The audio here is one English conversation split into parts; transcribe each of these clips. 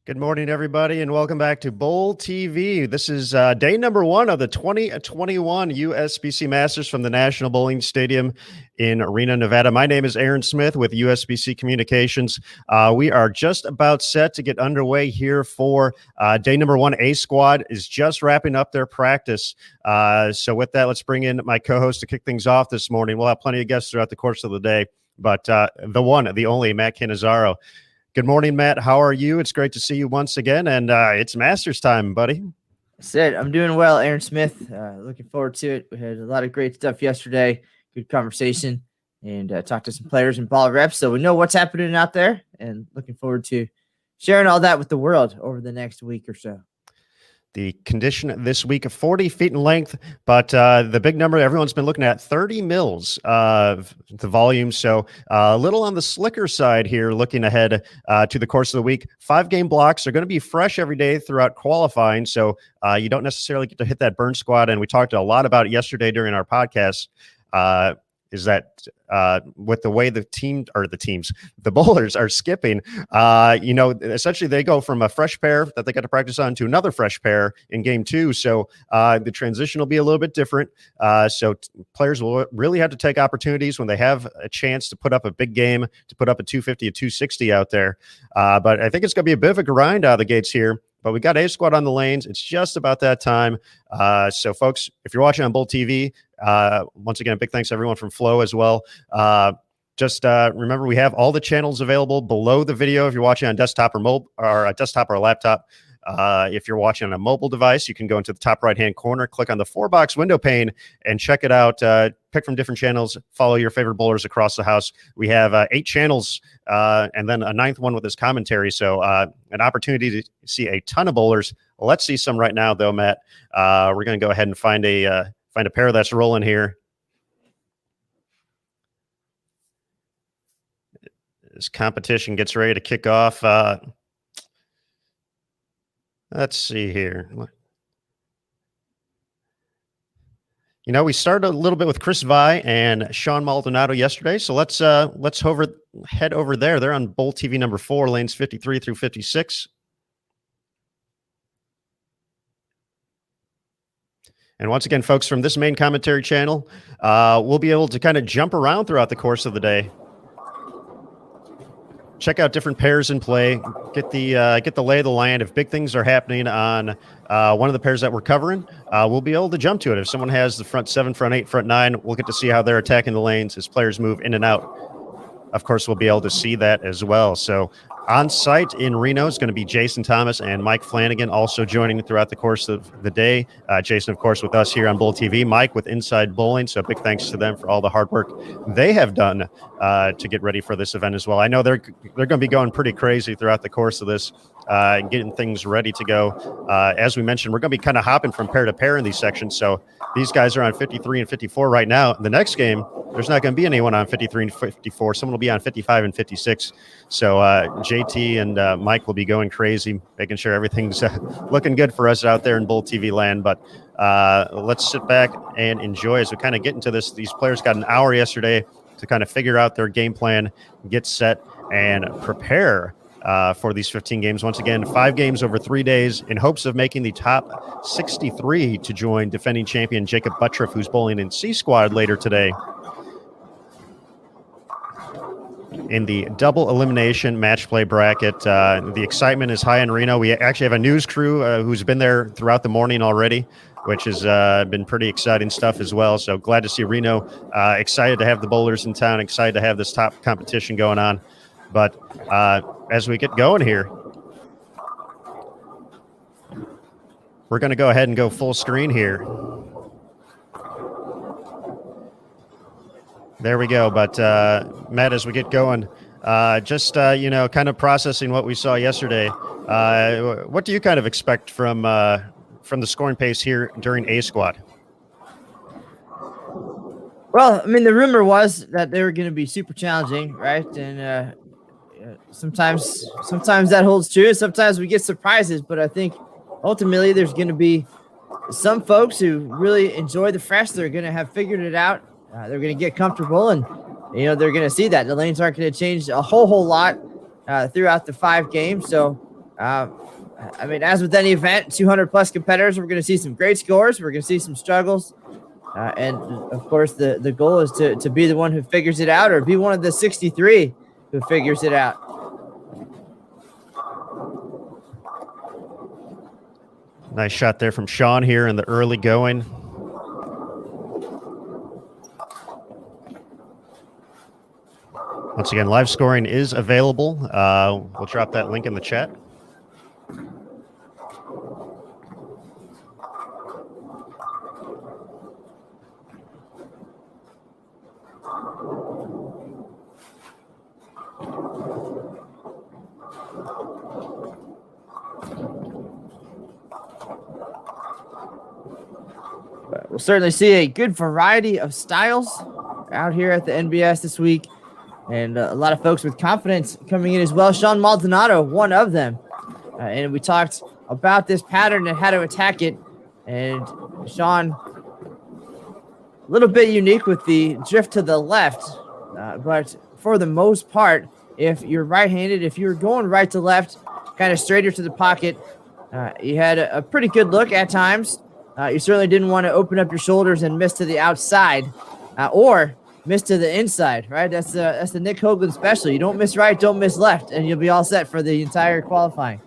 Good morning, everybody, and welcome back to Bowl TV. This is day number one of the 2021 USBC Masters from the National Bowling Stadium in Reno, Nevada. My name is Aaron Smith with USBC Communications. We are just about set to get underway here for day number one. A squad is just wrapping up their practice. So with that, let's bring in my co-host to kick things off this morning. We'll have plenty of guests throughout the course of the day, but the one, the only, Matt Cannizzaro. Good morning, Matt. How are you? It's great to see you once again, and it's Masters time, buddy. Said I'm doing well, Aaron Smith. Looking forward to it. We had a lot of great stuff yesterday. Good conversation, and talked to some players and ball reps, so we know what's happening out there. And looking forward to sharing all that with the world over the next week or so. The condition this week of 40 feet in length, but the big number everyone's been looking at, 30 mils of the volume. So a little on the slicker side here, looking ahead to the course of the week. 5-game blocks are going to be fresh every day throughout qualifying. So you don't necessarily get to hit that burn squad. And we talked a lot about it yesterday during our podcast. Is that with the way the bowlers are skipping, essentially they go from a fresh pair that they got to practice on to another fresh pair in game two. So the transition will be a little bit different. So players will really have to take opportunities when they have a chance to put up a big game, to put up a 250, a 260 out there. But I think it's going to be a bit of a grind out of the gates here. But we got A squad on the lanes. It's just about that time. So, folks, if you're watching on Bowl TV, once again, a big thanks to everyone from Flow as well. Just remember, we have all the channels available below the video if you're watching on desktop or mobile, or a desktop or a laptop. If you're watching on a mobile device, you can go into the top right-hand corner, click on the 4-box window pane, and check it out. Pick from different channels. Follow your favorite bowlers across the house. We have 8 channels and then a 9th one with this commentary. So an opportunity to see a ton of bowlers. Let's see some right now, though, Matt. We're going to go ahead and find a pair that's rolling here. This competition gets ready to kick off. Let's see here. We started a little bit with Chris Vi and Sean Maldonado yesterday, so let's head over there. They're on Bowl TV number 4, lanes 53 through 56. And once again, folks, from this main commentary channel, we'll be able to kind of jump around throughout the course of the day. Check out different pairs in play. Get the lay of the land. If big things are happening on one of the pairs that we're covering, we'll be able to jump to it. If someone has the front 7, front 8, front 9, we'll get to see how they're attacking the lanes as players move in and out. Of course, we'll be able to see that as well. So on site in Reno is going to be Jason Thomas and Mike Flanagan, also joining throughout the course of the day. Jason, of course, with us here on Bowl TV. Mike with Inside Bowling. So big thanks to them for all the hard work they have done to get ready for this event as well. I know they're going to be going pretty crazy throughout the course of this, getting things ready to go. As we mentioned, we're going to be kind of hopping from pair to pair in these sections. So these guys are on 53 and 54 right now. The next game, there's not going to be anyone on 53 and 54. Someone will be on 55 and 56. So JT and Mike will be going crazy, making sure everything's looking good for us out there in Bowl TV land. But let's sit back and enjoy as we kind of get into this. These players got an hour yesterday to kind of figure out their game plan, get set, and prepare for these 15 games. Once again, 5 games over 3 days in hopes of making the top 63 to join defending champion Jacob Buttriff, who's bowling in C squad later today. In the double elimination match play bracket, the excitement is high in Reno. We actually have a news crew who's been there throughout the morning already, which has been pretty exciting stuff as well. So glad to see Reno, excited to have the bowlers in town, excited to have this top competition going on. But as we get going here, we're going to go ahead and go full screen here. There we go. But Matt, as we get going, just kind of processing what we saw yesterday. What do you kind of expect from the scoring pace here during A squad? Well, I mean, the rumor was that they were going to be super challenging, right? And sometimes that holds true. Sometimes we get surprises, but I think ultimately there's going to be some folks who really enjoy the fresh. They're going to have figured it out. They're going to get comfortable, and they're going to see that the lanes aren't going to change a whole lot throughout the 5 games. So I mean, as with any event, 200 plus competitors, we're going to see some great scores. We're going to see some struggles. And of course, the goal is to be the one who figures it out, or be one of the 63 who figures it out. Nice shot there from Sean here in the early going. Once again, live scoring is available. We'll drop that link in the chat. We'll certainly see a good variety of styles out here at the NBS this week, and a lot of folks with confidence coming in as well. Sean Maldonado, one of them. And we talked about this pattern and how to attack it. And Sean, a little bit unique with the drift to the left, but for the most part, if you're right-handed, if you're going right to left, kind of straighter to the pocket, you had a pretty good look at times. You certainly didn't want to open up your shoulders and miss to the outside, or miss to the inside, right? That's the Nick Hoagland special. You don't miss right, don't miss left, and you'll be all set for the entire qualifying.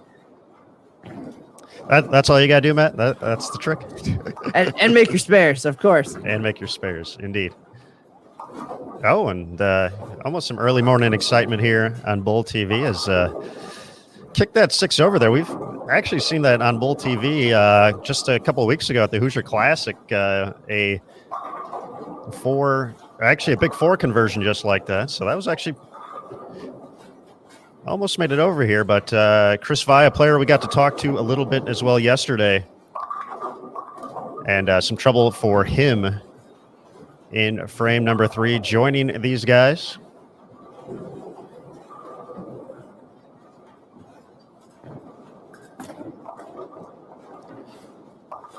That's all you got to do, Matt? That's the trick. and make your spares, of course. And make your spares, indeed. Oh, and almost some early morning excitement here on Bull TV as kick that 6 over there. We've actually seen that on Bull TV just a couple of weeks ago at the Hoosier Classic, a big 4 conversion just like that. So that was actually almost made it over here, but Chris Via, a player we got to talk to a little bit as well yesterday, and some trouble for him in frame number 3, joining these guys.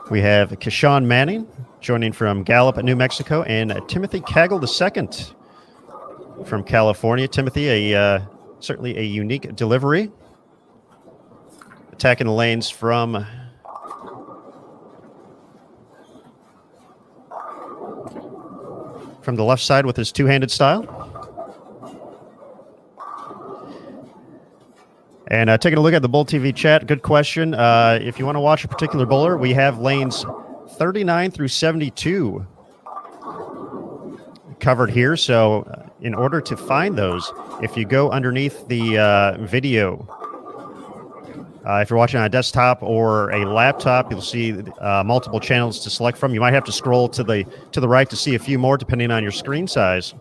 We have Keshawn Manning joining from Gallup, New Mexico, and Timothy Kaggle II from California. Timothy, certainly a unique delivery. Attacking the lanes from the left side with his two-handed style. And taking a look at the Bull TV chat, good question. If you want to watch a particular bowler, we have lanes 39 through 72 covered here. So in order to find those, if you go underneath the video, if you're watching on a desktop or a laptop, you'll see multiple channels to select from. You might have to scroll to the right to see a few more, depending on your screen size.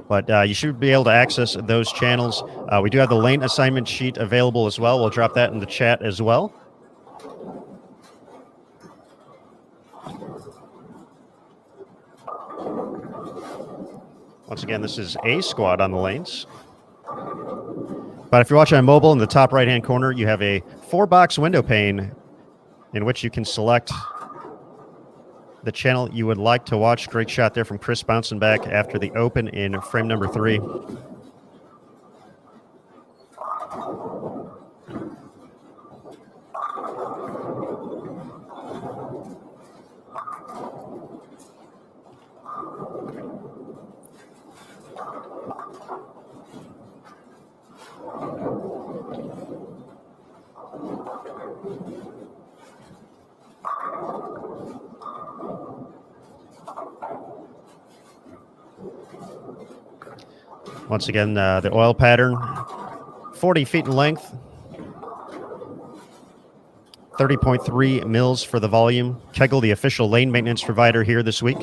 But you should be able to access those channels. We do have the lane assignment sheet available as well. We'll drop that in the chat as well. Once again, this is A squad on the lanes. But if you're watching on mobile, in the top right-hand corner, you have a 4-box window pane in which you can select the channel you would like to watch. Great shot there from Chris bouncing back after the open in frame number 3. Once again, the oil pattern, 40 feet in length, 30.3 mils for the volume. Kegel, the official lane maintenance provider here this week.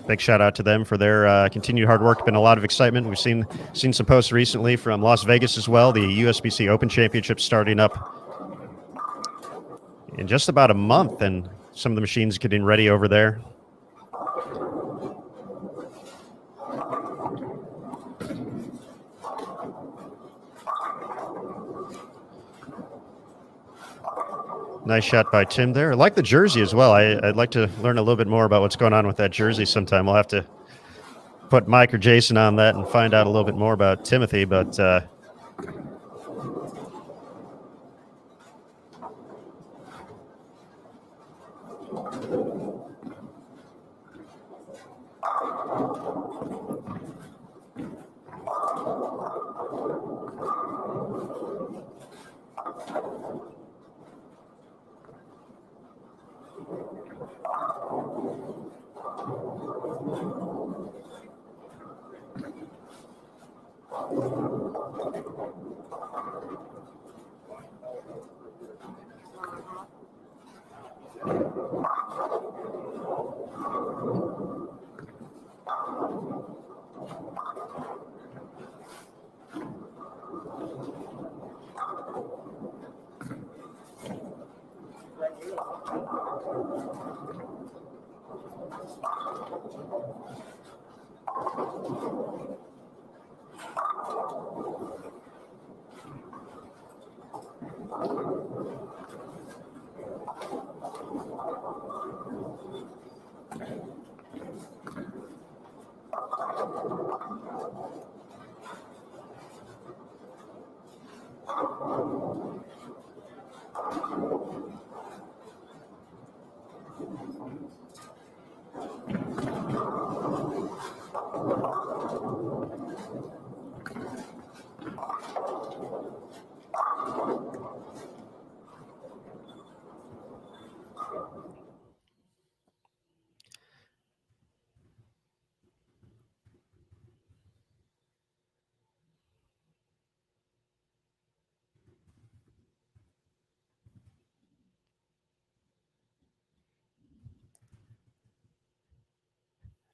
Big shout out to them for their continued hard work. Been a lot of excitement. We've seen some posts recently from Las Vegas as well. The USBC Open Championship starting up in just about a month, and some of the machines getting ready over there. Nice shot by Tim there. I like the jersey as well. I'd like to learn a little bit more about what's going on with that jersey sometime. We'll have to put Mike or Jason on that and find out a little bit more about Timothy, but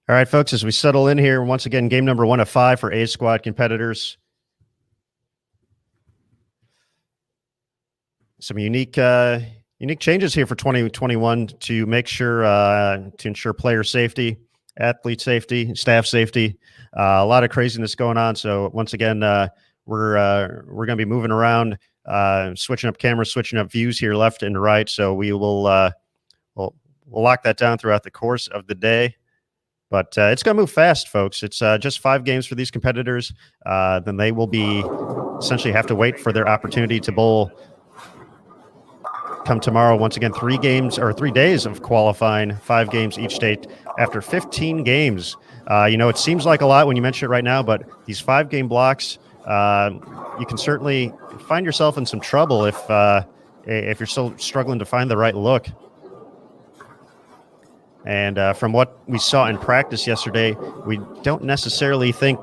all right, folks, as we settle in here, once again, game number 1 of 5 for A Squad competitors. Some unique changes here for 2021 to make sure to ensure player safety, athlete safety, staff safety. A lot of craziness going on. So once again, we're going to be moving around, switching up cameras, switching up views here, left and right. So we will we'll lock that down throughout the course of the day. But it's going to move fast, folks. It's just 5 games for these competitors. Then they will be essentially have to wait for their opportunity to bowl come tomorrow. Once again, 3 days of qualifying, 5 games each day after 15 games. It seems like a lot when you mention it right now, but these 5-game blocks, you can certainly find yourself in some trouble if you're still struggling to find the right look. And from what we saw in practice yesterday, we don't necessarily think,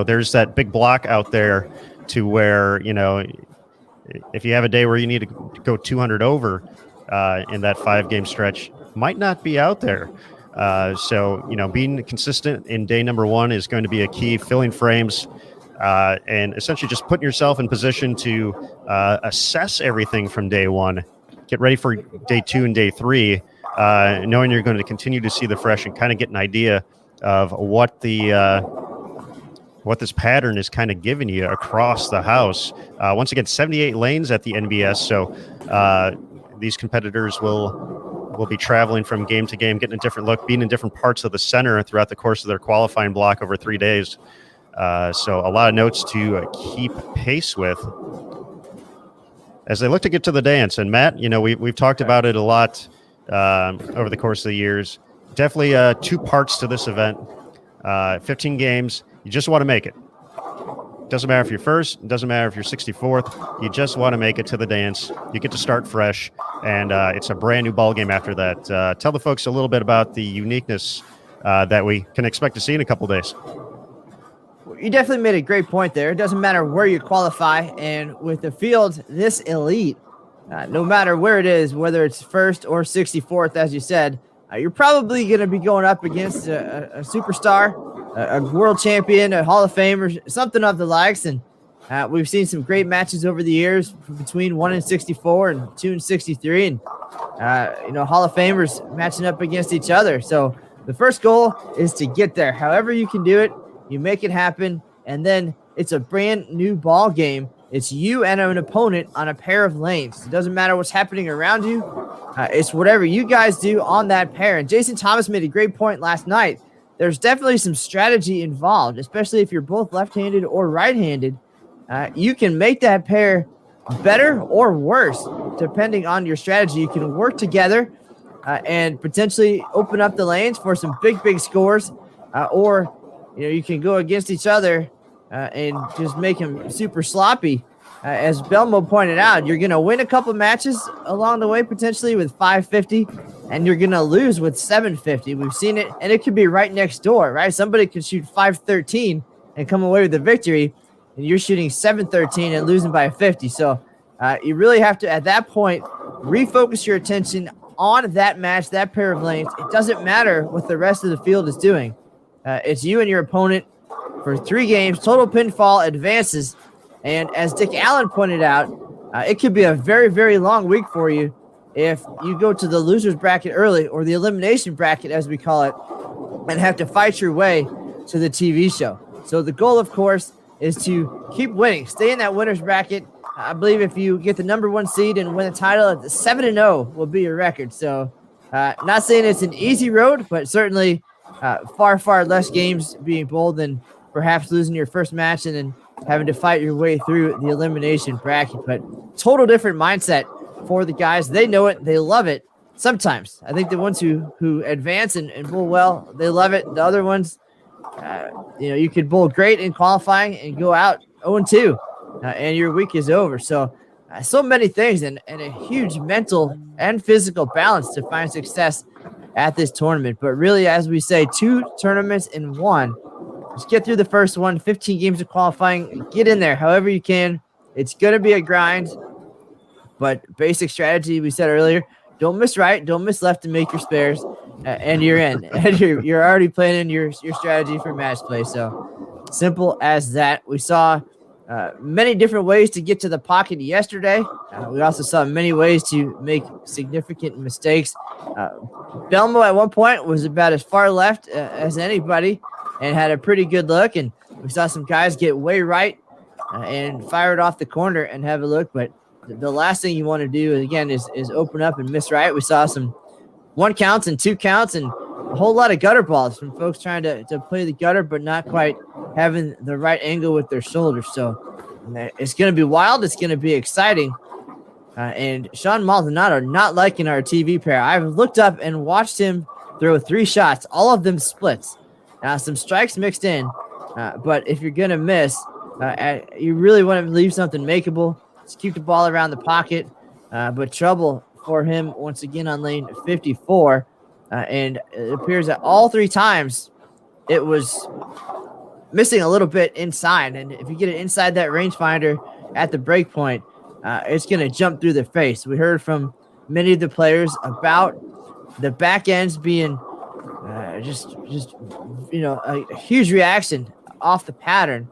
there's that big block out there to where, if you have a day where you need to go 200 over in that 5-game stretch, might not be out there. So, being consistent in day number 1 is going to be a key, filling frames and essentially just putting yourself in position to assess everything from day 1, get ready for day 2 and day 3. Knowing you're going to continue to see the fresh and kind of get an idea of what this pattern is kind of giving you across the house. Once again, 78 lanes at the NBS, so these competitors will be traveling from game to game, getting a different look, being in different parts of the center throughout the course of their qualifying block over 3 days. So a lot of notes to keep pace with as they look to get to the dance. And Matt, we've talked about it a lot over the course of the years. Definitely 2 parts to this event. 15 games. You just want to make it. Doesn't matter if you're first. It doesn't matter if you're 64th. You just want to make it to the dance. You get to start fresh, and it's a brand new ball game after that. Tell the folks a little bit about the uniqueness that we can expect to see in a couple days. You definitely made a great point there. It doesn't matter where you qualify, and with the field this elite, no matter where it is, whether it's first or 64th, as you said, you're probably going to be going up against a superstar, a world champion, a Hall of Famer, something of the likes. And we've seen some great matches over the years between 1 and 64 and 2 and 63. And, Hall of Famers matching up against each other. So the first goal is to get there. However you can do it, you make it happen. And then it's a brand new ball game. It's you and an opponent on a pair of lanes. It doesn't matter what's happening around you. It's whatever you guys do on that pair. And Jason Thomas made a great point last night there's definitely some strategy involved, especially if you're both left-handed or right-handed. You can make that pair better or worse depending on your strategy. You can work together and potentially open up the lanes for some big scores, or you can go against each other and just make them super sloppy. As Belmo pointed out, you're going to win a couple matches along the way, potentially with 550, and you're going to lose with 750. We've seen it, and it could be right next door, right? Somebody could shoot 513 and come away with the victory, and you're shooting 713 and losing by 50. So you really have to, at that point, refocus your attention on that match, that pair of lanes. It doesn't matter what the rest of the field is doing. It's you and your opponent for 3 games, total pinfall advances. And as Dick Allen pointed out, it could be a very long week for you if you go to the loser's bracket early, or the elimination bracket, as we call it, and have to fight your way to the TV show. So the goal, of course, is to keep winning, stay in that winner's bracket. I believe if you get the number 1 seed and win the title, 7-0 will be your record. So not saying it's an easy road, but certainly far less games being bowled than perhaps losing your first match and then having to fight your way through the elimination bracket. But total different mindset for the guys. They know it. They love it. Sometimes I think the ones who advance and bowl well, they love it. The other ones, you could bowl great in qualifying and go out 0-2 and your week is over. So many things and a huge mental and physical balance to find success at this tournament. But really, as we say, 2 tournaments in 1. Just get through the first one, 15 games of qualifying, get in there however you can. It's going to be a grind, but basic strategy, we said earlier, don't miss right, don't miss left to make your spares, and you're in. And you're already planning your strategy for match play. So simple as that. We saw many different ways to get to the pocket yesterday. We also saw many ways to make significant mistakes. Belmo at one point was about as far left as anybody and had a pretty good look, and we saw some guys get way right and fire it off the corner and have a look. But the last thing you want to do, again, is open up and miss right. We saw some 1 counts and 2 counts and a whole lot of gutter balls from folks trying to play the gutter but not quite having the right angle with their shoulders. So it's going to be wild. It's going to be exciting. And Sean Maldonado not liking our TV pair. I've looked up and watched him throw 3 shots, all of them splits. Some strikes mixed in, but if you're going to miss, you really want to leave something makeable. Just keep the ball around the pocket, but trouble for him once again on lane 54. And it appears that all 3 times it was missing a little bit inside. And if you get it inside that rangefinder at the break point, it's going to jump through the face. We heard from many of the players about the back ends being just a huge reaction off the pattern.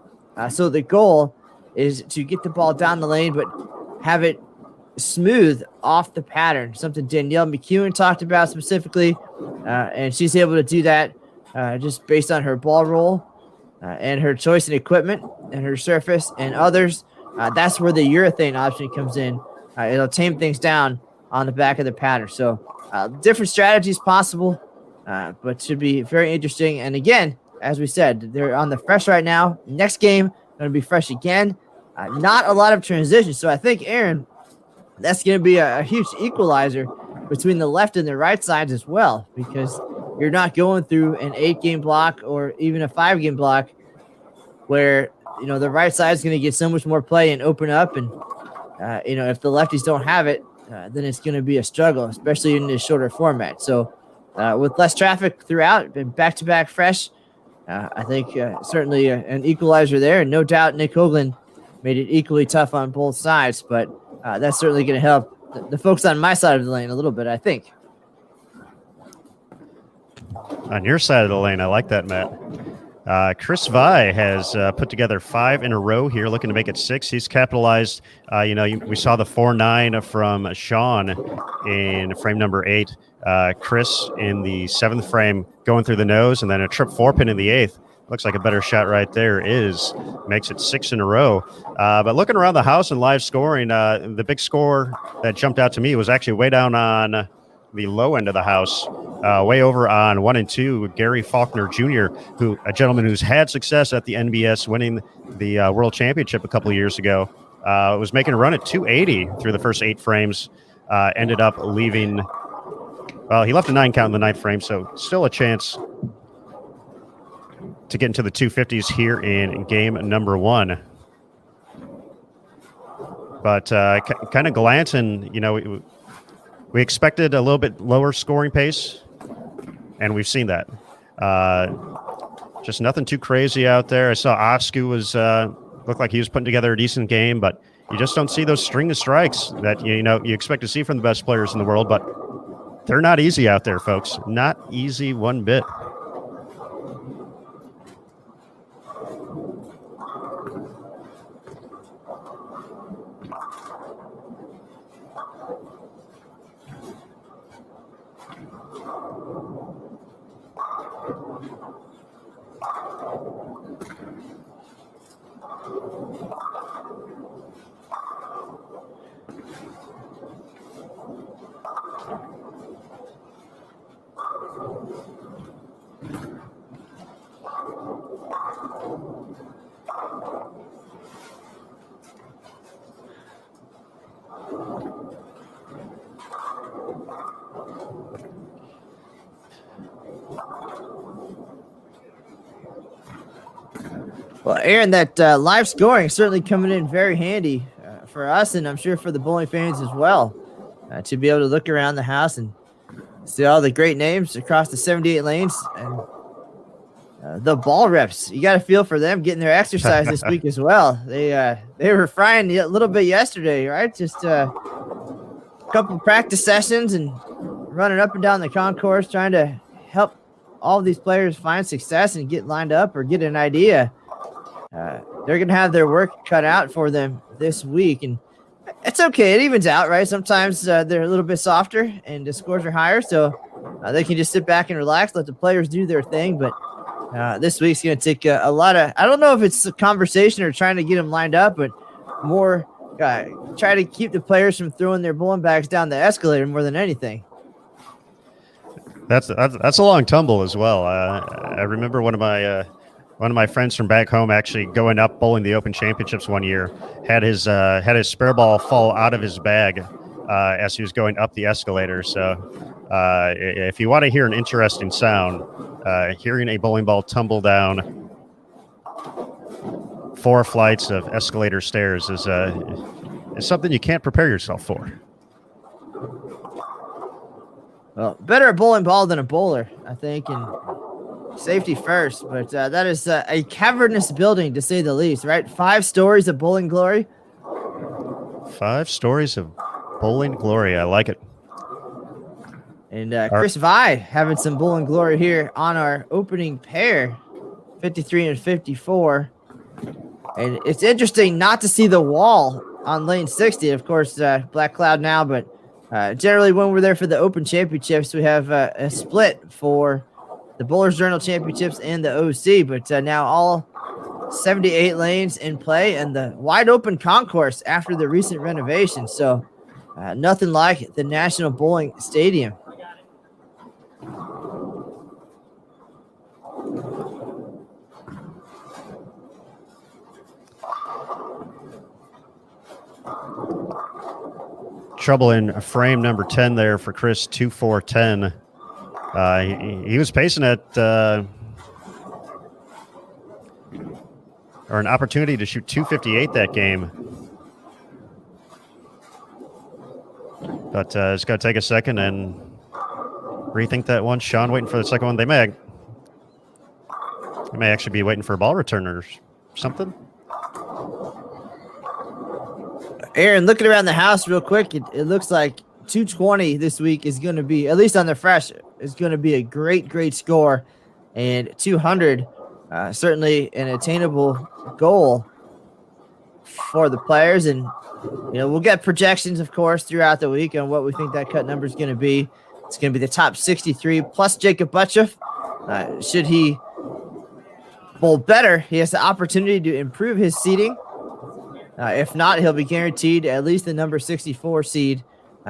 So the goal is to get the ball down the lane, but have it smooth off the pattern. Something Danielle McEwen talked about specifically, and she's able to do that just based on her ball roll and her choice in equipment and her surface and others. That's where the urethane option comes in. It'll tame things down on the back of the pattern. So different strategies possible. But should be very interesting. And again, as we said, they're on the fresh right now. Next game, going to be fresh again. Not a lot of transition. So I think, Aaron, that's going to be a huge equalizer between the left and the right sides as well, because you're not going through an 8-game block or even a 5-game block where, the right side is going to get so much more play and open up. And, if the lefties don't have it, then it's going to be a struggle, especially in this shorter format. So, with less traffic throughout, been back-to-back fresh, I think certainly an equalizer there. And no doubt Nick Hoagland made it equally tough on both sides, but that's certainly going to help the folks on my side of the lane a little bit, I think. On your side of the lane, I like that, Matt. Chris Vi has put together 5 in a row here, looking to make it 6. He's capitalized. We saw the 4-9 from Sean in frame number 8. Chris in the 7th frame going through the nose, and then a trip 4-pin in the 8th. Looks like a better shot right there makes it 6 in a row. But looking around the house and live scoring, the big score that jumped out to me was actually way down on the low end of the house. way over on 1 and 2, Gary Faulkner Jr., a gentleman who's had success at the NBS, winning the World Championship a couple of years ago. Was making a run at 280 through the first 8 frames. Ended up leaving. Well, he left a 9 count in the 9th frame, so still a chance to get into the 250s here in game number 1. But kind of glancing, we expected a little bit lower scoring pace, and we've seen that. Just nothing too crazy out there. I saw Osku looked like he was putting together a decent game, but you just don't see those string of strikes that you expect to see from the best players in the world. But they're not easy out there, folks. Not easy one bit. Well, Aaron, that live scoring is certainly coming in very handy for us, and I'm sure for the bowling fans as well, to be able to look around the house and see all the great names across the 78 lanes and the ball reps. You got to feel for them getting their exercise this week as well. They were frying a little bit yesterday, right? Just a couple practice sessions and running up and down the concourse, trying to help all of these players find success and get lined up or get an idea. They're going to have their work cut out for them this week, and it's okay. It evens out, right? Sometimes they're a little bit softer and the scores are higher, so they can just sit back and relax, let the players do their thing. But this week's going to take a lot of, I don't know if it's a conversation or trying to get them lined up, but more try to keep the players from throwing their bowling bags down the escalator more than anything. That's a long tumble as well. I remember one of my friends from back home actually going up bowling the Open Championships one year, had his spare ball fall out of his bag as he was going up the escalator. So if you want to hear an interesting sound, hearing a bowling ball tumble down 4 flights of escalator stairs is something you can't prepare yourself for. Well, better a bowling ball than a bowler, I think, and safety first. But that is a cavernous building, to say the least, right? 5 stories of bowling glory. 5 stories of bowling glory. I like it. And Chris Vi having some bowling glory here on our opening pair, 53 and 54. And it's interesting not to see the wall on lane 60. Of course, Black Cloud now, but generally when we're there for the Open Championships, we have a split for the Bowlers Journal Championships and the OC, but now all 78 lanes in play and the wide open concourse after the recent renovation. So nothing like the National Bowling Stadium. Trouble in frame number 10 there for Chris, 2-4-10. He was pacing at or an opportunity to shoot 258 that game. But it's going to take a second and rethink that one. Sean waiting for the second one. They may actually be waiting for a ball return or something. Aaron, looking around the house real quick, it looks like 220 this week is going to be, at least on the fresh, is going to be a great score. And 200, certainly an attainable goal for the players. And, we'll get projections, of course, throughout the week on what we think that cut number is going to be. It's going to be the top 63 plus Jacob Butchoff. Should he bowl better, he has the opportunity to improve his seeding. If not, he'll be guaranteed at least the number 64 seed.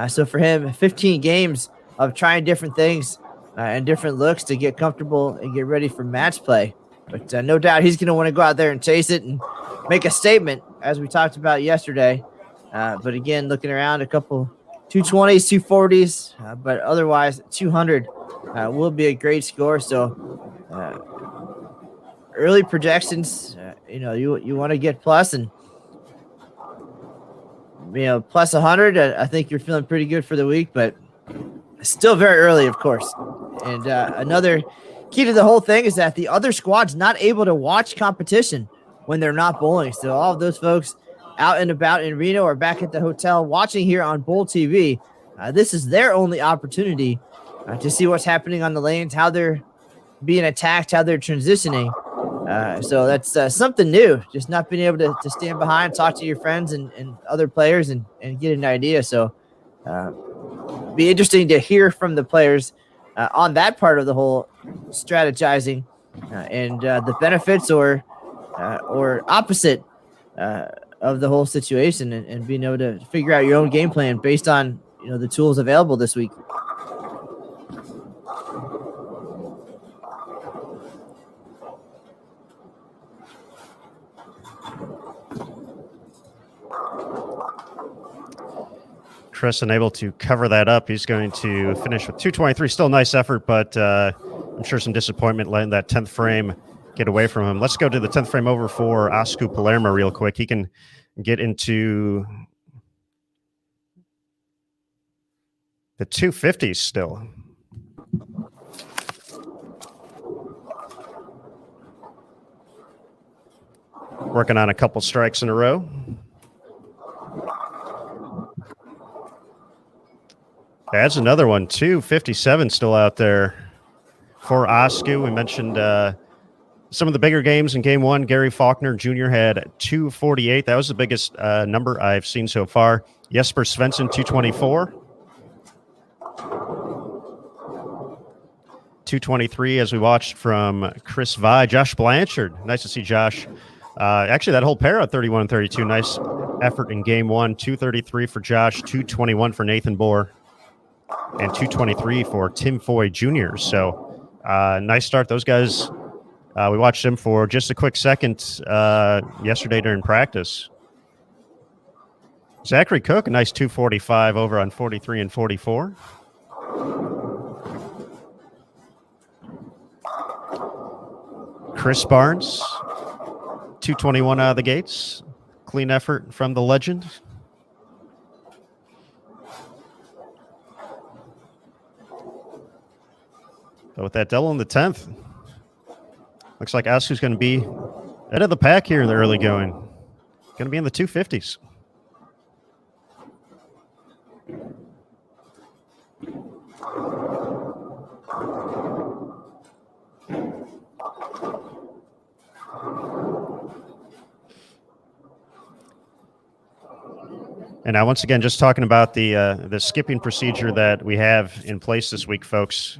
So for him, 15 games of trying different things and different looks to get comfortable and get ready for match play. But no doubt he's going to want to go out there and chase it and make a statement, as we talked about yesterday. But again, looking around, a couple 220s, 240s, but otherwise 200 will be a great score. So early projections, you want to get plus, and plus 100. I think you're feeling pretty good for the week, but still very early, of course. And another key to the whole thing is that the other squad's not able to watch competition when they're not bowling. So all of those folks out and about in Reno or back at the hotel watching here on Bowl TV, this is their only opportunity to see what's happening on the lanes, how they're being attacked, how they're transitioning. So that's something new, just not being able to stand behind, talk to your friends and other players and get an idea. So be interesting to hear from the players on that part of the whole strategizing and the benefits or opposite of the whole situation, and being able to figure out your own game plan based on the tools available this week. Chris unable to cover that up. He's going to finish with 223. Still a nice effort, but I'm sure some disappointment letting that 10th frame get away from him. Let's go to the 10th frame over for Asku Palermo real quick. He can get into the 250s still. Working on a couple strikes in a row. That's another one, 257 still out there for Asku. We mentioned some of the bigger games in game one. Gary Faulkner Jr. had 248. That was the biggest number I've seen so far. Jesper Svensson, 224. 223 as we watched from Chris Vi. Josh Blanchard, nice to see Josh. Actually, that whole pair at 31 and 32. Nice effort in game one. 233 for Josh, 221 for Nathan Bohr, and 223 for Tim Foy Jr. So nice start. Those guys, we watched them for just a quick second yesterday during practice. Zachary Cook, a nice 245 over on 43 and 44. Chris Barnes, 221 out of the gates. Clean effort from the legend. But with that double in the 10th, looks like Asku's going to be head of the pack here in the early going. Going to be in the 250s. And now, once again, just talking about the skipping procedure that we have in place this week, folks.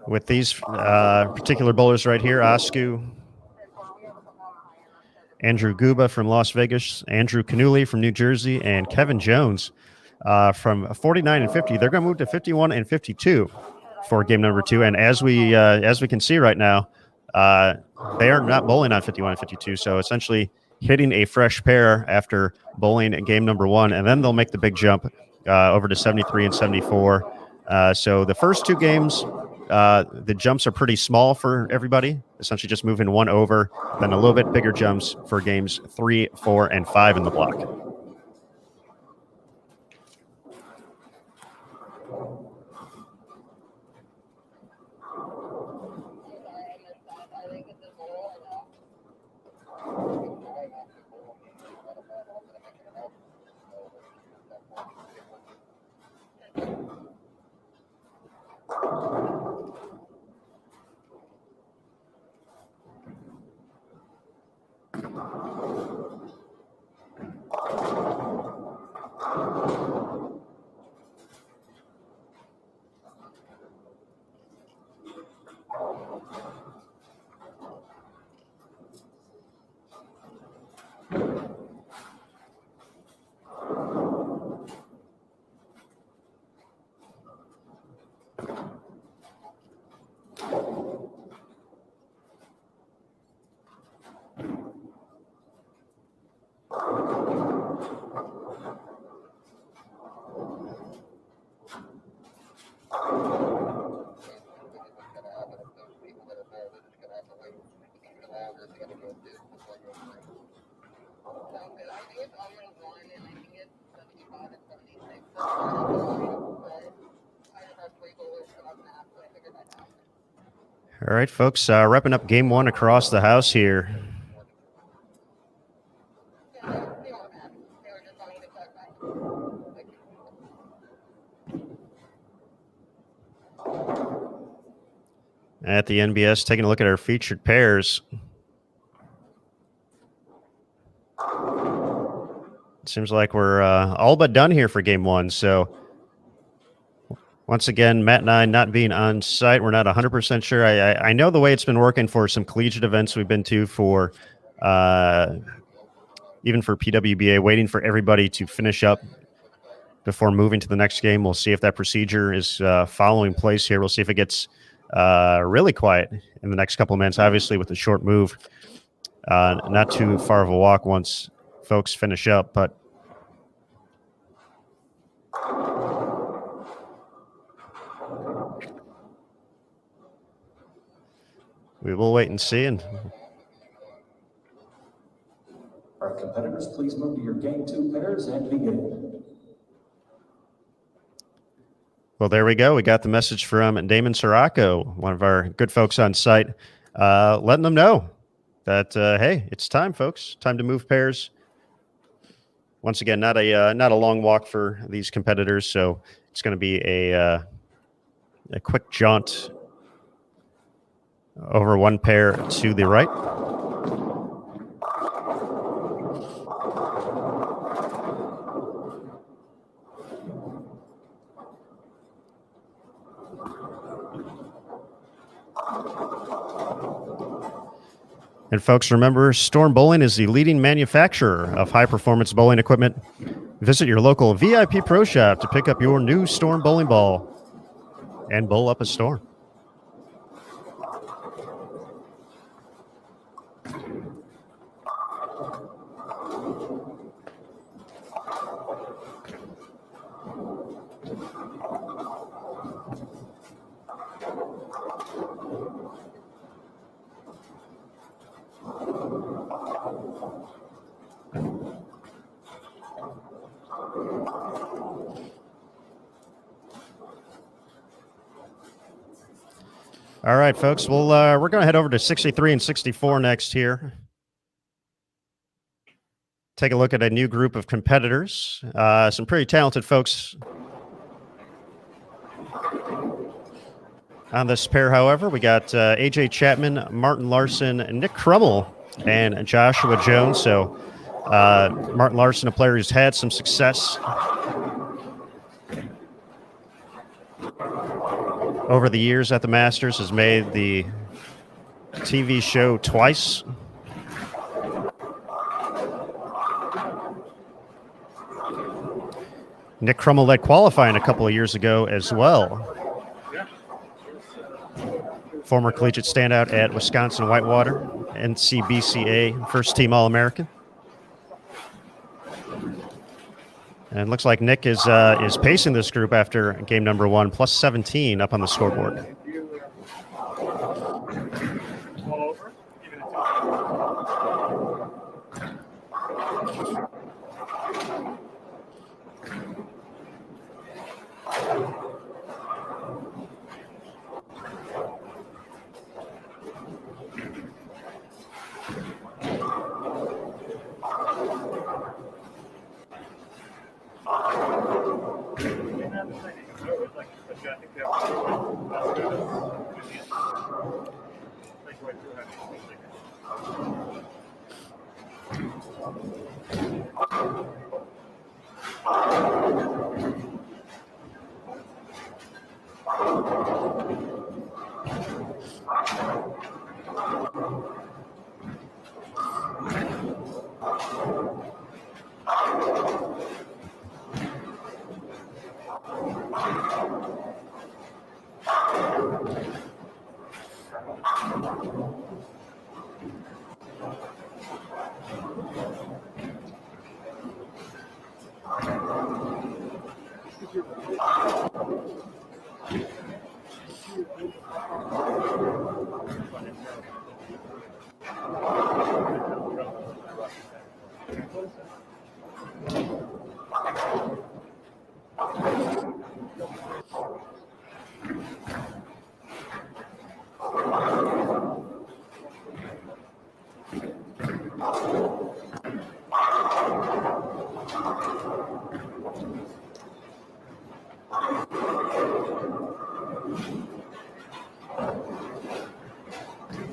With these particular bowlers right here, Asku, Andrew Guba from Las Vegas, Andrew Canuli from New Jersey, and Kevin Jones from 49 and 50. They're going to move to 51 and 52 for game number 2. And as we can see right now, they are not bowling on 51 and 52. So essentially hitting a fresh pair after bowling in game number 1, and then they'll make the big jump over to 73 and 74. So the first 2 games, the jumps are pretty small for everybody, essentially just moving 1 over, then a little bit bigger jumps for games 3, 4, and 5 in the block. All right, folks, wrapping up game one across the house here. At the NBS, taking a look at our featured pairs. It seems like we're all but done here for game one. So once again, Matt and I not being on site, we're not 100% sure. I know the way it's been working for some collegiate events we've been to for even for PWBA, waiting for everybody to finish up before moving to the next game. We'll see if that procedure is following place here. We'll see if it gets really quiet in the next couple of minutes, obviously with the short move. Not too far of a walk once folks finish up, but we will wait and see. And all right, competitors, please move to your game two pairs and begin. Well, there we go. We got the message from Damon Sirocco, one of our good folks on site, letting them know that, hey, it's time, folks. Time to move pairs. Once again, not a long walk for these competitors, so it's going to be a quick jaunt over one pair to the right. And folks, remember, Storm Bowling is the leading manufacturer of high-performance bowling equipment. Visit your local VIP Pro Shop to pick up your new Storm bowling ball and bowl up a storm. All right, folks. Well, we're going to head over to 63 and 64 next here. Take a look at a new group of competitors. Some pretty talented folks on this pair, however. We got AJ Chapman, Martin Larson, Nick Crummell, and Joshua Jones. So Martin Larson, a player who's had some success over the years at the Masters, has made the TV show twice. Nick Crummell led qualifying a couple of years ago as well. Former collegiate standout at Wisconsin Whitewater, NCBCA, first team All-American. And it looks like Nick is pacing this group after game number one, plus 17 up on the scoreboard.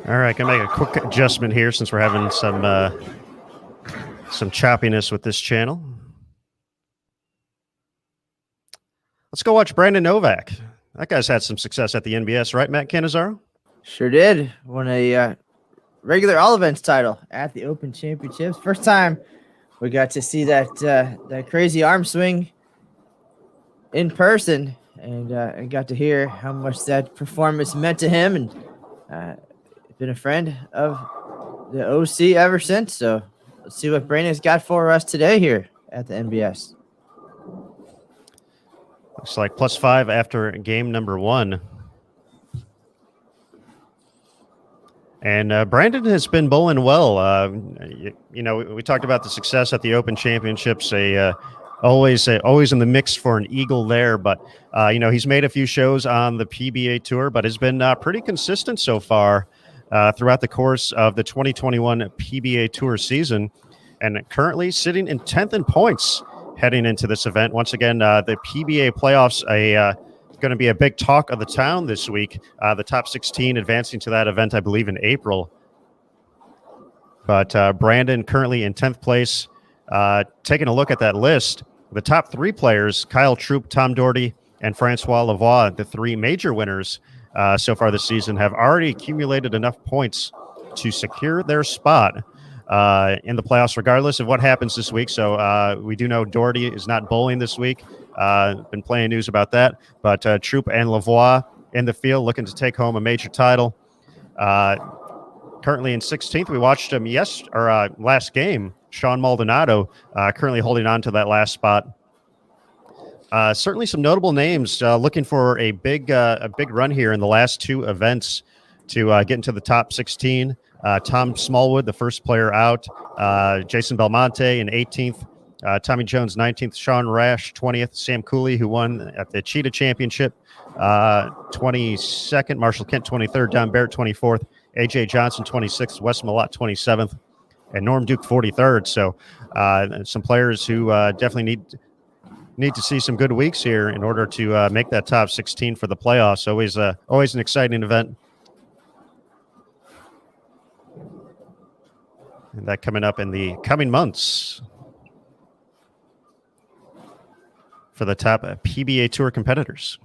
All right, gonna make a quick adjustment here since we're having some choppiness with this channel. Let's go watch Brandon Novak. That guy's had some success at the NBS, right, Matt Cannizzaro? Sure did. Won a regular all events title at the Open Championships. First time we got to see that crazy arm swing in person, and got to hear how much that performance meant to him, and been a friend of the OC ever since. So let's see what Brandon's got for us today here at the NBS. Looks like +5 after game number 1. And Brandon has been bowling well. You know, we talked about the success at the Open Championships. Always in the mix for an eagle there. But, you know, he's made a few shows on the PBA Tour, but has been pretty consistent so far throughout the course of the 2021 PBA Tour season. And currently sitting in 10th in points heading into this event. Once again, the PBA playoffs going to be a big talk of the town this week. The top 16 advancing to that event, I believe, in April. But Brandon currently in 10th place. Taking a look at that list, the top 3 players, Kyle Troop, Tom Doherty, and Francois Lavoie, the 3 major winners so far this season, have already accumulated enough points to secure their spot in the playoffs, regardless of what happens this week. So we do know Doherty is not bowling this week. Been playing news about that. But Troop and Lavoie in the field looking to take home a major title. Currently in 16th, we watched him last game. Sean Maldonado currently holding on to that last spot. Certainly some notable names looking for a big run here in the last 2 events to get into the top 16. Tom Smallwood, the first player out. Jason Belmonte in 18th. Tommy Jones, 19th. Sean Rash, 20th. Sam Cooley, who won at the Cheetah Championship, 22nd. Marshall Kent, 23rd. Don Barrett, 24th. A.J. Johnson, 26th. Wes Malott, 27th. And Norm Duke, 43rd. So some players who definitely need to see some good weeks here in order to make that top 16 for the playoffs. Always an exciting event. And that coming up in the coming months for the top PBA Tour competitors.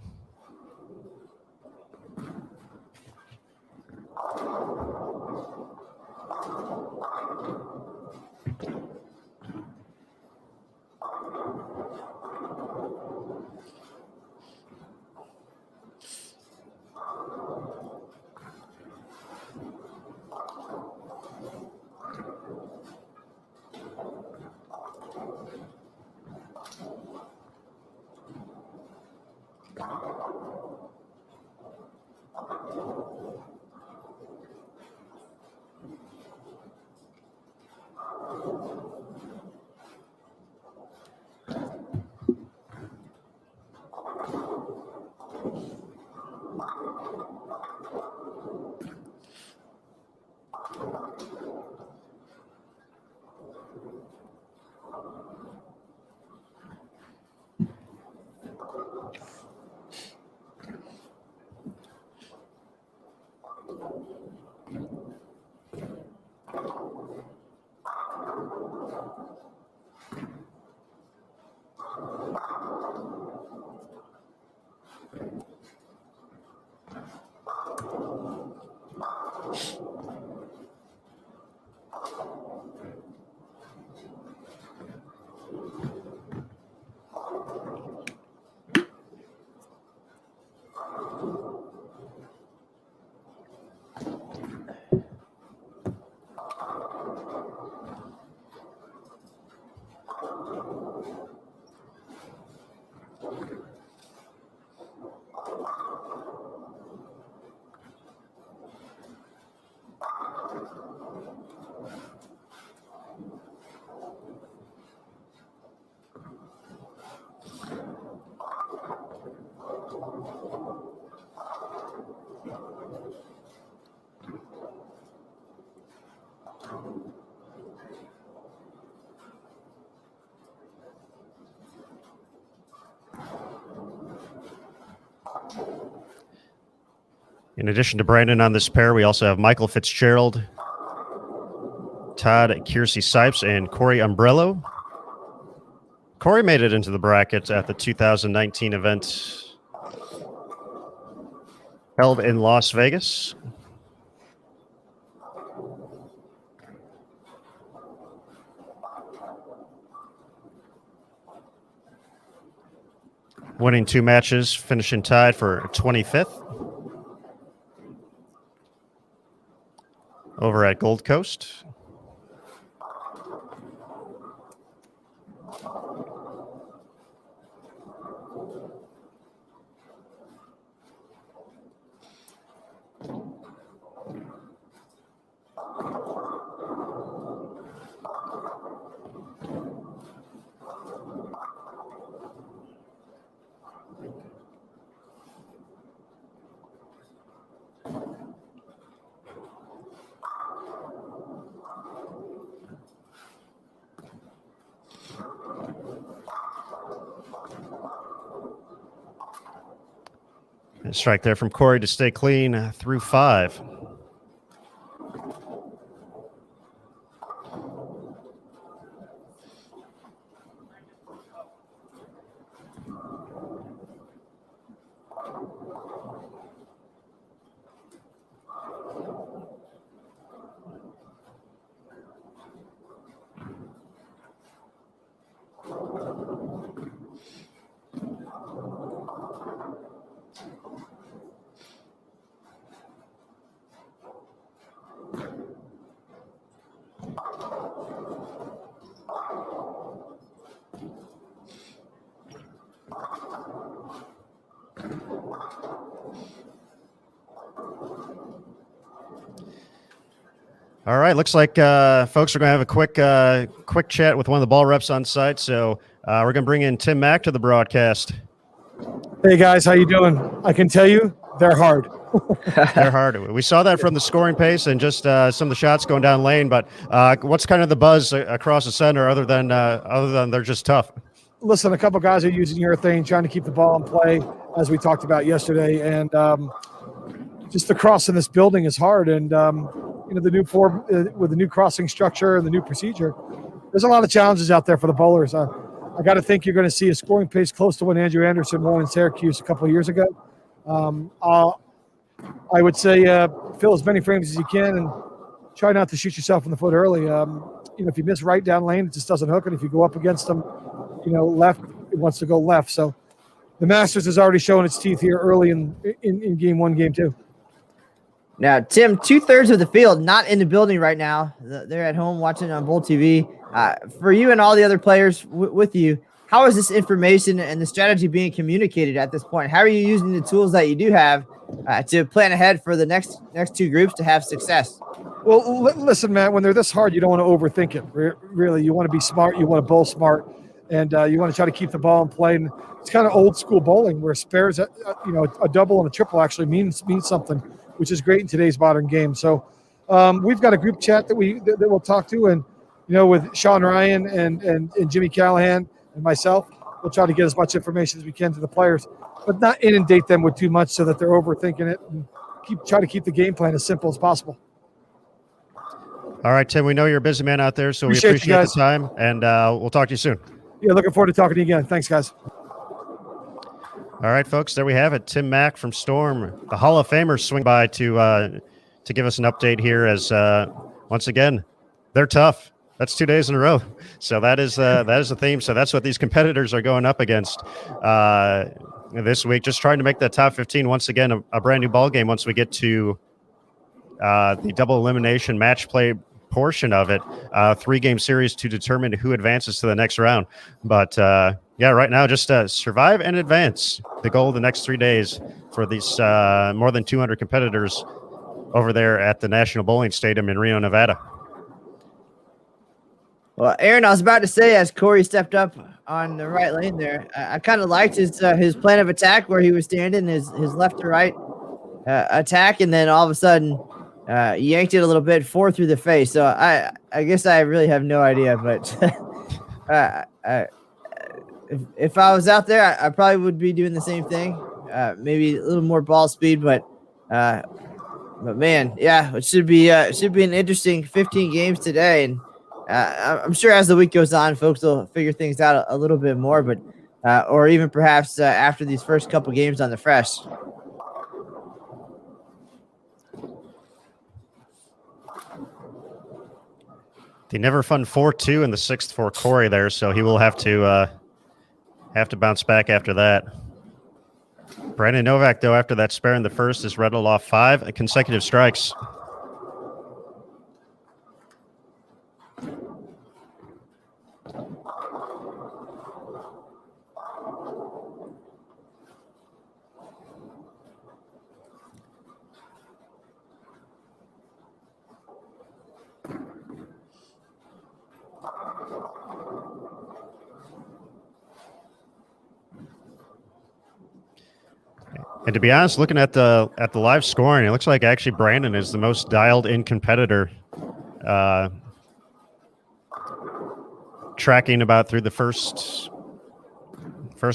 In addition to Brandon on this pair, we also have Michael Fitzgerald, Todd Kiersey Sipes, and Corey Umbrello. Corey made it into the bracket at the 2019 event held in Las Vegas. Winning 2 matches, finishing tied for 25th over at Gold Coast. A strike there from Corey to stay clean through 5. All right, looks like folks are going to have a quick chat with one of the ball reps on site. So we're going to bring in Tim Mack to the broadcast. Hey guys, how you doing? I can tell you, they're hard. They're hard. We saw that from the scoring pace and just some of the shots going down lane. But what's kind of the buzz across the center other than they're just tough? Listen, a couple guys are using urethane, trying to keep the ball in play, as we talked about yesterday, and just the cross in this building is hard. And the new form with the new crossing structure and the new procedure, there's a lot of challenges out there for the bowlers. I got to think you're going to see a scoring pace close to what Andrew Anderson won in Syracuse a couple of years ago. I would say fill as many frames as you can and try not to shoot yourself in the foot early. If you miss right down lane, it just doesn't hook. And if you go up against them, left, it wants to go left. So the Masters is already showing its teeth here early in game 1, game 2. Now, Tim, 2/3 of the field not in the building right now. They're at home watching on Bowl TV. For you and all the other players with you, how is this information and the strategy being communicated at this point? How are you using the tools that you do have to plan ahead for the next 2 groups to have success? Well, listen, Matt, when they're this hard, you don't want to overthink it. Really, you want to be smart. You want to bowl smart, and you want to try to keep the ball in play. And it's kind of old school bowling where spares, a double and a triple actually means something, which is great in today's modern game. So we've got a group chat that we'll talk to, and with Sean Ryan and Jimmy Callahan and myself, we'll try to get as much information as we can to the players, but not inundate them with too much so that they're overthinking it, and try to keep the game plan as simple as possible. All right, Tim, we know you're a busy man out there, so we appreciate the time, and we'll talk to you soon. Yeah, looking forward to talking to you again. Thanks, guys. All right, folks, there we have it. Tim Mack from Storm, the Hall of Famers, swing by to give us an update here as, once again, they're tough. That's 2 days in a row. So that is the theme. So that's what these competitors are going up against this week, just trying to make that top 15 once again, a brand new ball game once we get to the double elimination match play portion of it, 3-game series to determine who advances to the next round. But right now, just survive and advance. The goal of the next 3 days for these more than 200 competitors over there at the National Bowling Stadium in Reno, Nevada. Well, Aaron, I was about to say, as Corey stepped up on the right lane there, I kind of liked his plan of attack where he was standing, his left to right attack, and then all of a sudden yanked it a little bit 4 through the face. So I guess I really have no idea, but if I was out there, I probably would be doing the same thing. Maybe a little more ball speed, but But man, yeah, it should be an interesting 15 games today, and I'm sure as the week goes on, folks will figure things out a little bit more. But or even perhaps after these first couple games on the fresh. They never fun 4-2 in the sixth for Corey there, so he will have to bounce back after that. Brandon Novak, though, after that spare in the first, has rattled off 5 consecutive strikes. And to be honest, looking at the live scoring, it looks like actually Brandon is the most dialed-in competitor, tracking about through the first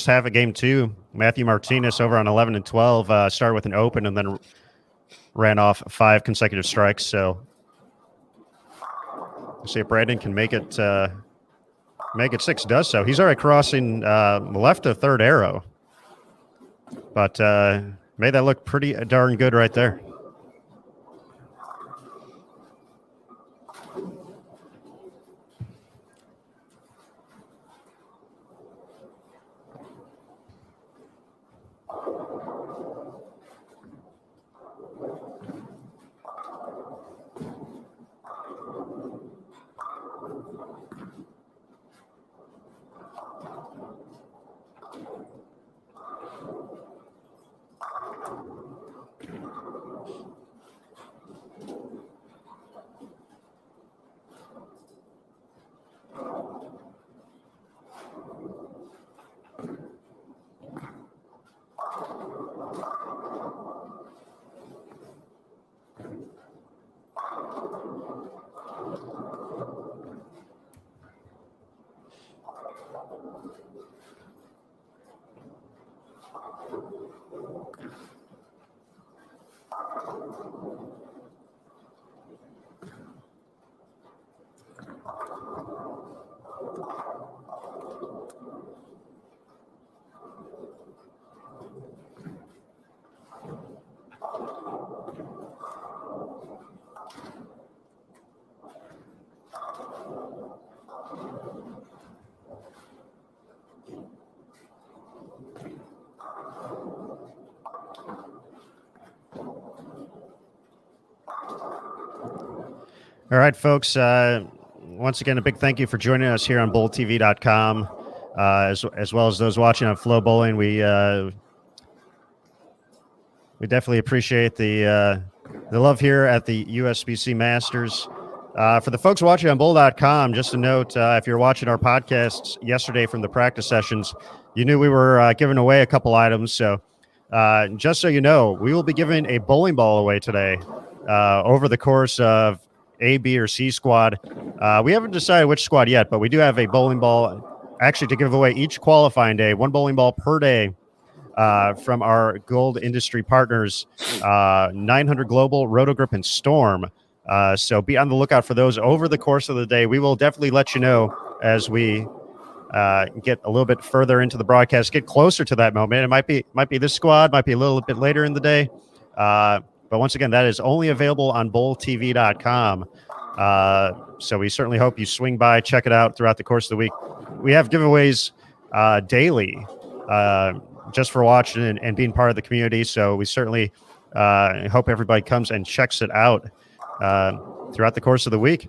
half of game 2. Matthew Martinez over on 11 and 12 started with an open and then ran off 5 consecutive strikes. So we'll see if Brandon can make it 6. Does so. He's already crossing left of third arrow. But made that look pretty darn good right there. All right, folks. Once again, a big thank you for joining us here on BowlTV.com, as well as those watching on Flow Bowling. We definitely appreciate the love here at the USBC Masters. For the folks watching on Bowl.com, just a note: if you're watching our podcasts yesterday from the practice sessions, you knew we were giving away a couple items. So, just so you know, we will be giving a bowling ball away today over the course of A, B, or C squad. We haven't decided which squad yet, but we do have a bowling ball actually to give away each qualifying day, 1 bowling ball per day from our gold industry partners, 900 Global, Rotogrip, and Storm. So be on the lookout for those over the course of the day. We will definitely let you know as we get a little bit further into the broadcast, get closer to that moment. It might be this squad, might be a little bit later in the day. But once again, that is only available on bowltv.com. So we certainly hope you swing by, check it out throughout the course of the week. We have giveaways daily just for watching and being part of the community. So we certainly hope everybody comes and checks it out throughout the course of the week.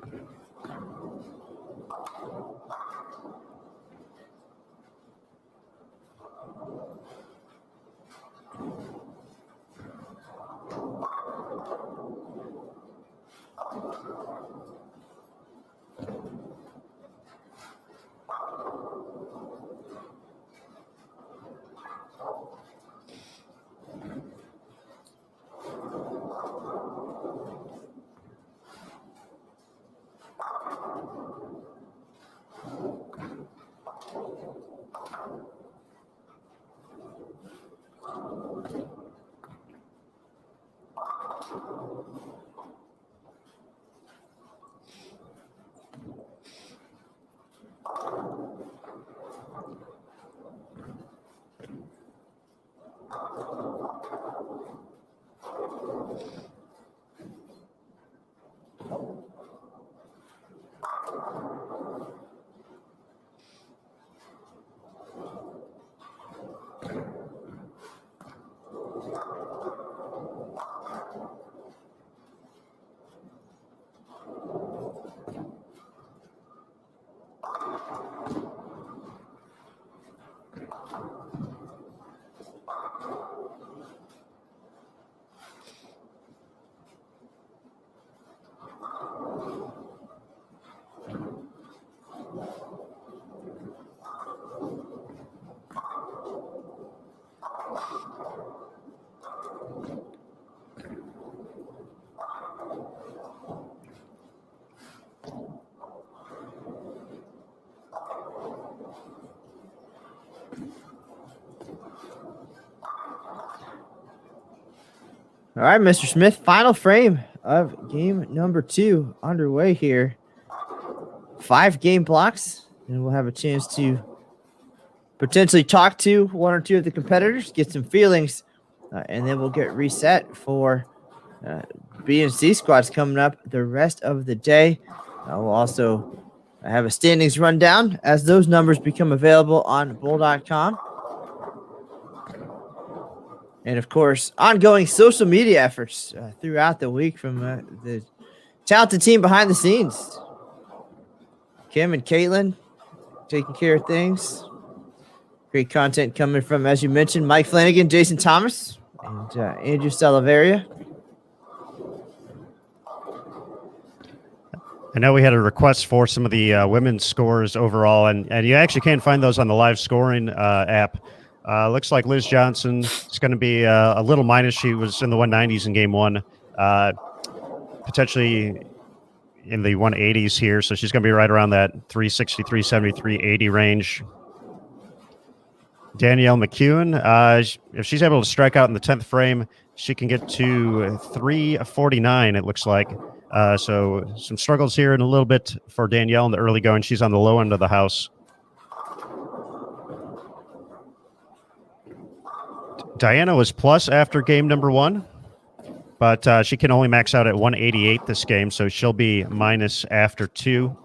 All right, Mr. Smith, final frame of game number 2 underway here. 5 game blocks, and we'll have a chance to potentially talk to one or two of the competitors, get some feelings, and then we'll get reset for B and C squads coming up the rest of the day. We'll also have a standings rundown as those numbers become available on bull.com. And, of course, ongoing social media efforts throughout the week from the talented team behind the scenes. Kim and Caitlin taking care of things. Great content coming from, as you mentioned, Mike Flanagan, Jason Thomas, and Andrew Salaveria. I know we had a request for some of the women's scores overall, and you actually can find those on the live scoring app. Looks like Liz Johnson is going to be a little minus. She was in the 190s in game 1, potentially in the 180s here. So she's going to be right around that 360, 370, 380 range. Danielle McEwen, if she's able to strike out in the 10th frame, she can get to 349, it looks like. So some struggles here in a little bit for Danielle in the early going. She's on the low end of the house. Diana was plus after game number 1, but she can only max out at 188 this game, so she'll be minus after 2.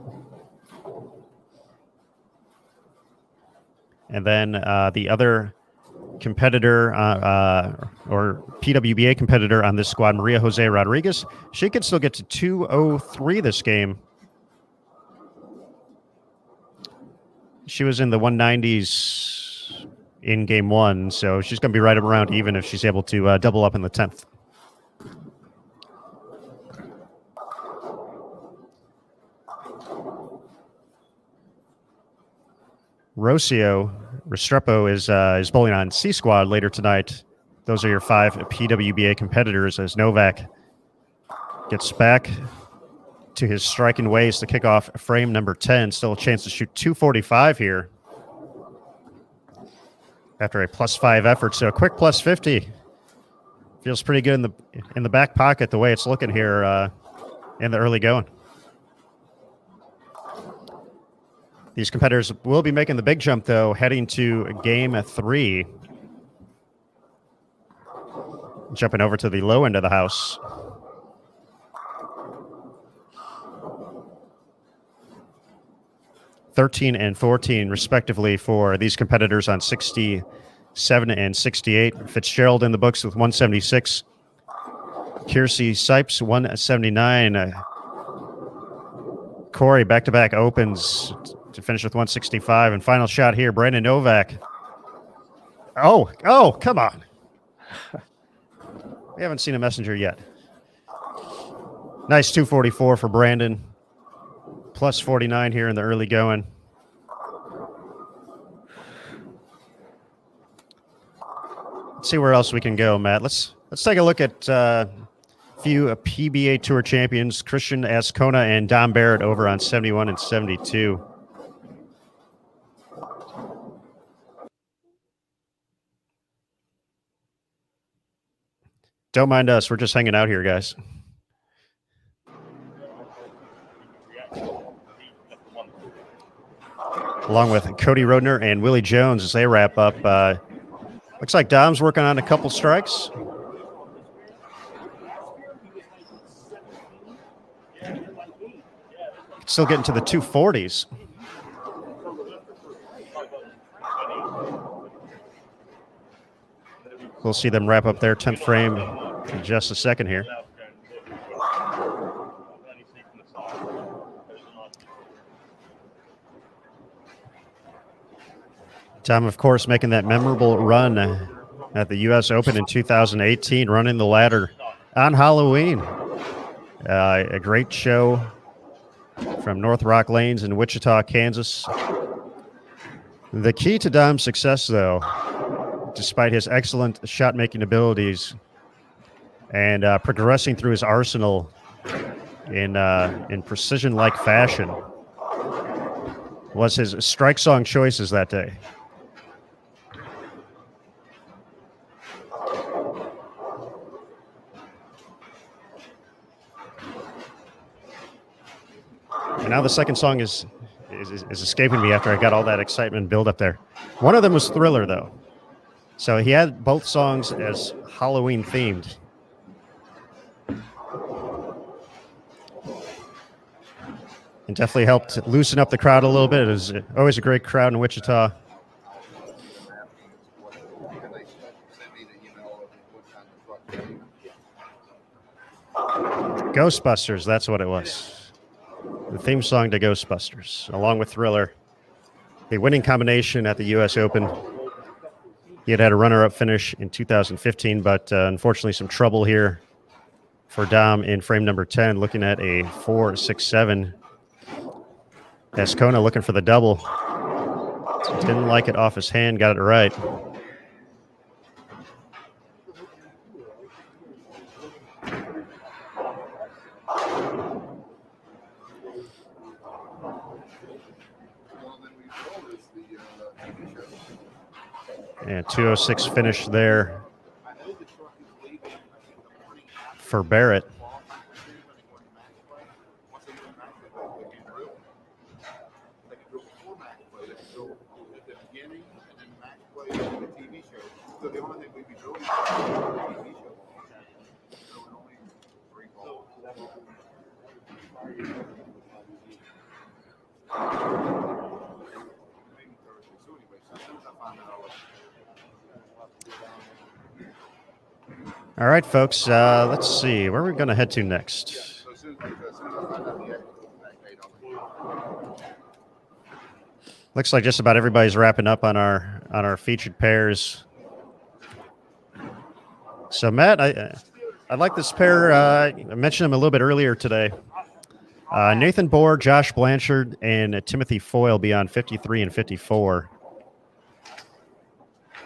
And then the other competitor or PWBA competitor on this squad, Maria Jose Rodriguez, she could still get to 203 this game. She was in the 190s in game 1, so she's going to be right around even if she's able to double up in the 10th. Rocio Restrepo is bowling on C Squad later tonight. Those are your 5 PWBA competitors as Novak gets back to his striking ways to kick off frame number 10. Still a chance to shoot 245 here after a +5 effort. So a quick +50 feels pretty good in the back pocket the way it's looking here in the early going. These competitors will be making the big jump, though, heading to game 3. Jumping over to the low end of the house. $13 and $14, respectively, for these competitors on 67 and 68. Fitzgerald in the books with 176. Kiersey Sipes, 179. Corey, back-to-back opens to finish with 165. And final shot here, Brandon Novak. Oh, come on. We haven't seen a messenger yet. Nice 244 for Brandon. +49 here in the early going. Let's see where else we can go, Matt. Let's take a look at a few PBA Tour champions, Christian Ascona and Dom Barrett over on 71 and 72. Don't mind us. We're just hanging out here, guys. Along with Cody Rodner and Willie Jones as they wrap up. Looks like Dom's working on a couple strikes. still getting to the 240s. We'll see them wrap up their 10th frame in just a second here. Tom, of course, making that memorable run at the U.S. Open in 2018, running the ladder on Halloween. A great show from North Rock Lanes in Wichita, Kansas. The key to Dom's success, though, despite his excellent shot-making abilities and progressing through his arsenal in precision-like fashion, was his strike song choices that day. And now the second song is escaping me after I got all that excitement build up there. One of them was Thriller, though. So he had both songs as Halloween themed. And definitely helped loosen up the crowd a little bit. It was always a great crowd in Wichita. Ghostbusters, that's what it was. The theme song to Ghostbusters, along with Thriller. A winning combination at the U.S. Open. He had a runner-up finish in 2015, but unfortunately some trouble here for Dom in frame number 10, looking at a 4.67. Ascona looking for the double. Didn't like it off his hand, got it right. And 206 finish there for Barrett. All right, folks, let's see. Where are we going to head to next? Looks like just about everybody's wrapping up on our featured pairs. So, Matt, I like this pair. I mentioned them a little bit earlier today. Nathan Bohr, Josh Blanchard, and Timothy Foyle beyond 53 and 54.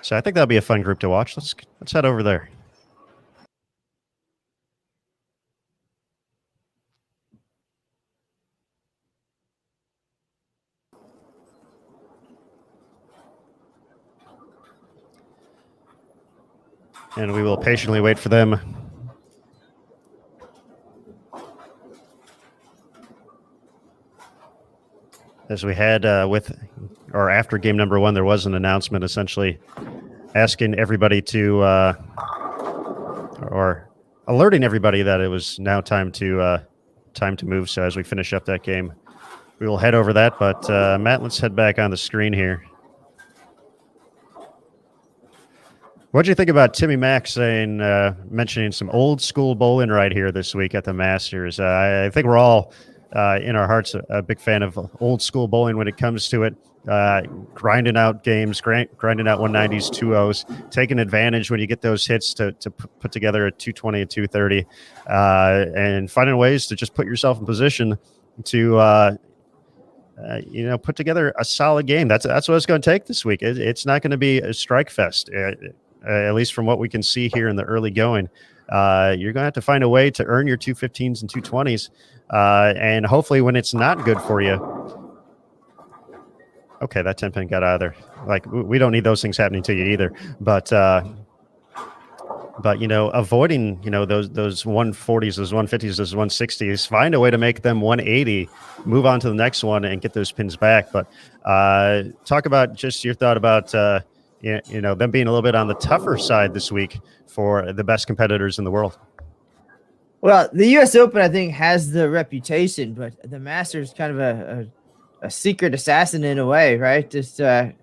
So I think that'll be a fun group to watch. Let's head over there. And we will patiently wait for them. As we had after game number 1, there was an announcement essentially asking everybody to, or alerting everybody that it was now time to move. So as we finish up that game, we will head over that. But Matt, let's head back on the screen here. What did you think about Timmy Mack mentioning some old school bowling right here this week at the Masters? I think we're all in our hearts a big fan of old school bowling when it comes to it. Grinding out games, grinding out 190s, 2-0s, taking advantage when you get those hits to put together a 220, a 230, and finding ways to just put yourself in position to put together a solid game. That's what it's going to take this week. It's not going to be a strike fest. At least from what we can see here in the early going. You're going to have to find a way to earn your 215s and 220s. And hopefully when it's not good for you. Okay, that 10 pin got out of there. Like, we don't need those things happening to you either. But avoiding, those 140s, those 150s, those 160s, find a way to make them 180, move on to the next one and get those pins back. But talk about just your thought about them being a little bit on the tougher side this week for the best competitors in the world. Well, the U.S. Open, I think, has the reputation, but the Masters kind of a secret assassin in a way, right? Just, I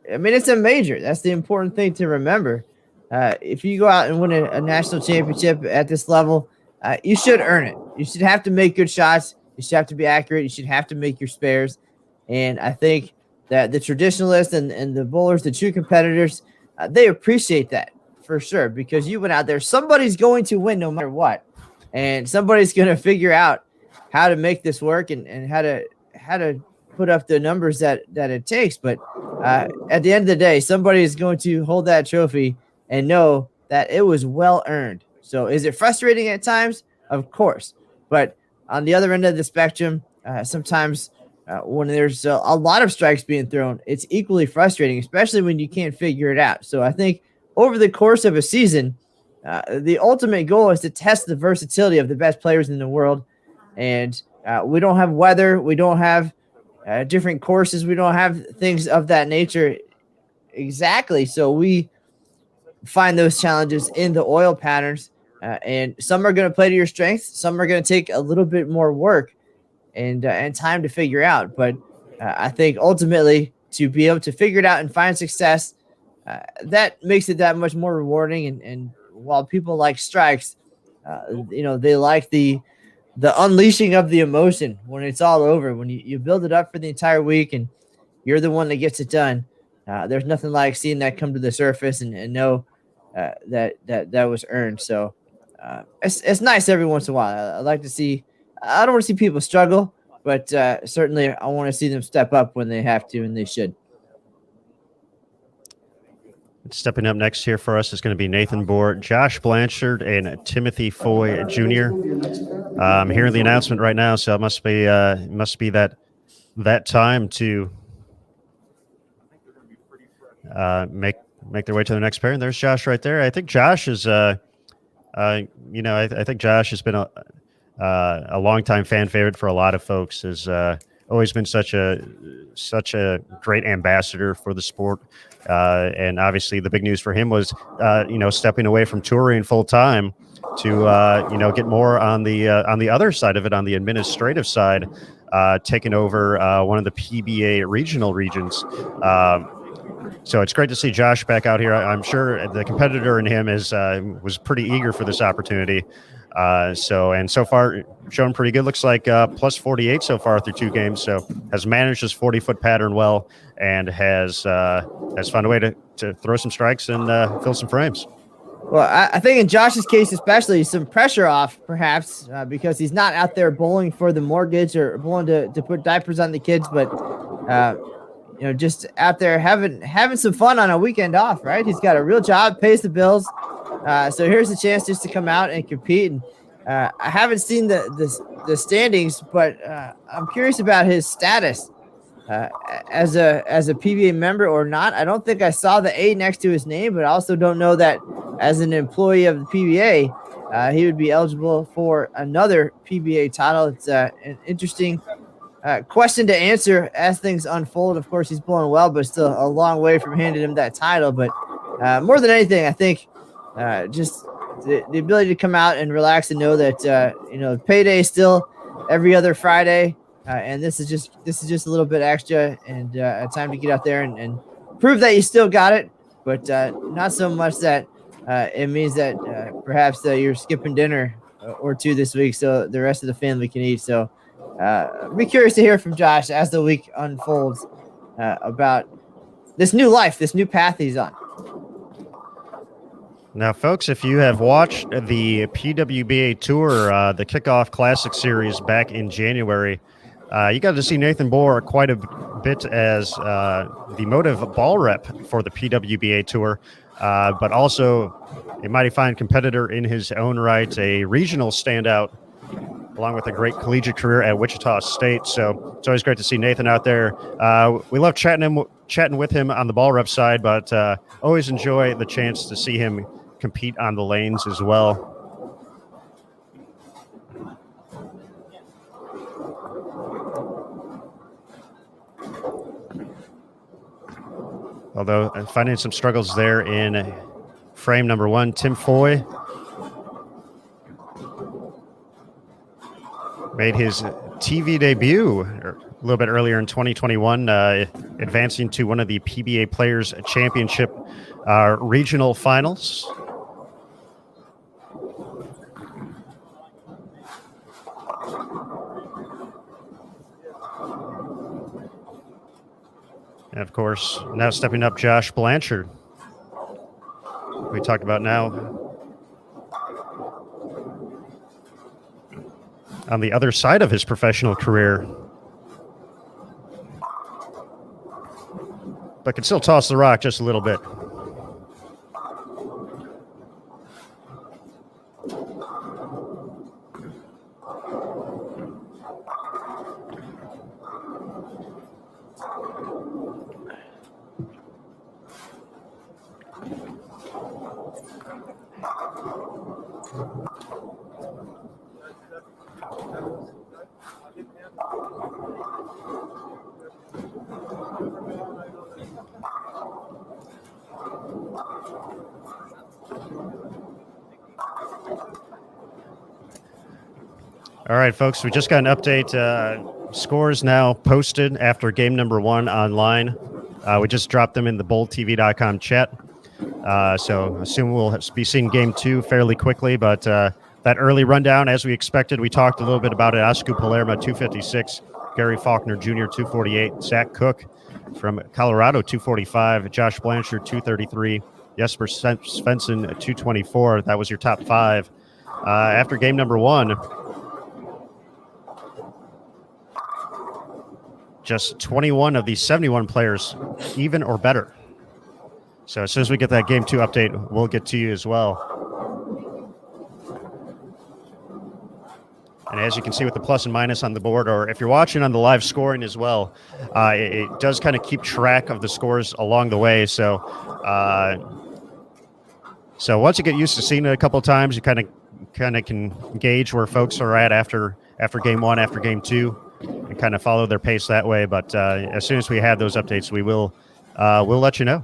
mean, it's a major. That's the important thing to remember. If you go out and win a national championship at this level, you should earn it. You should have to make good shots. You should have to be accurate. You should have to make your spares. And I think that the traditionalists and the bowlers, the true competitors, they appreciate that for sure, because you went out there. Somebody's going to win no matter what. And somebody's going to figure out how to make this work and how to put up the numbers that it takes. But at the end of the day, somebody is going to hold that trophy and know that it was well earned. So is it frustrating at times? Of course. But on the other end of the spectrum, sometimes when there's a lot of strikes being thrown, it's equally frustrating, especially when you can't figure it out. So I think over the course of a season, the ultimate goal is to test the versatility of the best players in the world. And we don't have weather. We don't have different courses. We don't have things of that nature exactly. So we find those challenges in the oil patterns. And some are going to play to your strengths. Some are going to take a little bit more work and time to figure out. But I think ultimately to be able to figure it out and find success, that makes it that much more rewarding. And while people like strikes, they like the unleashing of the emotion when it's all over, when you build it up for the entire week and you're the one that gets it done. There's nothing like seeing that come to the surface and know that was earned. So it's nice every once in a while. I like to see. I don't want to see people struggle, but certainly I want to see them step up when they have to, and they should. Stepping up next here for us is going to be Nathan Bohr, Josh Blanchard, and Timothy Foy Jr. I'm hearing the announcement right now, so it must be that time to make their way to the next pair. And there's Josh right there. I think Josh is, I think Josh has been a longtime fan favorite for a lot of folks. Has always been such a great ambassador for the sport. And obviously the big news for him was, stepping away from touring full time to, get more on the other side of it, on the administrative side, taking over one of the PBA regional regions. So it's great to see Josh back out here. I'm sure the competitor in him was pretty eager for this opportunity. So far showing pretty good. Looks like plus 48 so far through 2 games. So has managed his 40-foot pattern well and has found a way to throw some strikes and fill some frames. Well, I think in Josh's case especially, some pressure off perhaps because he's not out there bowling for the mortgage or bowling to put diapers on the kids, but just out there having some fun on a weekend off, right? He's got a real job, pays the bills. So here's a chance just to come out and compete. And I haven't seen the standings, but I'm curious about his status as a PBA member or not. I don't think I saw the A next to his name, but I also don't know that as an employee of the PBA, he would be eligible for another PBA title. It's an interesting question to answer as things unfold. Of course, he's blowing well, but still a long way from handing him that title. But more than anything, I think just the ability to come out and relax and know that payday is still every other Friday, and this is just a little bit extra and a time to get out there and prove that you still got it, but not so much that it means that perhaps you're skipping dinner or 2 this week so the rest of the family can eat. So be curious to hear from Josh as the week unfolds about this new life, this new path he's on. Now, folks, if you have watched the PWBA Tour, the Kickoff Classic Series back in January, you got to see Nathan Bohr quite a bit as the motive ball rep for the PWBA Tour, but also a mighty fine competitor in his own right, a regional standout, along with a great collegiate career at Wichita State. So it's always great to see Nathan out there. We love chatting with him on the ball rep side, but always enjoy the chance to see him compete on the lanes as well. Although finding some struggles there in frame number 1, Tim Foy. made his TV debut a little bit earlier in 2021, advancing to one of the PBA Players Championship regional finals. And of course, now stepping up, Josh Blanchard. We talked about now on the other side of his professional career, but can still toss the rock just a little bit. All right, folks, we just got an update. Scores now posted after game number 1 online. We just dropped them in the boldtv.com chat. So assume we'll be seeing game 2 fairly quickly, but that early rundown, as we expected, we talked a little bit about it. Oscar Palermo, 256. Gary Faulkner Jr., 248. Zach Cook from Colorado, 245. Josh Blanchard, 233. Jesper Svensson, 224. That was your top 5. After game number 1, just 21 of these 71 players even or better. So as soon as we get that game 2 update, we'll get to you as well. And as you can see with the plus and minus on the board, or if you're watching on the live scoring as well, it does kind of keep track of the scores along the way. So so once you get used to seeing it a couple of times, you kind of can gauge where folks are at after game 1, after game 2. And kind of follow their pace that way. But as soon as we have those updates, we'll let you know.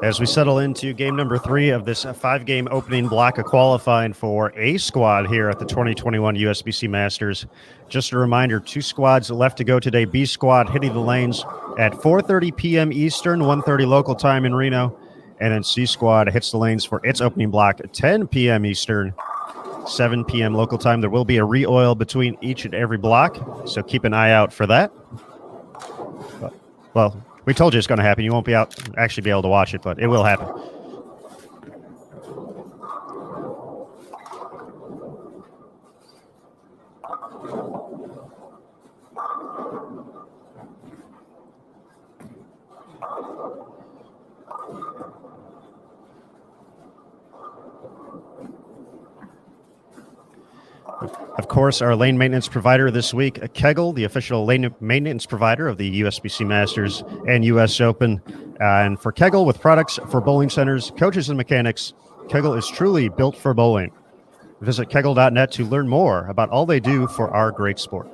As we settle into game number 3 of this 5-game opening block of qualifying for A squad here at the 2021 USBC Masters. Just a reminder, 2 squads left to go today. B squad hitting the lanes at 4:30 p.m. Eastern, 1:30 local time in Reno. And then C squad hits the lanes for its opening block at 10 p.m. Eastern, 7 p.m. local time. There will be a re-oil between each and every block, so keep an eye out for that. Well, we told you it's going to happen. You won't actually be able to watch it, but it will happen. Of course, our lane maintenance provider this week, Kegel, the official lane maintenance provider of the USBC Masters and US Open. And for Kegel, with products for bowling centers, coaches, and mechanics, Kegel is truly built for bowling. Visit kegel.net to learn more about all they do for our great sport.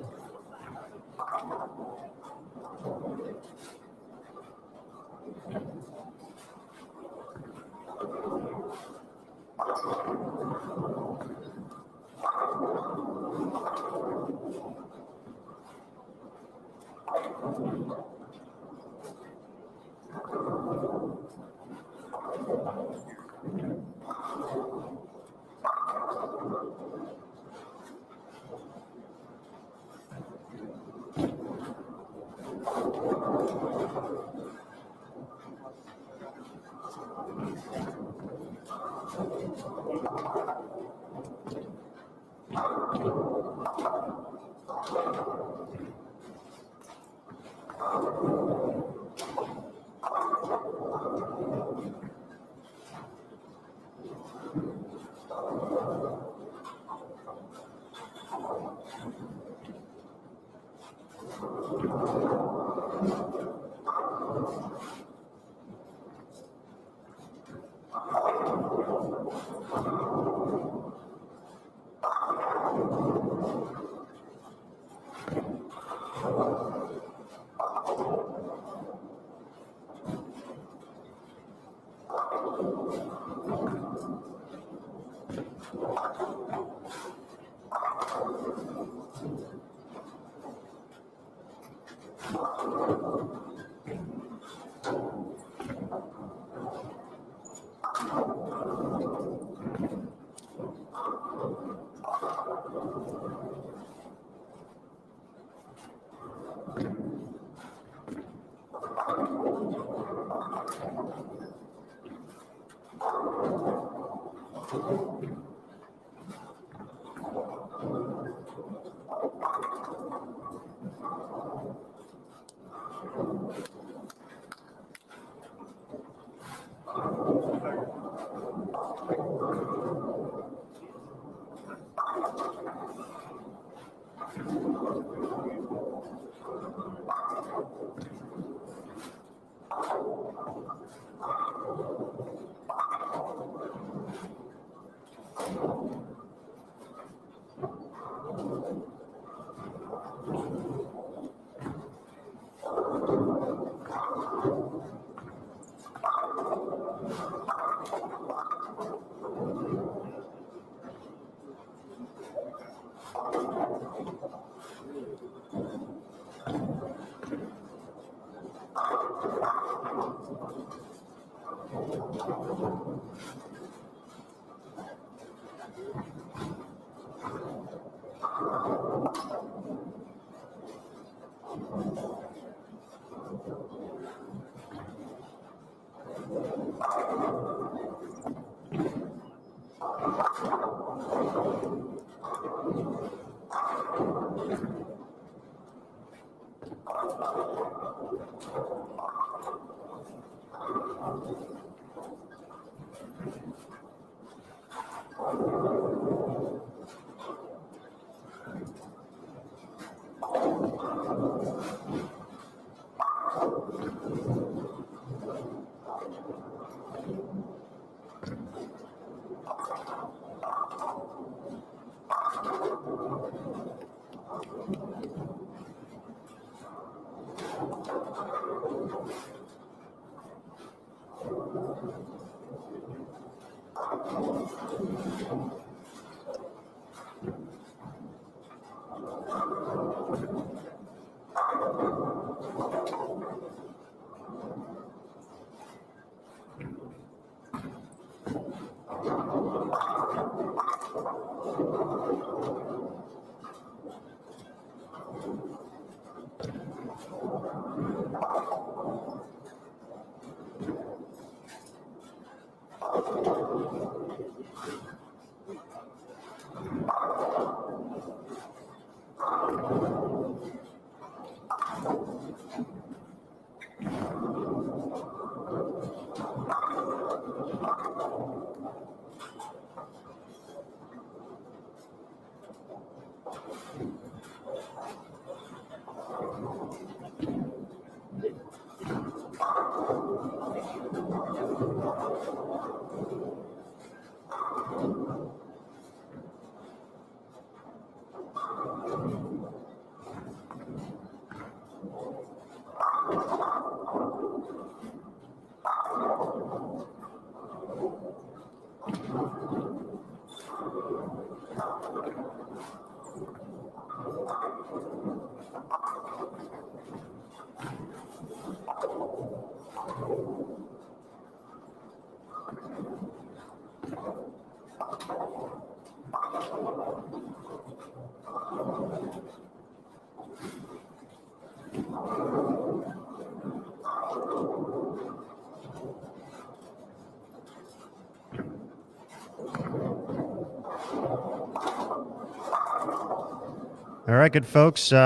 All right, good folks. We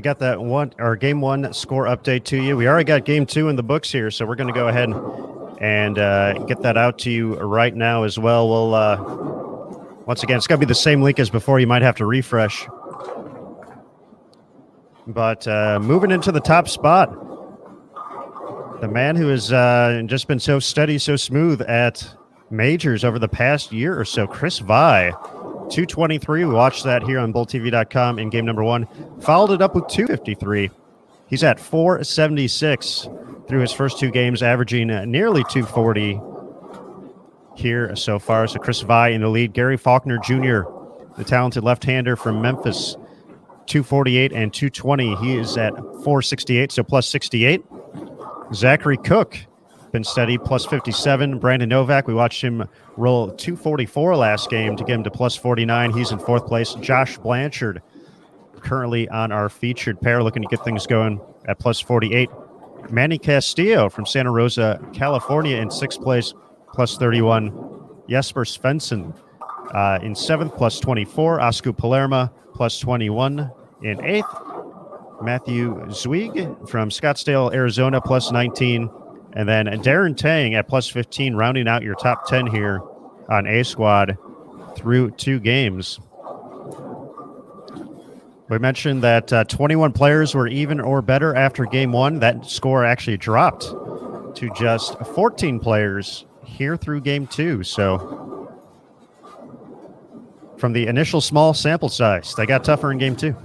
got that game one score update to you. We already got game two in the books here, so we're going to go ahead and get that out to you right now as well. We'll once again, it's going to be the same link as before. You might have to refresh. But moving into the top spot, the man who has just been so steady, so smooth at majors over the past year or so, Chris Vi. 223. We watched that here on BullTV.com in game number one. Followed it up with 253. He's at 476 through his first two games, averaging nearly 240 here so far. So Chris Vi in the lead. Gary Faulkner Jr., the talented left-hander from Memphis, 248 and 220. He is at 468, so plus 68. Zachary Cook, been steady, plus 57. Brandon Novak, we watched him roll 244 last game to get him to plus 49. He's in fourth place. Josh Blanchard, currently on our featured pair, looking to get things going at plus 48. Manny Castillo from Santa Rosa, California, in sixth place, plus 31. Jesper Svensson in seventh, plus 24. Oscar Palermo, plus 21 in eighth. Matthew Zweig from Scottsdale, Arizona, plus 19. And then Darren Tang at plus 15, rounding out your top 10 here on A Squad through two games. We mentioned that 21 players were even or better after game one. That score actually dropped to just 14 players here through game two. So from the initial small sample size, they got tougher in game two.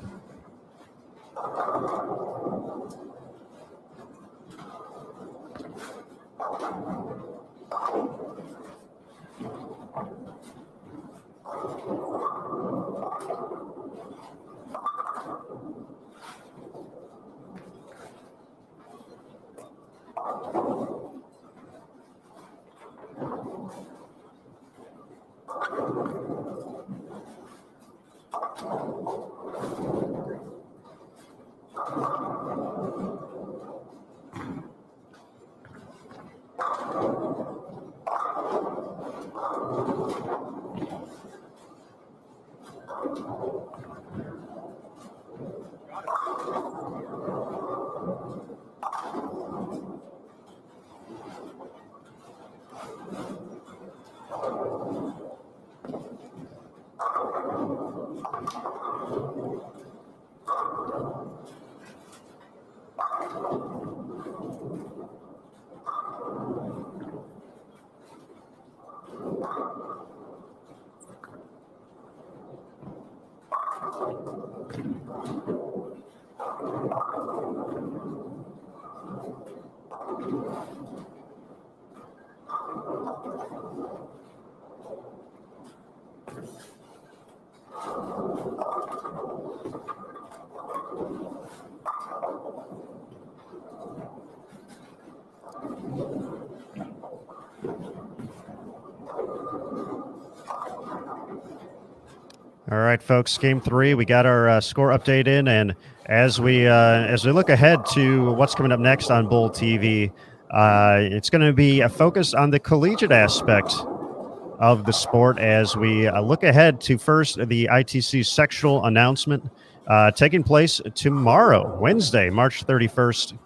All right, folks. Game 3, we got our score update in, and as we look ahead to what's coming up next on Bull TV, it's going to be a focus on the collegiate aspect of the sport as we look ahead to first the ITC sectional announcement taking place tomorrow, Wednesday, March 31st.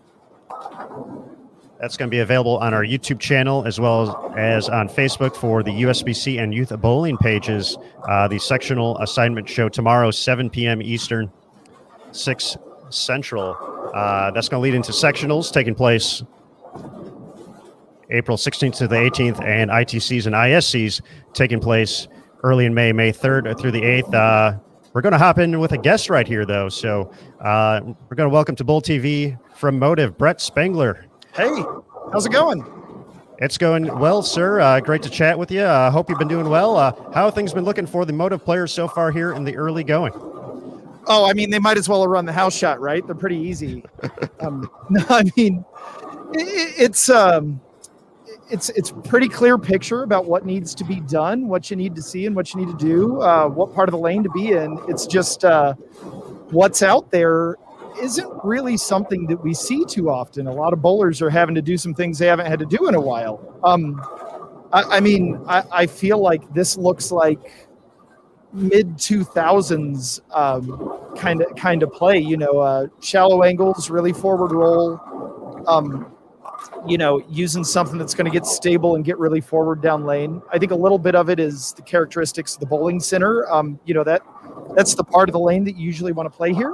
That's going to be available on our YouTube channel as well as on Facebook for the USBC and Youth Bowling pages. The sectional assignment show tomorrow, 7 p.m. Eastern, 6 Central. That's going to lead into sectionals taking place April 16th to the 18th, and ITCs and ISCs taking place early in May 3rd through the 8th. We're going to hop in with a guest right here, though. So we're going to welcome to Bull TV from Motive, Brett Spangler. Hey, how's it going? It's going well, sir. Great to chat with you. Hope you've been doing well. How have things been looking for the Motive players so far here in the early going? Oh, I mean, they might as well have run the house shot, right? They're pretty easy. No, I mean, it's pretty clear picture about what needs to be done, what you need to see, and what you need to do, what part of the lane to be in. It's just what's out there isn't really something that we see too often. A lot of bowlers are having to do some things they haven't had to do in a while. I feel like this looks like mid 2000s kind of play, shallow angles, really forward roll, using something that's going to get stable and get really forward down lane. I think a little bit of it is the characteristics of the bowling center. That's the part of the lane that you usually want to play here.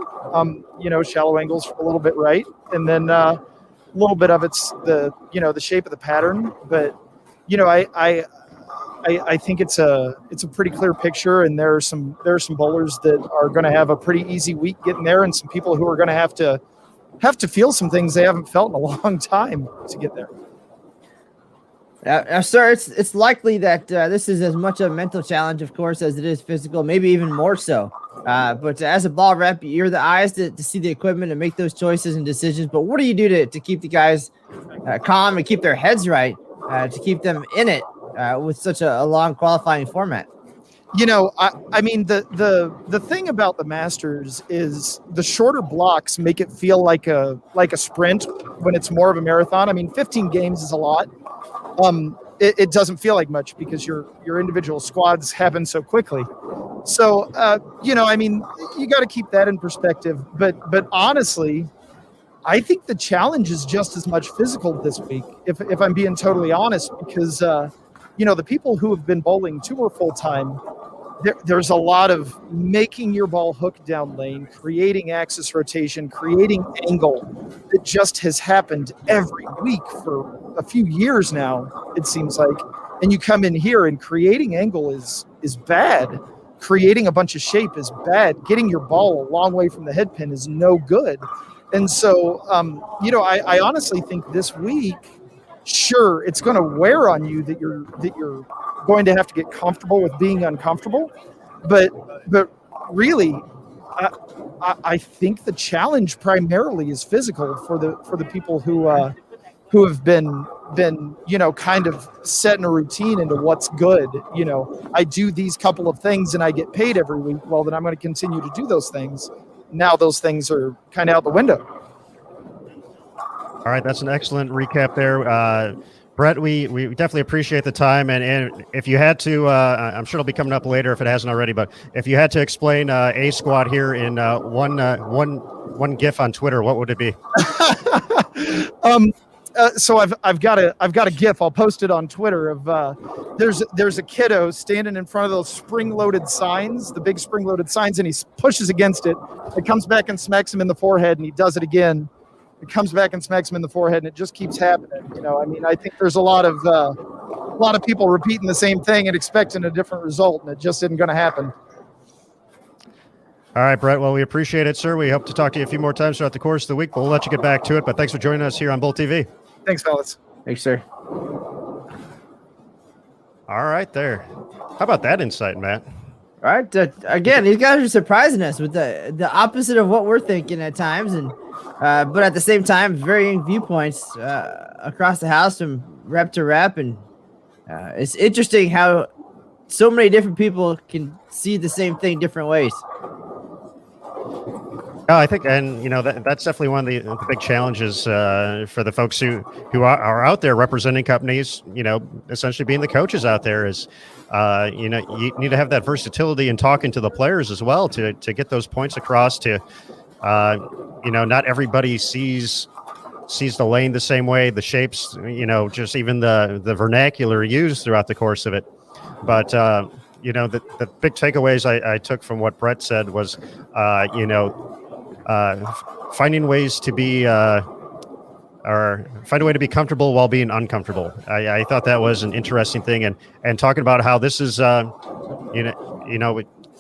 Shallow angles a little bit right, and then a little bit of it's the shape of the pattern. But I think it's a pretty clear picture, and there are some bowlers that are going to have a pretty easy week getting there, and some people who are going to have to feel some things they haven't felt in a long time to get there. Sir, it's likely that this is as much a mental challenge, of course, as it is physical, maybe even more so. But as a ball rep, you're the eyes to see the equipment and make those choices and decisions. But what do you do to keep the guys calm and keep their heads right, to keep them in it with such a long qualifying format? I mean, the thing about the Masters is the shorter blocks make it feel like a sprint when it's more of a marathon. I mean, 15 games is a lot. It doesn't feel like much because your individual squads happen so quickly. So, you got to keep that in perspective. But honestly, I think the challenge is just as much physical this week, if I'm being totally honest, because, the people who have been bowling tour full time, there's a lot of making your ball hook down lane, creating axis rotation, creating angle that just has happened every week for a few years now, it seems like. And you come in here and creating angle is bad. Creating a bunch of shape is bad. Getting your ball a long way from the head pin is no good. And so, I honestly think this week, sure, it's going to wear on you that you're going to have to get comfortable with being uncomfortable, but really, I think the challenge primarily is physical for the people who have been kind of setting a routine into what's good. I do these couple of things and I get paid every week. Well, then I'm going to continue to do those things. Now those things are kind of out the window. All right, that's an excellent recap there. Brett, we definitely appreciate the time. And if you had to, I'm sure it'll be coming up later if it hasn't already, but if you had to explain A Squad here in one GIF on Twitter, what would it be? So I've got a GIF. I'll post it on Twitter of there's a kiddo standing in front of those spring-loaded signs, the big spring-loaded signs, and he pushes against it. It comes back and smacks him in the forehead, and he does it again. It comes back and smacks him in the forehead, and it just keeps happening. I think there's a lot of people repeating the same thing and expecting a different result, and it just isn't going to happen. All right, Brett. Well, we appreciate it, sir. We hope to talk to you a few more times throughout the course of the week, but we'll let you get back to it. But thanks for joining us here on Bull TV. Thanks, fellas. Thanks, sir. All right, there. How about that insight, Matt? Right. Again, these guys are surprising us with the opposite of what we're thinking at times, and but at the same time, varying viewpoints across the house from rep to rep, and it's interesting how so many different people can see the same thing different ways. I think, and that's definitely one of the big challenges for the folks who are out there representing companies. Essentially being the coaches out there is, you need to have that versatility in talking to the players as well to get those points across. To, not everybody sees the lane the same way, the shapes, just even the vernacular used throughout the course of it. But the big takeaways I took from what Brett said was, finding ways to be or find a way to be comfortable while being uncomfortable. I thought that was an interesting thing, and talking about how this is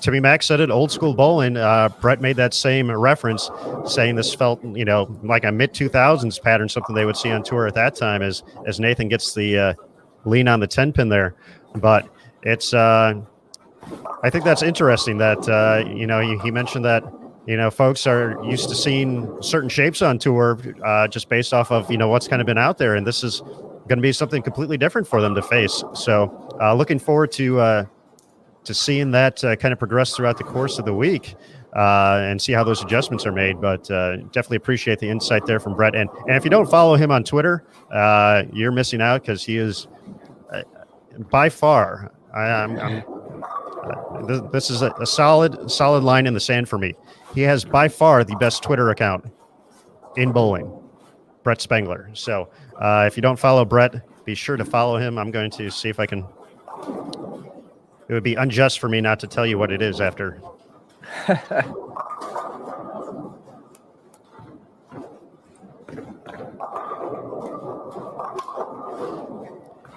Timmy Mack said it, old school bowling. Brett made that same reference, saying this felt like a mid 2000s pattern, something they would see on tour at that time as Nathan gets the lean on the 10 pin there. But it's I think that's interesting that he mentioned that folks are used to seeing certain shapes on tour just based off of, what's kind of been out there. And this is going to be something completely different for them to face. So looking forward to seeing that kind of progress throughout the course of the week and see how those adjustments are made. But definitely appreciate the insight there from Brett. And if you don't follow him on Twitter, you're missing out, because he is by far, this is a solid line in the sand for me. He has by far the best Twitter account in bowling, Brett Spengler. So if you don't follow Brett, be sure to follow him. I'm going to see if I can. It would be unjust for me not to tell you what it is after.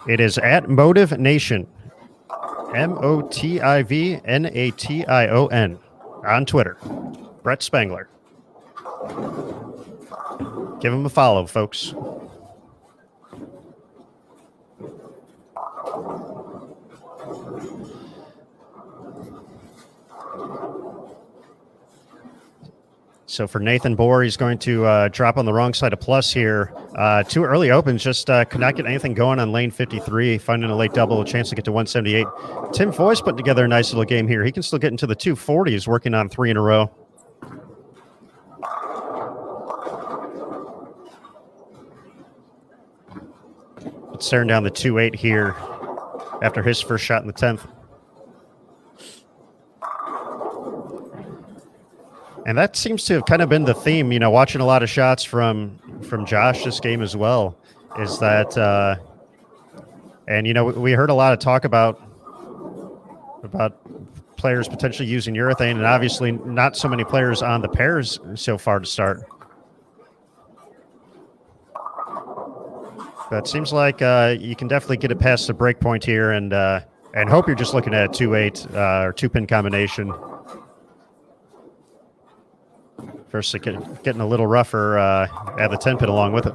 It is at Motive Nation, MOTIVNATION on Twitter. Brett Spengler. Give him a follow, folks. So for Nathan Bohr, he's going to drop on the wrong side of plus here. 2 early opens, just could not get anything going on lane 53, finding a late double, a chance to get to 178. Tim Foy's putting together a nice little game here. He can still get into the 240s, working on 3 in a row. It's staring down the 2-8 here after his first shot in the 10th. And that seems to have kind of been the theme, watching a lot of shots from Josh this game as well, is that, we heard a lot of talk about players potentially using urethane, and obviously not so many players on the pairs so far to start. But it seems like you can definitely get it past the break point here, and hope you're just looking at a 2-8 or 2-pin combination. First, getting a little rougher at the 10 pin along with it.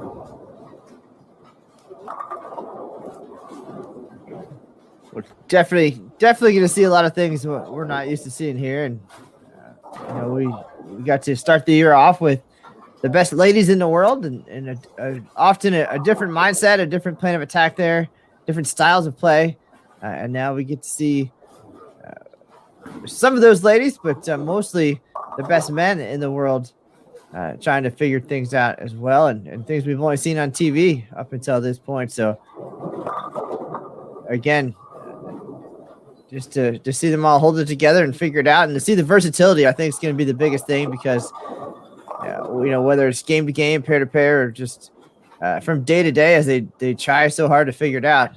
We're definitely going to see a lot of things we're not used to seeing here, and we got to start the year off with the best ladies in the world, and often a different mindset, a different plan of attack there, different styles of play, and now we get to see some of those ladies, but mostly the best men in the world trying to figure things out as well, and things we've only seen on TV up until this point. So again, just to see them all hold it together and figure it out, and to see the versatility, I think is going to be the biggest thing, because whether it's game to game, pair to pair, or just from day to day as they try so hard to figure it out,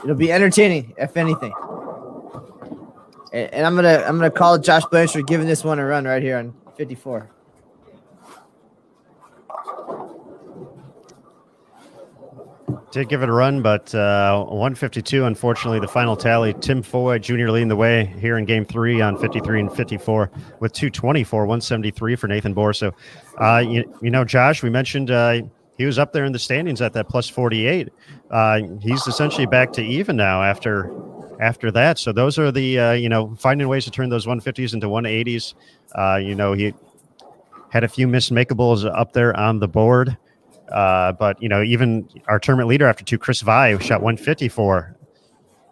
it'll be entertaining if anything. And I'm gonna call Josh Blanchard giving this one a run right here on 54. Did give it a run, but 152, unfortunately, the final tally. Tim Foy Jr. leading the way here in Game 3 on 53 and 54 with 224, 173 for Nathan Bohr. So, Josh, we mentioned he was up there in the standings at that plus 48. He's essentially back to even now after after that. So those are the, finding ways to turn those 150s into 180s. He had a few mismakeables up there on the board. But, even our tournament leader after 2, Chris Vi, shot 154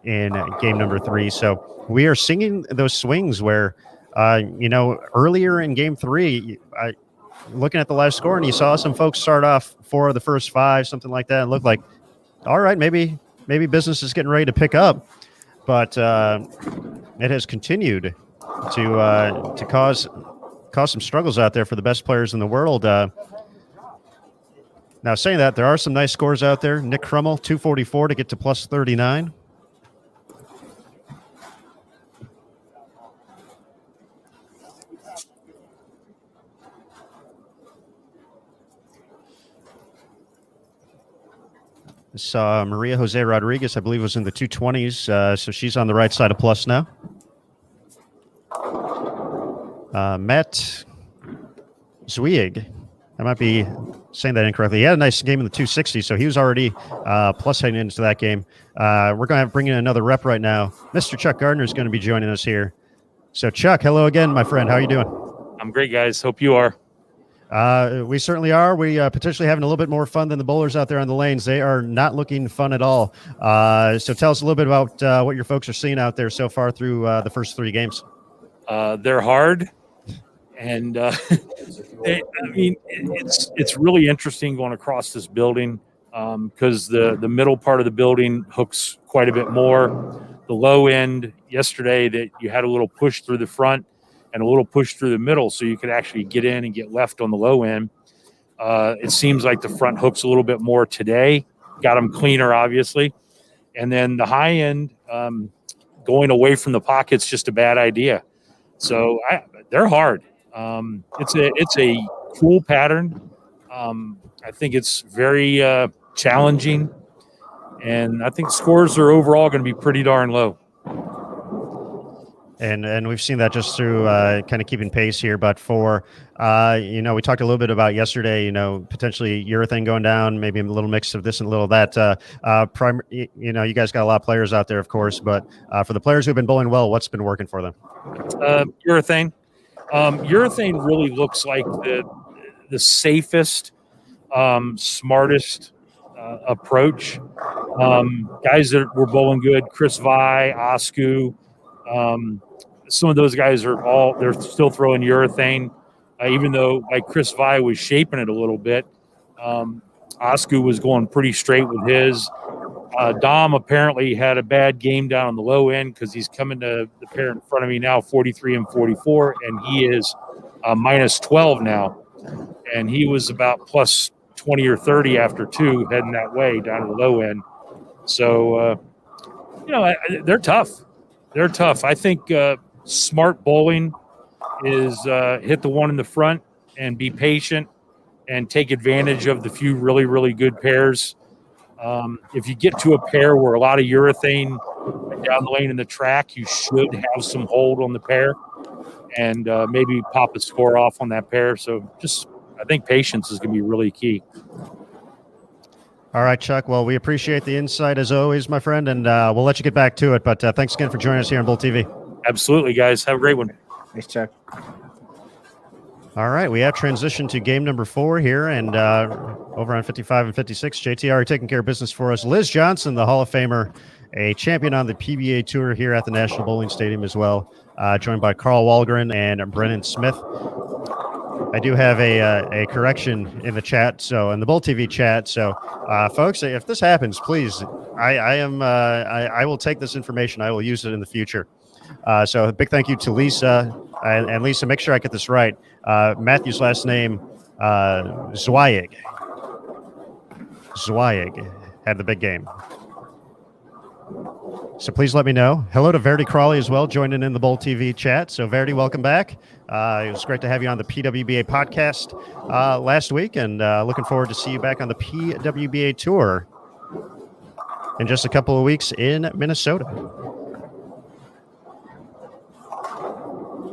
in game number 3. So we are seeing those swings where, earlier in game 3, looking at the live score, and you saw some folks start off 4 of the first 5, something like that, and looked like, all right, maybe business is getting ready to pick up. But it has continued to cause some struggles out there for the best players in the world. Now, saying that, there are some nice scores out there. Nick Crummell, 244 to get to plus 39. Saw Maria Jose Rodriguez, I believe, was in the 220s, so she's on the right side of plus now. Matt Zwieg, I might be saying that incorrectly. He had a nice game in the 260, so he was already plus heading into that game. We're going to bring in another rep right now. Mr. Chuck Gardner is going to be joining us here. So, Chuck, hello again, my friend. How are you doing? I'm great, guys. Hope you are. We certainly are. We potentially having a little bit more fun than the bowlers out there on the lanes. They are not looking fun at all. So tell us a little bit about what your folks are seeing out there so far through the first 3 games. They're hard, and it's really interesting going across this building because the middle part of the building hooks quite a bit more. The low end yesterday, that you had a little push through the front and a little push through the middle, so you could actually get in and get left on the low end. It seems like the front hooks a little bit more today. Got them cleaner, obviously. And then the high end, going away from the pocket's just a bad idea. So they're hard. It's a cool pattern. I think it's very challenging. And I think scores are overall going to be pretty darn low. And we've seen that just through kind of keeping pace here. But for, we talked a little bit about yesterday, potentially urethane going down, maybe a little mix of this and a little of that. You guys got a lot of players out there, of course. But for the players who've been bowling well, what's been working for them? Urethane. Urethane really looks like the safest, smartest approach. Guys that were bowling good, Chris Vi, Osku, some of those guys they're still throwing urethane, even though like Chris Vi was shaping it a little bit. Osku was going pretty straight with his. Dom apparently had a bad game down on the low end because he's coming to the pair in front of me now, 43 and 44, and he is minus 12 now. And he was about plus 20 or 30 after 2 heading that way down to the low end. So, they're tough. They're tough. I think smart bowling is hit the one in the front and be patient and take advantage of the few really, really good pairs. If you get to a pair where a lot of urethane down the lane in the track, you should have some hold on the pair and maybe pop a score off on that pair. So I think patience is going to be really key. All right, Chuck. Well, we appreciate the insight as always, my friend, and we'll let you get back to it. But thanks again for joining us here on Bull TV. Absolutely, guys. Have a great one. Thanks, Chuck. All right, we have transitioned to game number 4 here, and over on 55 and 56, JTR taking care of business for us. Liz Johnson, the Hall of Famer, a champion on the PBA Tour here at the National Bowling Stadium as well, joined by Carl Walgren and Brennan Smith. I do have a correction in the chat, so in the Bull TV chat. So, folks, if this happens, please, I will take this information. I will use it in the future. So, a big thank you to Lisa. And Lisa, make sure I get this right. Matthew's last name, Zwieg. Zwieg had the big game. So please let me know. Hello to Verity Crawley as well, joining in the Bull TV chat. So Verity, welcome back. It was great to have you on the PWBA podcast last week, and looking forward to see you back on the PWBA tour in just a couple of weeks in Minnesota.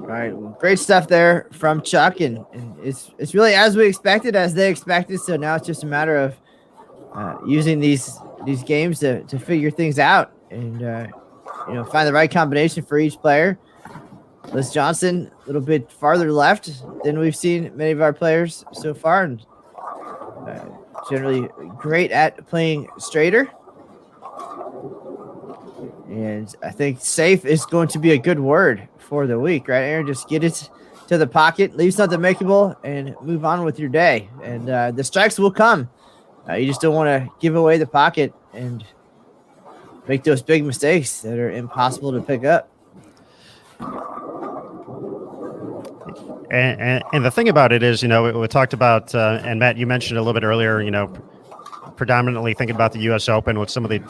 All right, well, great stuff there from Chuck, and it's really as we expected, as they expected. So now it's just a matter of using these games to figure things out. And find the right combination for each player. Liz Johnson, a little bit farther left than we've seen many of our players so far, and generally great at playing straighter. And I think safe is going to be a good word for the week, right, Aaron? Just get it to the pocket, leave something makeable, and move on with your day. And the strikes will come. You just don't want to give away the pocket and make those big mistakes that are impossible to pick up. And the thing about it is, we talked about, and Matt, you mentioned a little bit earlier, predominantly thinking about the U.S. Open with some of the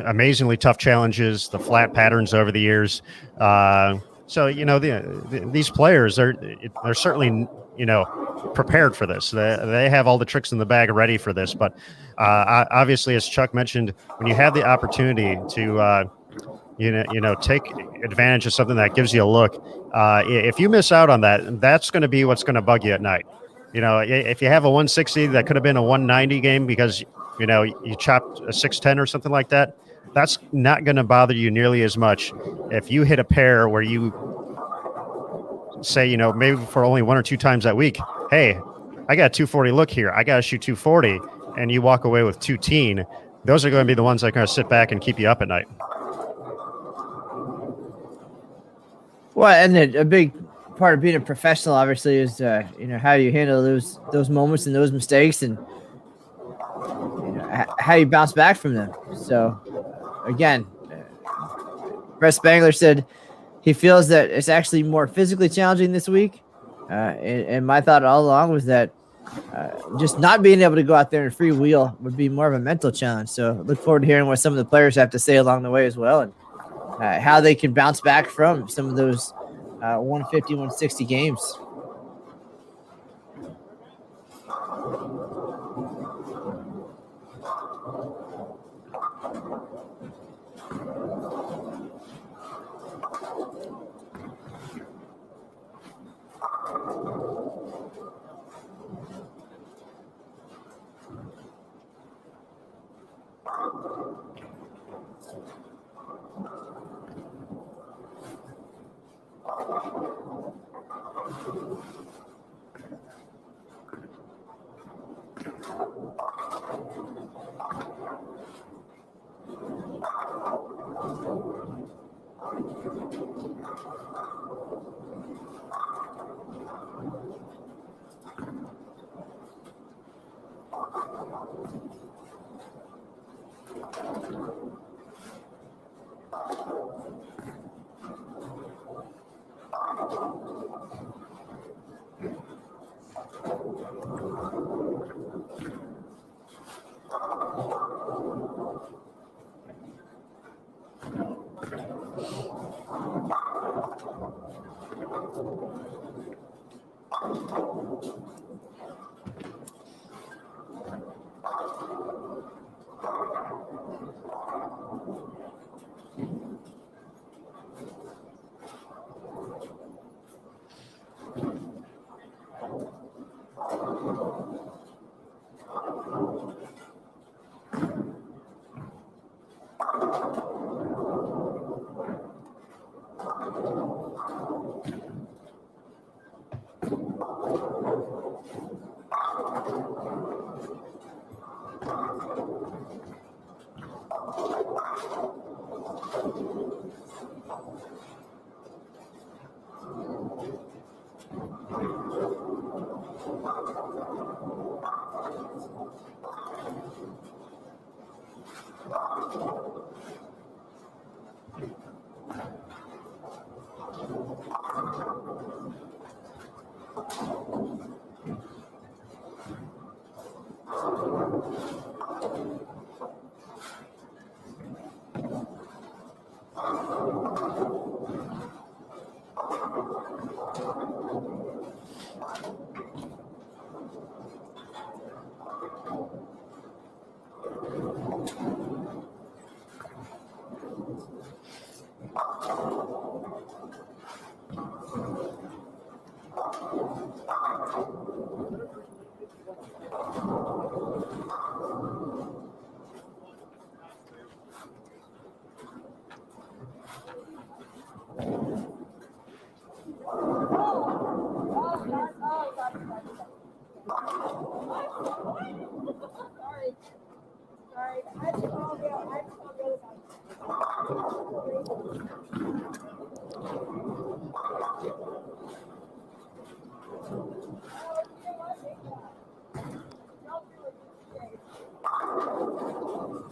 amazingly tough challenges, the flat patterns over the years. So these players they're certainly prepared for this. They have all the tricks in the bag ready for this. But obviously, as Chuck mentioned, when you have the opportunity to take advantage of something that gives you a look, if you miss out on that, that's going to be what's going to bug you at night. If you have a 160 that could have been a 190 game because you chopped a 610 or something like that, that's not going to bother you nearly as much if you hit a pair where you say, maybe for only 1 or 2 times that week, hey, I got a 240 look here, I got to shoot 240, and you walk away with 210. Those are going to be the ones that are going to sit back and keep you up at night. Well, and a big part of being a professional, obviously, is how you handle those moments and those mistakes, and how you bounce back from them. So, again, Brett Spangler said he feels that it's actually more physically challenging this week, and my thought all along was that just not being able to go out there and freewheel would be more of a mental challenge. So, look forward to hearing what some of the players have to say along the way as well, and how they can bounce back from some of those 150, 160 games.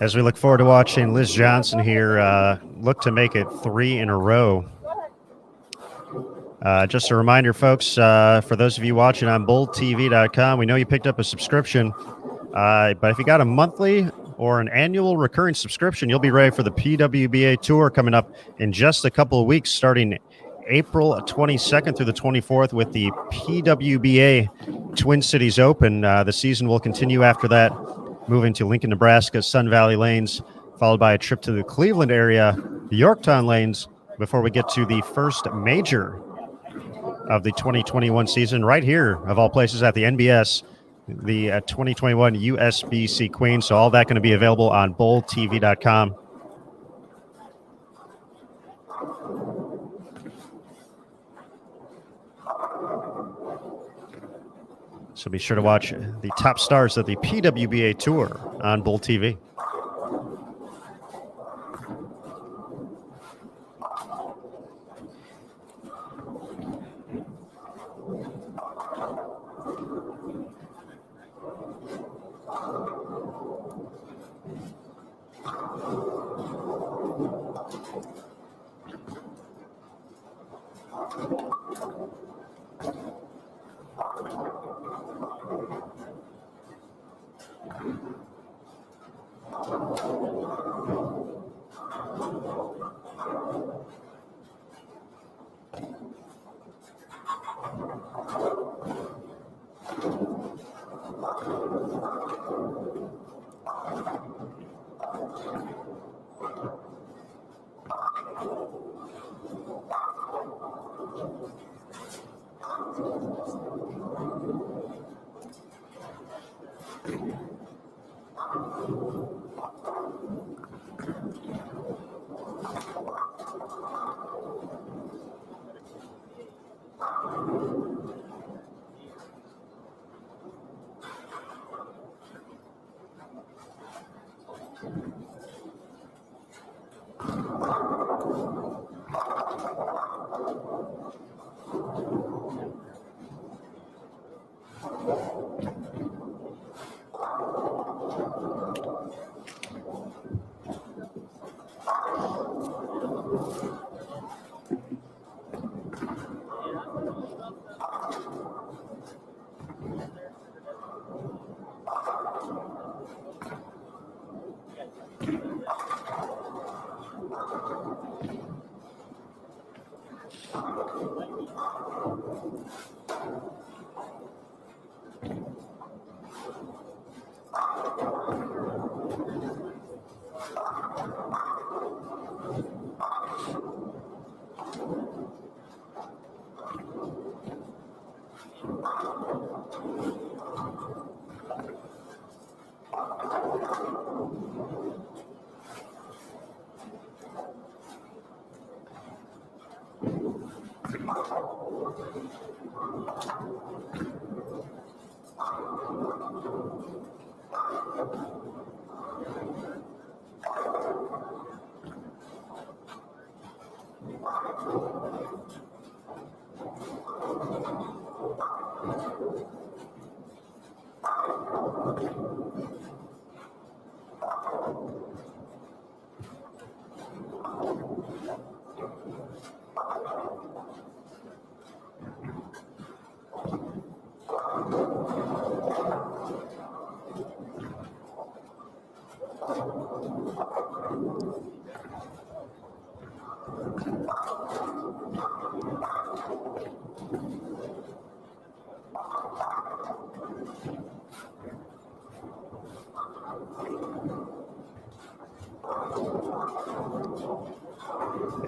As we look forward to watching Liz Johnson here look to make it 3 in a row. Just a reminder, folks, for those of you watching on BullTV.com, we know you picked up a subscription, but if you got a monthly or an annual recurring subscription, you'll be ready for the PWBA Tour coming up in just a couple of weeks, starting April 22nd through the 24th with the PWBA Twin Cities Open. The season will continue after that, moving to Lincoln, Nebraska, Sun Valley Lanes, followed by a trip to the Cleveland area, the Yorktown Lanes, before we get to the first major of the 2021 season right here, of all places, at the NBS, the 2021 USBC Queen. So all that going to be available on BullTV.com. So be sure to watch the top stars of the PWBA Tour on Bull TV.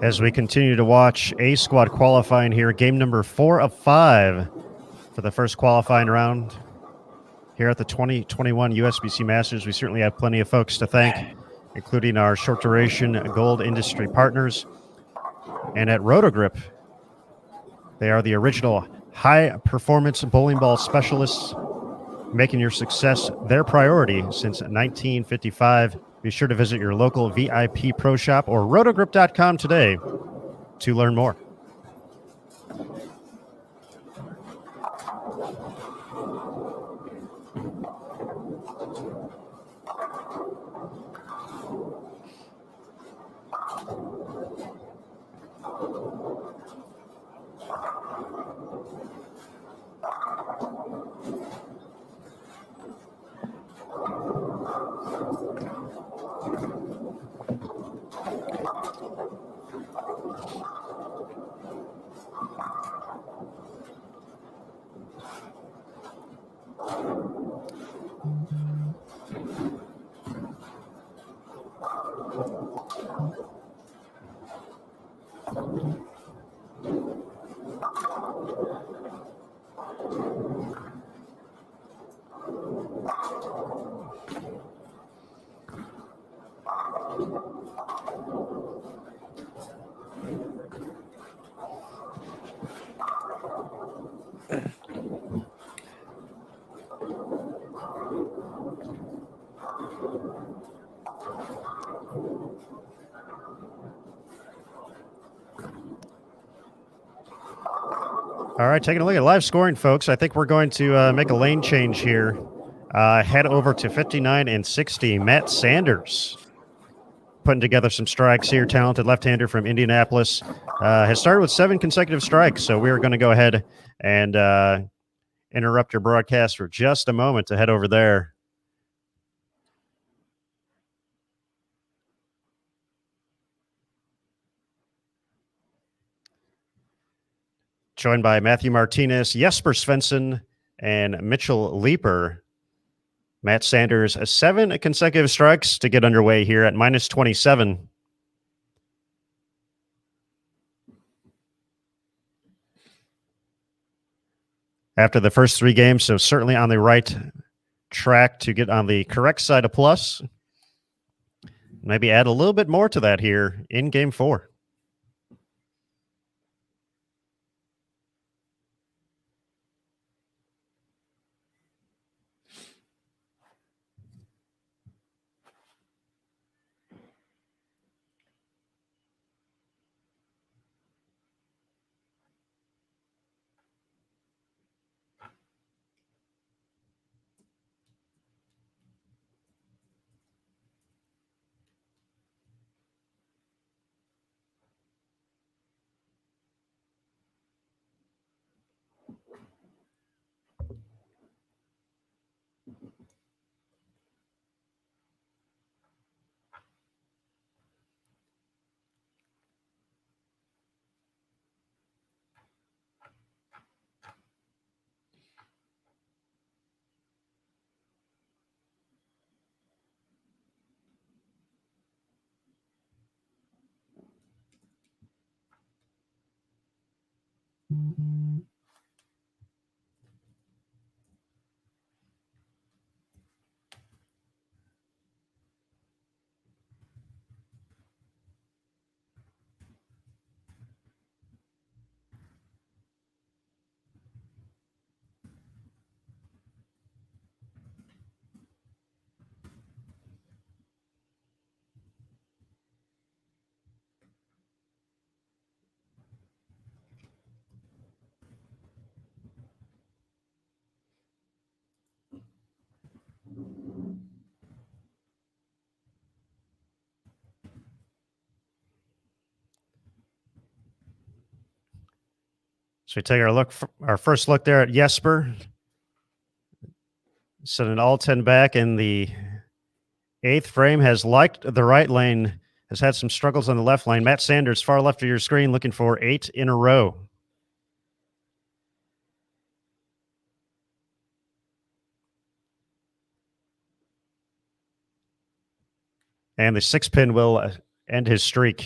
As we continue to watch A Squad qualifying here, game number 4 of 5 for the first qualifying round here at the 2021 USBC Masters. We certainly have plenty of folks to thank, including our short duration gold industry partners. And at Rotogrip, they are the original high-performance bowling ball specialists, making your success their priority since 1955. Be sure to visit your local VIP Pro Shop or rotogrip.com today to learn more. All right, taking a look at live scoring, folks. I think we're going to make a lane change here. Head over to 59 and 60. Matt Sanders putting together some strikes here. Talented left-hander from Indianapolis. Has started with 7 consecutive strikes, so we are going to go ahead and interrupt your broadcast for just a moment to head over there. Joined by Matthew Martinez, Jesper Svensson, and Mitchell Leeper. Matt Sanders, 7 consecutive strikes to get underway here at minus 27. After the first 3 games, so certainly on the right track to get on the correct side of plus. Maybe add a little bit more to that here in game 4. So we take our first look there at Jesper. Set an all 10 back in the 8th frame. Has liked the right lane. Has had some struggles on the left lane. Matt Sanders, far left of your screen, looking for 8 in a row. And the 6 pin will end his streak.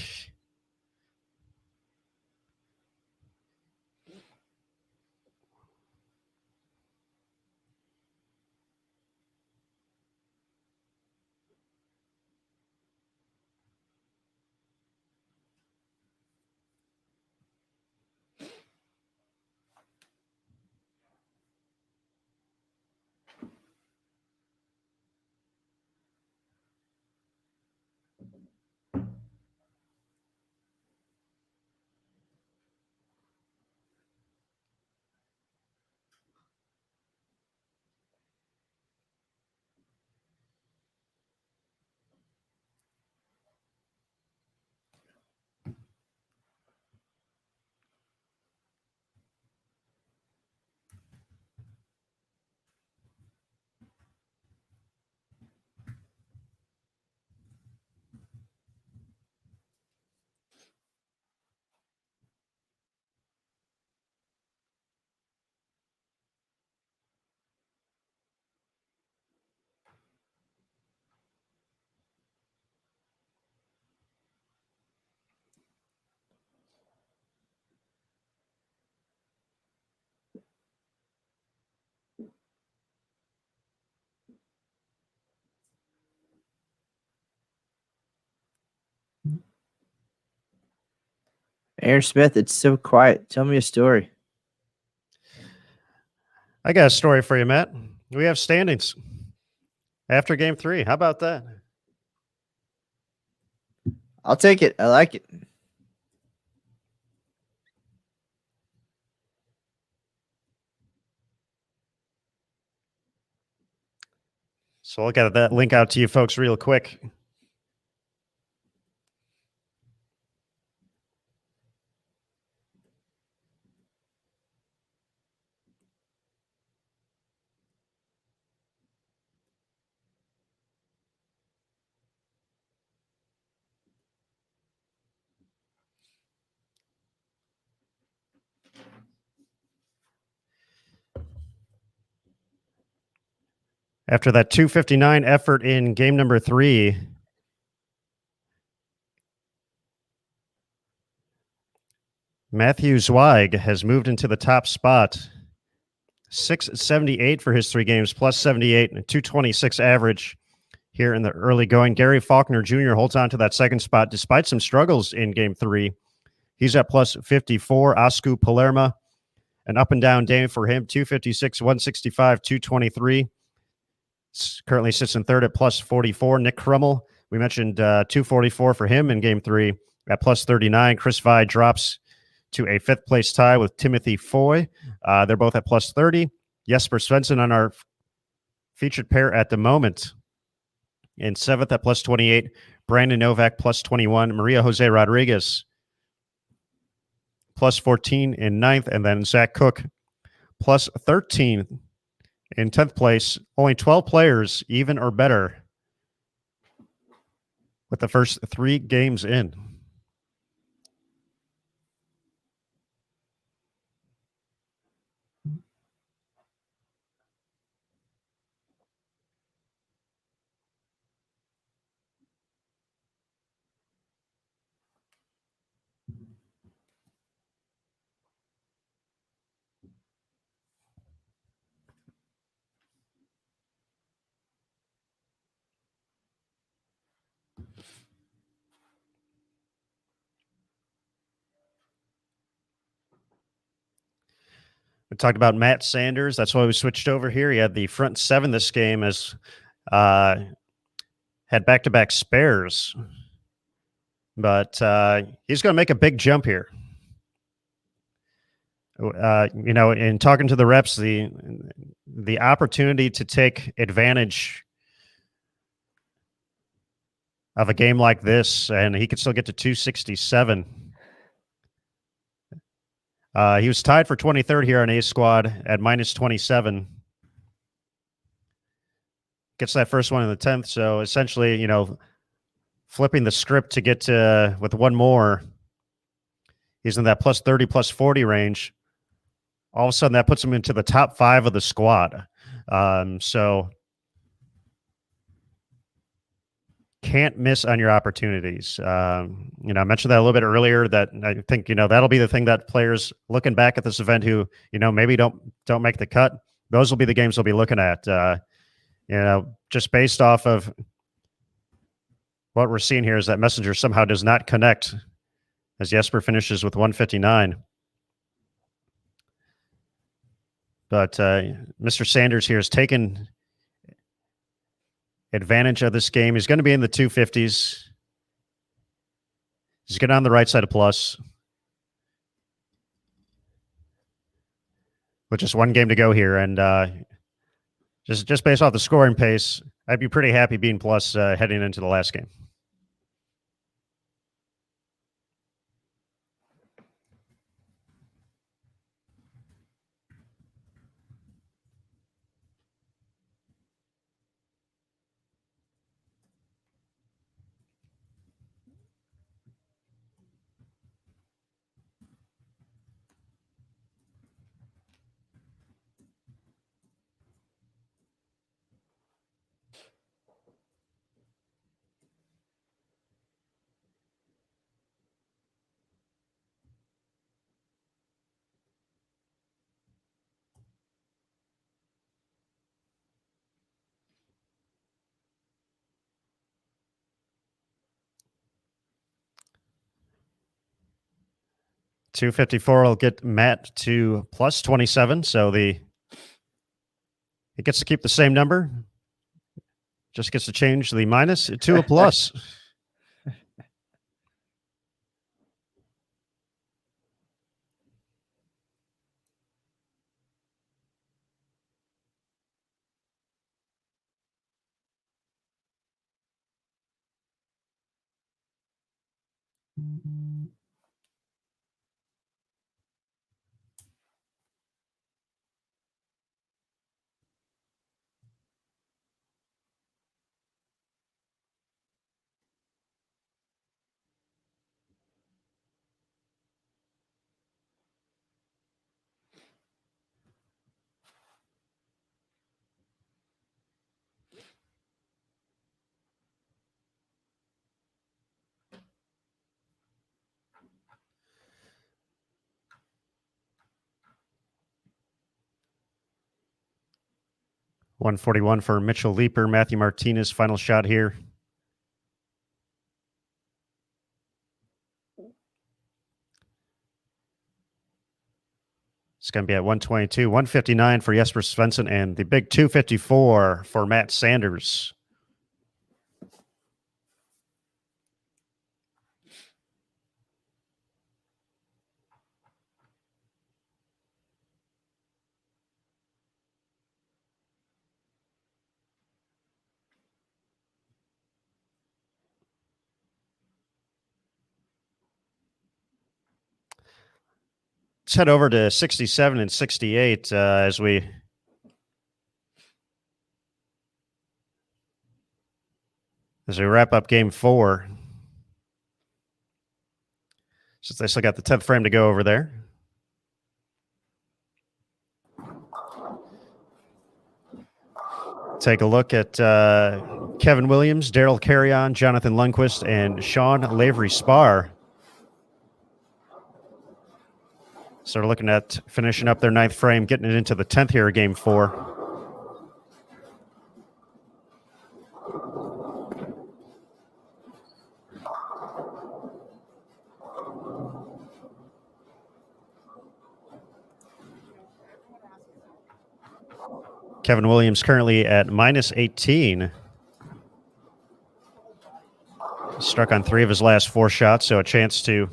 Aaron Smith, it's so quiet. Tell me a story. I got a story for you, Matt. We have standings after game 3. How about that? I'll take it. I like it. So I'll get that link out to you folks real quick. After that 259 effort in game number 3, Matthew Zweig has moved into the top spot. 678 for his 3 games, plus 78 and 226 average here in the early going. Gary Faulkner Jr. holds on to that second spot despite some struggles in game 3. He's at plus 54. Asku Palermo, an up and down day for him, 256, 165, 223. Currently sits in third at plus 44. Nick Krummel, we mentioned 244 for him in game 3 at plus 39. Chris Vi drops to a 5th place tie with Timothy Foy. They're both at plus 30. Jesper Svensson on our featured pair at the moment in 7th at plus 28. Brandon Novak plus 21. Maria Jose Rodriguez plus 14 in 9th. And then Zach Cook plus 13 in 10th place. Only 12 players, even or better, with the first 3 games in. We talked about Matt Sanders. That's why we switched over here. He had the front 7 this game, as had back-to-back spares. But he's going to make a big jump here. In talking to the reps, the opportunity to take advantage of a game like this, and he could still get to 267. He was tied for 23rd here on A Squad at minus 27. Gets that first one in the 10th. So essentially, flipping the script to get to with one more, he's in that plus 30, plus 40 range. All of a sudden, that puts him into the top 5 of the squad. So can't miss on your opportunities. I mentioned that a little bit earlier, that I think, that'll be the thing that players looking back at this event who, maybe don't make the cut. Those will be the games they'll be looking at, just based off of what we're seeing here is that Messenger somehow does not connect as Jesper finishes with 159. But Mr. Sanders here has taken advantage of this game. He's going to be in the 250s. He's getting on the right side of plus. With just one game to go here. And just based off the scoring pace, I'd be pretty happy being plus heading into the last game. 254 will get Matt to plus 27. So he gets to keep the same number. Just gets to change the minus to a plus. $141 for Mitchell Leeper. Matthew Martinez, final shot here. It's going to be at 122, 159 for Jesper Svensson, and the big 254 for Matt Sanders. Let's head over to 67 and 68 as we wrap up game 4. Since they still got the 10th frame to go over there. Take a look at Kevin Williams, Daryl Carrion, Jonathan Lundquist, and Sean Lavery Spar. So we're looking at finishing up their 9th frame, getting it into the 10th here of game 4. Kevin Williams currently at minus 18. Struck on 3 of his last 4 shots, so a chance to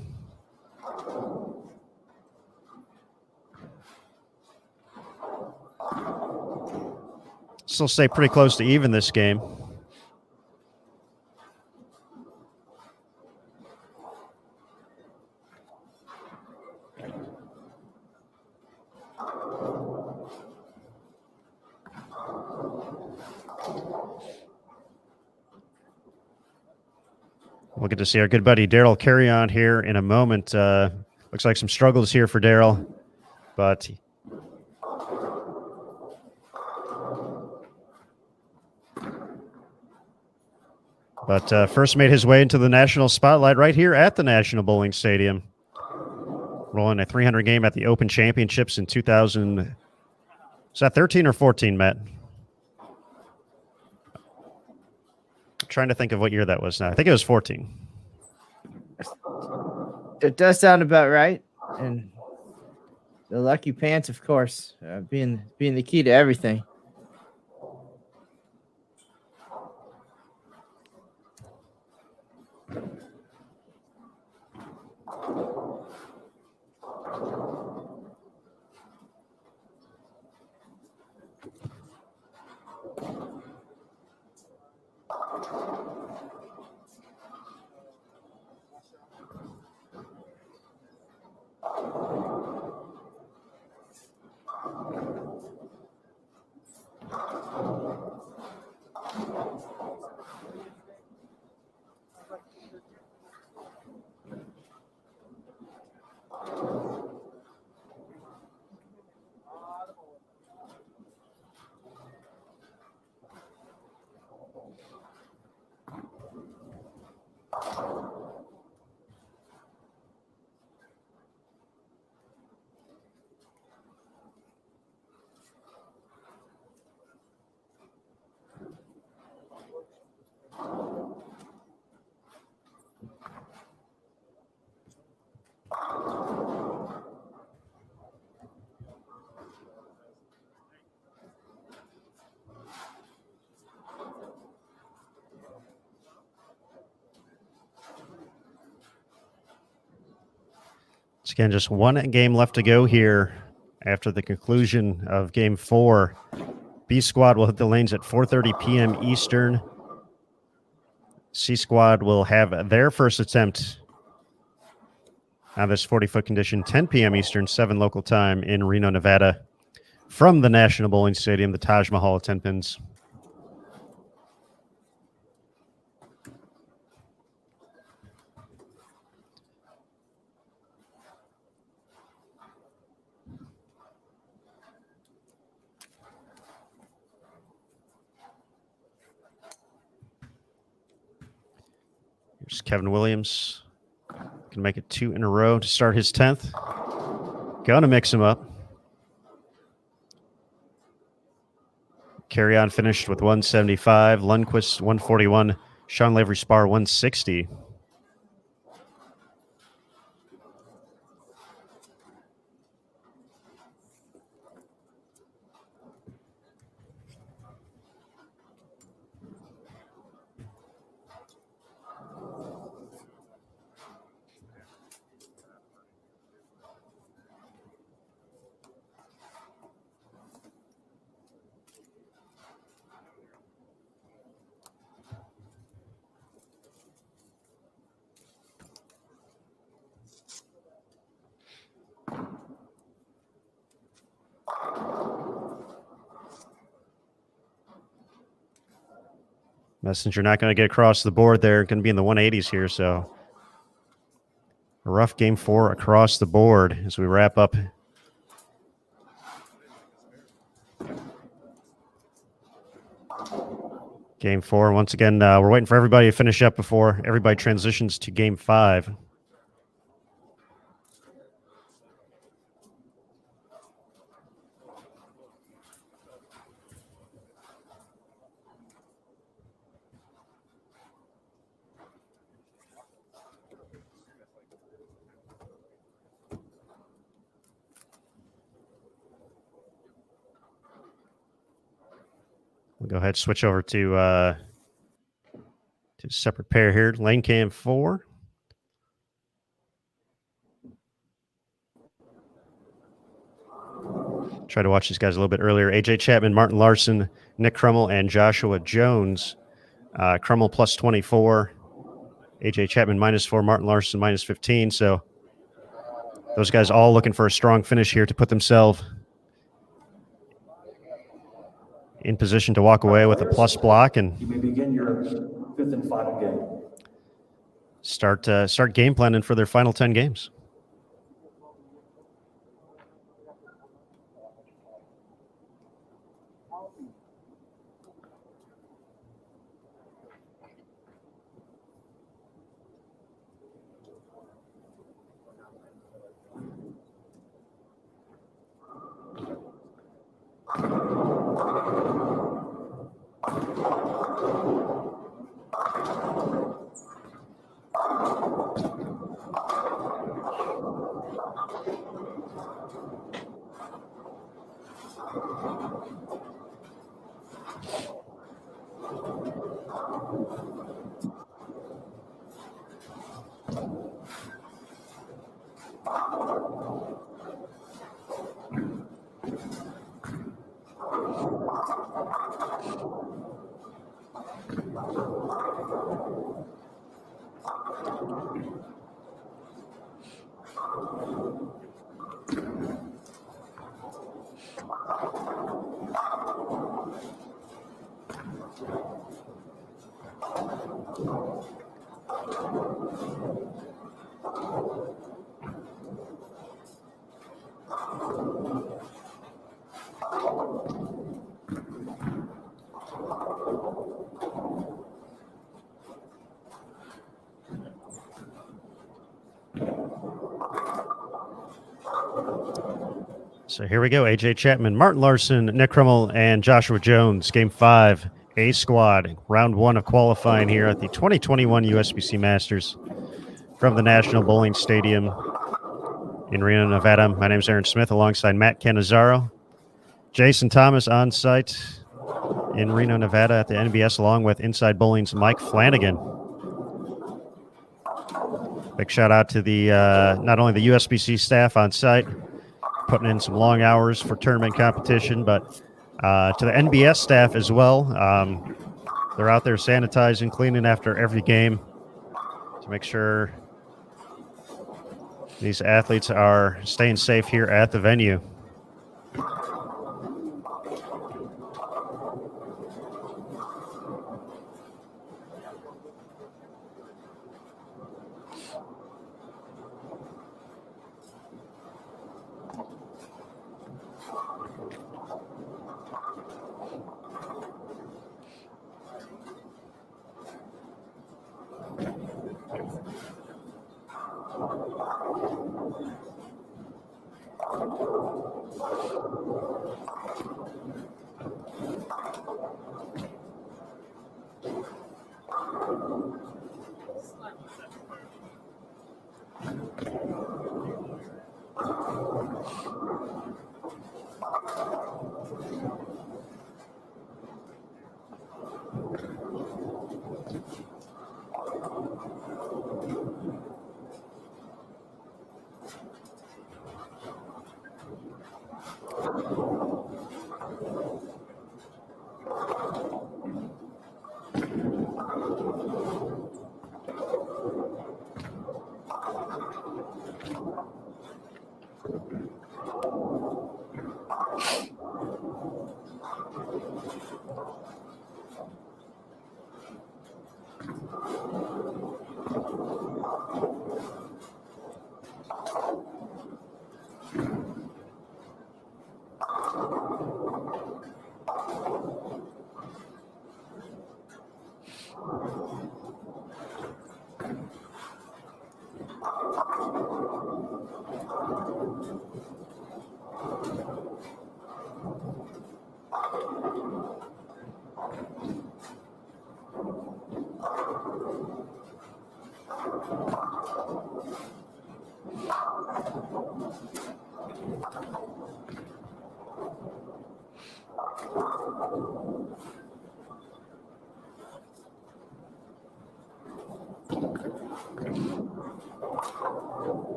still stay pretty close to even this game. We'll get to see our good buddy Daryl Carrion here in a moment. Looks like some struggles here for Daryl, but first made his way into the national spotlight right here at the National Bowling Stadium. Rolling a 300 game at the Open Championships in 2000. Is that 13 or 14, Matt? I'm trying to think of what year that was now. I think it was 14. It does sound about right. And the lucky pants, of course, being the key to everything. Again, just one game left to go here after the conclusion of Game 4. B Squad will hit the lanes at 4:30 p.m. Eastern. C Squad will have their first attempt on this 40-foot condition, 10 p.m. Eastern, 7 local time in Reno, Nevada, from the National Bowling Stadium, the Taj Mahal of 10 pins. Here's Kevin Williams. Can make it 2 in a row to start his 10th. Gonna mix him up. Carry on finished with 175. Lundquist 141. Sean Lavery Spar 160. Messenger not going to get across the board there. Going to be in the 180s here, so a rough Game 4 across the board as we wrap up. Game 4. Once again, we're waiting for everybody to finish up before everybody transitions to Game 5. We'll go ahead and switch over to a separate pair here. Lane cam 4. Try to watch these guys a little bit earlier. AJ Chapman, Martin Larson, Nick Crummell, and Joshua Jones. Crummell plus 24. AJ Chapman -4. Martin Larson -15. So those guys all looking for a strong finish here to put themselves in position to walk away with a plus block and You may begin your 5th and final game. start game planning for their final 10 games. So here we go. AJ Chapman, Martin Larson, Nick Crummell, and Joshua Jones. Game 5, A Squad. Round 1 of qualifying here at the 2021 USBC Masters from the National Bowling Stadium in Reno, Nevada. My name is Aaron Smith alongside Matt Cannizzaro. Jason Thomas on site in Reno, Nevada at the NBS along with Inside Bowling's Mike Flanagan. Big shout out to the not only the USBC staff on site, putting in some long hours for tournament competition, but to the NBS staff as well. They're out there sanitizing, cleaning after every game to make sure these athletes are staying safe here at the venue.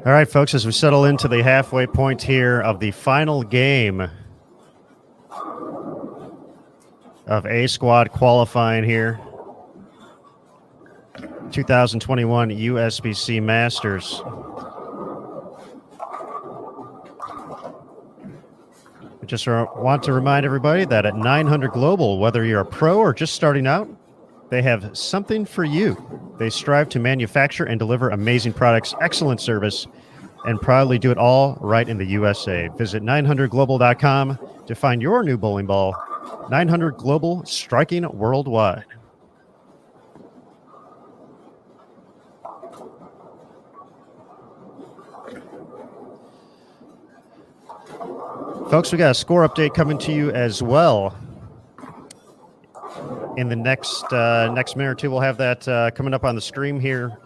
All right, folks, as we settle into the halfway point here of the final game of A squad qualifying here, 2021 USBC Masters. I just want to remind everybody that at 900 Global, whether you're a pro or just starting out, they have something for you. They strive to manufacture and deliver amazing products, excellent service, and proudly do it all right in the USA. Visit 900global.com to find your new bowling ball. 900 Global, striking worldwide. Folks, we got a score update coming to you as well. In the next minute or two, we'll have that coming up on the screen here,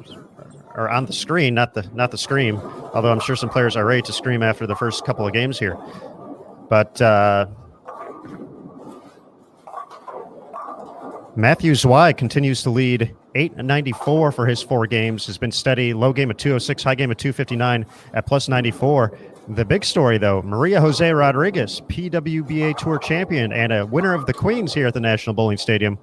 or on the screen, not the scream. Although I'm sure some players are ready to scream after the first couple of games here. But Matthew Zwei continues to lead 894 for his 4 games. Has been steady. Low game of 206, high game of 259 at plus 94. The big story, though, Maria Jose Rodriguez, PWBA Tour champion and a winner of the Queens here at the National Bowling Stadium.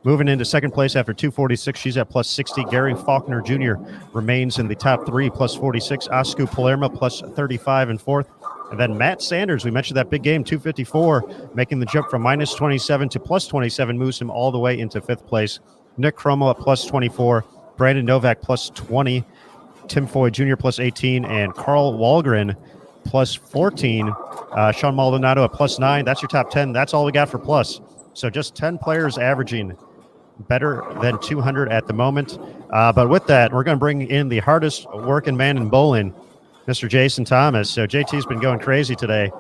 Moving into second place after 246, she's at plus 60. Gary Faulkner Jr. remains in the top three, plus 46. Osku Palermo, plus 35 in fourth. And then Matt Sanders, we mentioned that big game, 254, making the jump from minus 27 to plus 27, moves him all the way into fifth place. Nick Cromo at plus 24, Brandon Novak plus 20, Tim Foy Jr. plus 18, and Carl Walgren plus 14. Sean Maldonado at plus 9. That's your top 10. That's all we got for plus. So just 10 players averaging better than 200 at the moment. But with that, we're going to bring in the hardest working man in bowling, Mr. Jason Thomas. So JT's been going crazy today.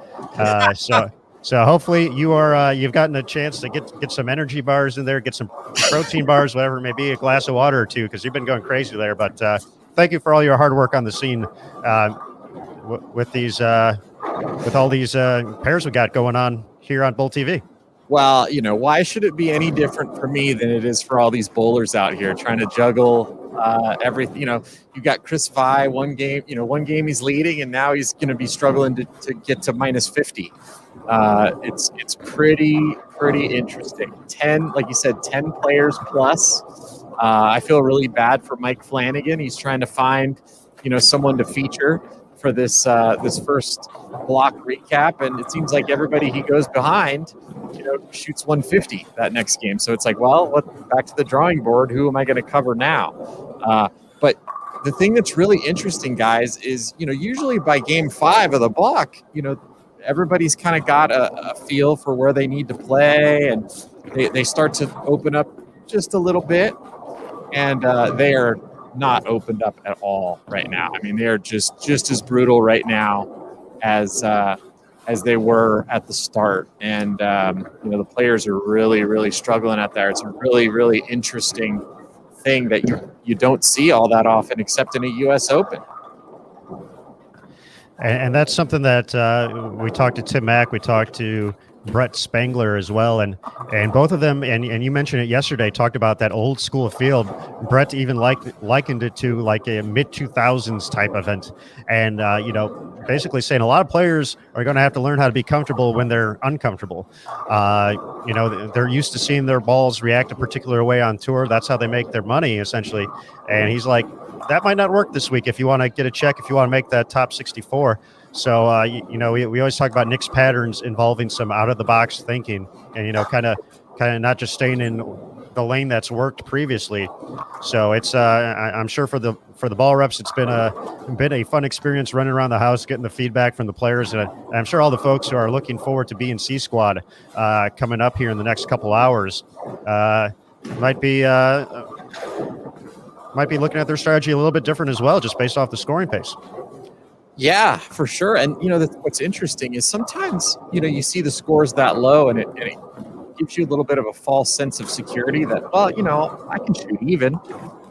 So hopefully you've gotten a chance to get some energy bars in there, get some protein bars, whatever it may be, a glass of water or two, because you've been going crazy there. But thank you for all your hard work on the scene with all these pairs we got going on here on Bull TV. Well, why should it be any different for me than it is for all these bowlers out here trying to juggle everything? You got Chris Vi, one game he's leading, and now he's going to be struggling to get to minus 50. It's pretty interesting. 10, like you said, 10 players plus. I feel really bad for Mike Flanagan. He's trying to find, someone to feature for this first block recap, and it seems like everybody he goes behind, shoots 150 that next game. So it's like, well, back to the drawing board. Who am I going to cover now? But the thing that's really interesting, guys, is usually by game 5 of the block, everybody's kind of got a feel for where they need to play, and they start to open up just a little bit, and they are not opened up at all right now. I mean, they are just as brutal right now as they were at the start, and the players are really struggling out there. It's a really interesting thing that you don't see all that often, except in a U.S. Open. And that's something that we talked to Tim Mack, we talked to Brett Spangler as well, and both of them, and you mentioned it yesterday, talked about that old school field. Brett even likened it to like a mid-2000s type event, and basically saying a lot of players are going to have to learn how to be comfortable when they're uncomfortable. They're used to seeing their balls react a particular way on tour. That's how they make their money, essentially. And he's like, that might not work this week if you want to get a check, if you want to make that top 64. So, we always talk about Nick's patterns involving some out-of-the-box thinking and, kind of not just staying in the lane that's worked previously. So it's I'm sure for the ball reps, it's been a fun experience running around the house, getting the feedback from the players. And I'm sure all the folks who are looking forward to being C Squad coming up here in the next couple hours might be looking at their strategy a little bit different as well, just based off the scoring pace. Yeah, for sure. And, what's interesting is sometimes, you see the scores that low and it gives you a little bit of a false sense of security that, well, I can shoot even.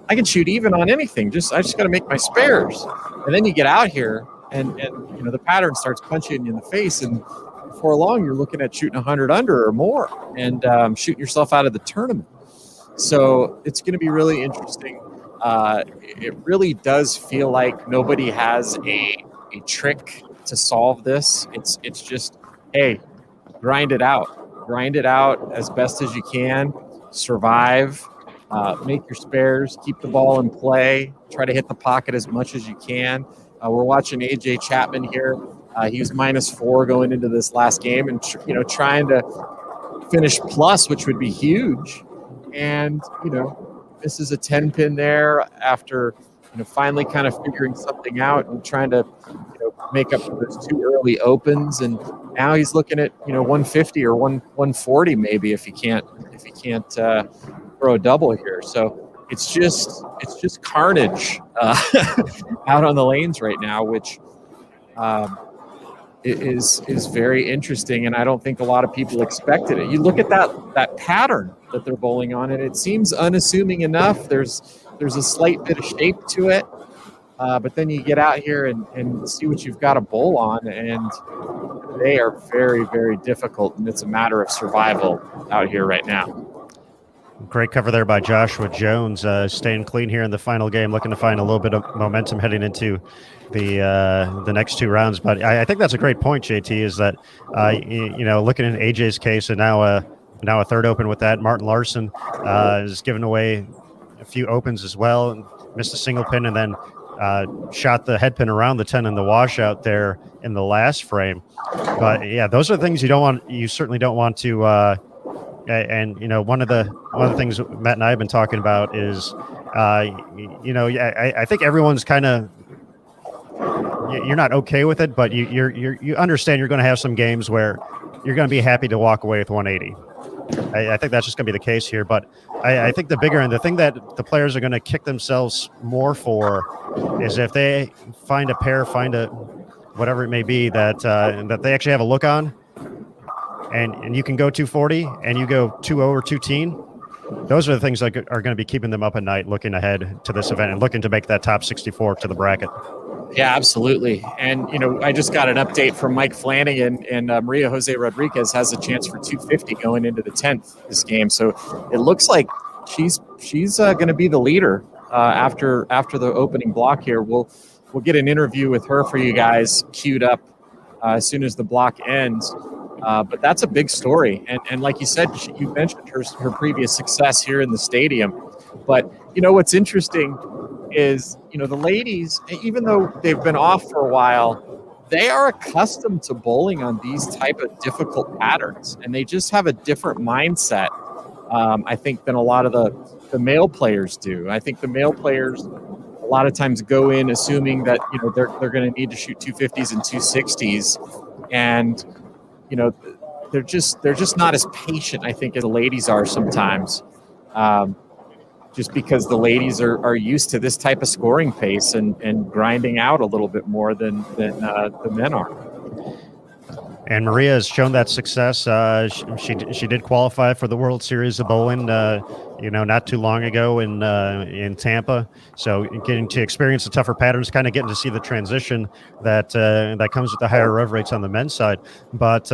I can shoot even on anything. I just got to make my spares. And then you get out here and the pattern starts punching you in the face. And before long, you're looking at shooting 100 under or more and shooting yourself out of the tournament. So it's going to be really interesting. It really does feel like nobody has a trick to solve this. It's just, hey, grind it out as best as you can, survive, make your spares, keep the ball in play, try to hit the pocket as much as you can. We're watching AJ Chapman here. He was -4 going into this last game and trying to finish plus, which would be huge. And this is a 10 pin there after finally kind of figuring something out and trying to make up for those 2 early opens, and now he's looking at 150 or 140 maybe if he can't throw a double here. So it's just carnage out on the lanes right now, which is very interesting, and I don't think a lot of people expected it. You look at that pattern that they're bowling on, and it seems unassuming enough. There's a slight bit of shape to it, but then you get out here and see what you've got to bowl on, and they are very, very difficult, and it's a matter of survival out here right now. Great cover there by Joshua Jones, staying clean here in the final game, looking to find a little bit of momentum heading into the next 2 rounds. But I think that's a great point, JT, is that, looking at AJ's case and now now a third open with that. Martin Larson is giving away a few opens as well, and missed a single pin, and then shot the head pin around the 10 in the washout there in the last frame. But yeah, those are things you certainly don't want to. And you know, one of the things Matt and I have been talking about is, you know, I think everyone's kind of, you're not okay with it, but you understand you're going to have some games where you're going to be happy to walk away with 180. I think that's just going to be the case here. But I think the bigger and the thing that the players are going to kick themselves more for is if they find a pair, whatever it may be that they actually have a look on, and you can go 240 and you go 2 over 210. Those are the things that are going to be keeping them up at night, looking ahead to this event and looking to make that top 64 to the bracket. Yeah, absolutely. And, you know, I just got an update from Mike Flanagan, and Maria Jose Rodriguez has a chance for 250 going into the 10th this game. So it looks like she's going to be the leader after the opening block here. We'll get an interview with her for you guys queued up as soon as the block ends. But that's a big story. And like you said, you mentioned her previous success here in the stadium. But, you know, what's interesting is, you know, the ladies, even though they've been off for a while, they are accustomed to bowling on these type of difficult patterns, and they just have a different mindset, I think, than a lot of the male players do. I think the male players a lot of times go in assuming that, you know, they're going to need to shoot 250s and 260s, and, you know, they're just not as patient, I think, as the ladies are sometimes. Just because the ladies are used to this type of scoring pace and grinding out a little bit more than the men are. And Maria has shown that success. She did qualify for the World Series of Bowling, you know, not too long ago in Tampa. So getting to experience the tougher patterns, kind of getting to see the transition that comes with the higher rev rates on the men's side. But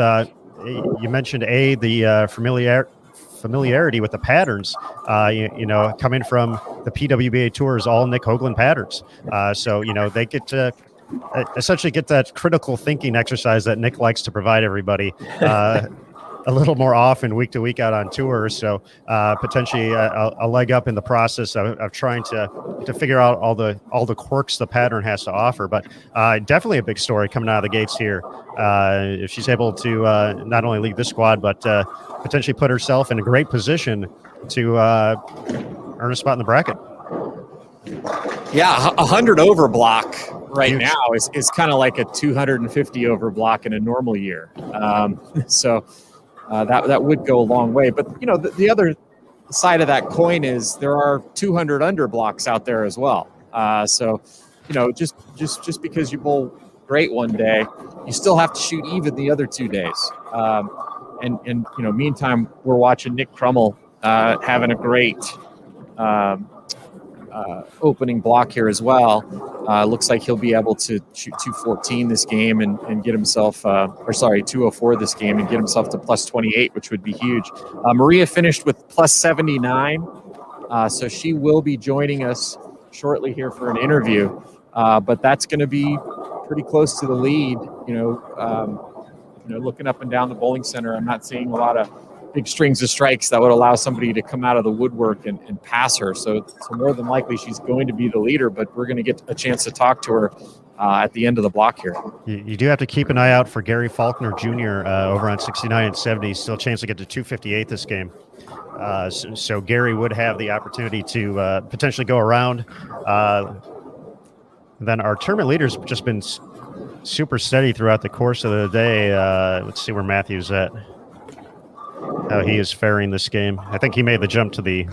you mentioned the familiarity with the patterns, you know, coming from the PWBA tours, all Nick Hoagland patterns. So, you know, they get to essentially get that critical thinking exercise that Nick likes to provide everybody a little more often week to week out on tours. So potentially a leg up in the process of trying to figure out all the quirks the pattern has to offer. But definitely a big story coming out of the gates here. If she's able to not only lead this squad, but potentially put herself in a great position to earn a spot in the bracket. Yeah, 100 over block right Huge. now is kind of like a 250 over block in a normal year. So that would go a long way. But, you know, the other side of that coin is there are 200 under blocks out there as well. So, you know, just because you bowl great one day, you still have to shoot even the other 2 days. And you know, meantime, we're watching Nick Crummell having a great opening block here as well. Looks like he'll be able to shoot 214 this game and get himself, 204 this game and get himself to plus 28, which would be huge. Maria finished with plus 79, so she will be joining us shortly here for an interview. But that's going to be pretty close to the lead. You know, looking up and down the bowling center, I'm not seeing a lot of big strings of strikes that would allow somebody to come out of the woodwork and pass her. So more than likely she's going to be the leader, but we're going to get a chance to talk to her at the end of the block here. You do have to keep an eye out for Gary Faulkner Jr. Over on 69 and 70. Still a chance to get to 258 this game. So Gary would have the opportunity to potentially go around. Then our tournament leader's just been super steady throughout the course of the day. Let's see where Matthew's at. How he is faring this game. I think he made the jump to the...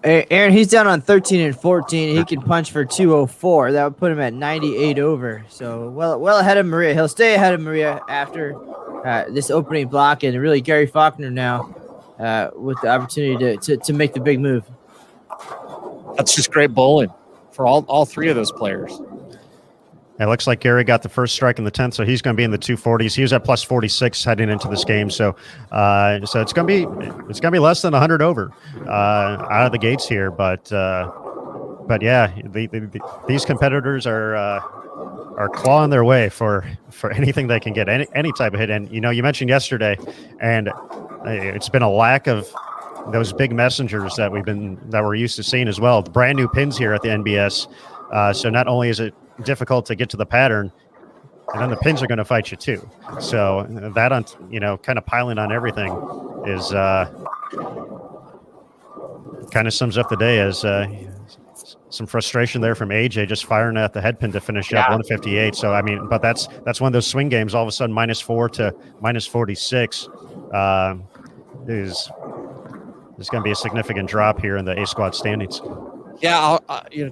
Aaron, he's down on 13 and 14. He can punch for 204. That would put him at 98 over. So well ahead of Maria. He'll stay ahead of Maria after this opening block, and really Gary Faulkner now with the opportunity to make the big move. That's just great bowling for all three of those players. It looks like Gary got the first strike in the 10th, so he's going to be in the 240s. He was at plus 46 heading into this game, so it's going to be less than 100 over out of the gates here. But yeah, these competitors are are clawing their way for anything they can get, any type of hit. And you mentioned yesterday, and it's been a lack of those big messengers that we're used to seeing as well. The brand new pins here at the NBS. So not only is it difficult to get to the pattern, and then the pins are going to fight you too. So that on kind of piling on everything is kind of sums up the day as some frustration there from AJ just firing at the head pin to finish up 158. So but that's one of those swing games. All of a sudden, -4 to -46 is there's going to be a significant drop here in the A squad standings. Yeah,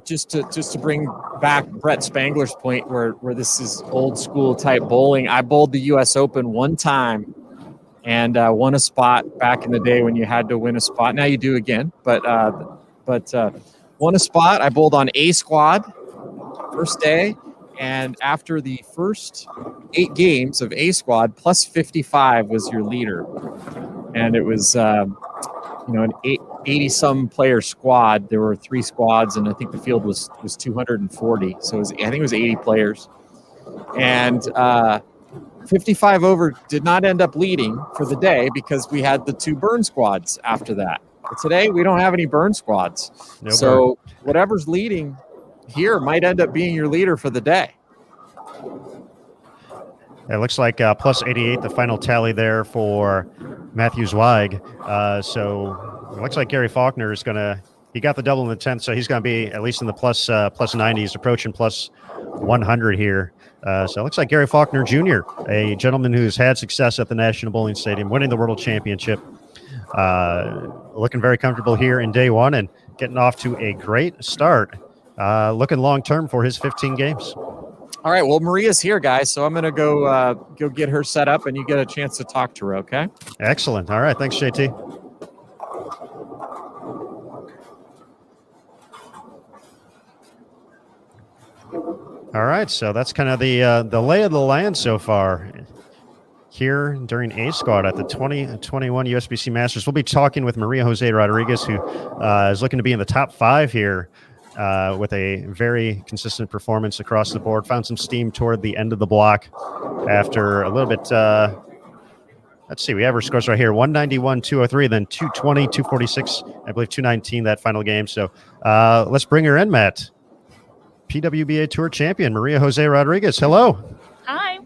just to bring back Brett Spangler's point, where this is old school type bowling. I bowled the U.S. Open one time and won a spot back in the day when you had to win a spot. Now you do again, but won a spot. I bowled on A squad first day, and after the first 8 games of A squad, plus 55 was your leader, and it was an 80-some player squad. There were 3 squads, and I think the field was 240. So I think it was 80 players. And 55 over did not end up leading for the day because we had the 2 burn squads after that. But today, we don't have any burn squads. No so whatever's leading here might end up being your leader for the day. It looks like plus 88, the final tally there for Matthew Zweig. So it looks like Gary Faulkner is he got the double in the 10th, so he's going to be at least in the plus 90s, approaching plus 100 here. So it looks like Gary Faulkner Jr., a gentleman who's had success at the National Bowling Stadium, winning the World Championship, looking very comfortable here in day one and getting off to a great start, looking long-term for his 15 games. All right, well, Maria's here, guys, so I'm going to go get her set up, and you get a chance to talk to her, okay? Excellent. All right, thanks, JT. All right, so that's kind of the lay of the land so far here during A Squad at the 2021 USBC Masters. We'll be talking with Maria Jose Rodriguez, who is looking to be in the top 5 here. With a very consistent performance across the board. Found some steam toward the end of the block after a little bit. Let's see, we have our scores right here: 191, 203, then 220, 246, I believe 219 that final game. So let's bring her in, Matt. PWBA Tour Champion Maria Jose Rodriguez. Hello. Hi.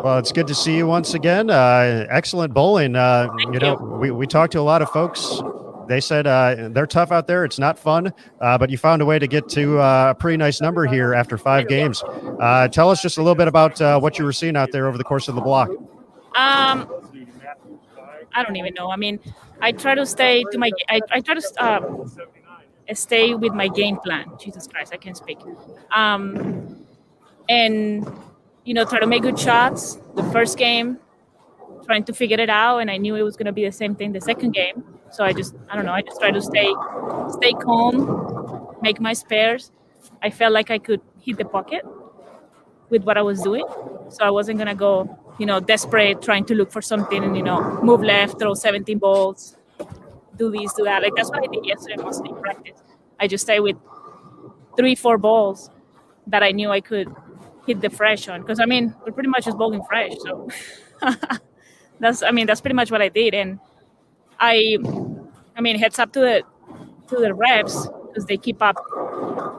Well, it's good to see you once again. Excellent bowling. We talked to a lot of folks. They said they're tough out there. It's not fun, but you found a way to get to a pretty nice number here after 5 games. Tell us just a little bit about what you were seeing out there over the course of the block. I don't even know. I mean, I try to stay to my. I try to stay with my game plan. Jesus Christ, I can't speak. And try to make good shots. The first game, trying to figure it out, and I knew it was going to be the same thing the second game. So I just try to stay calm, make my spares. I felt like I could hit the pocket with what I was doing. So I wasn't going to go, desperate, trying to look for something and, move left, throw 17 balls, do this, do that. Like, that's what I did yesterday mostly in practice. I just stayed with 3-4 balls that I knew I could hit the fresh on. Because, we're pretty much just bowling fresh. So that's pretty much what I did. And I mean, heads up to the reps because they keep up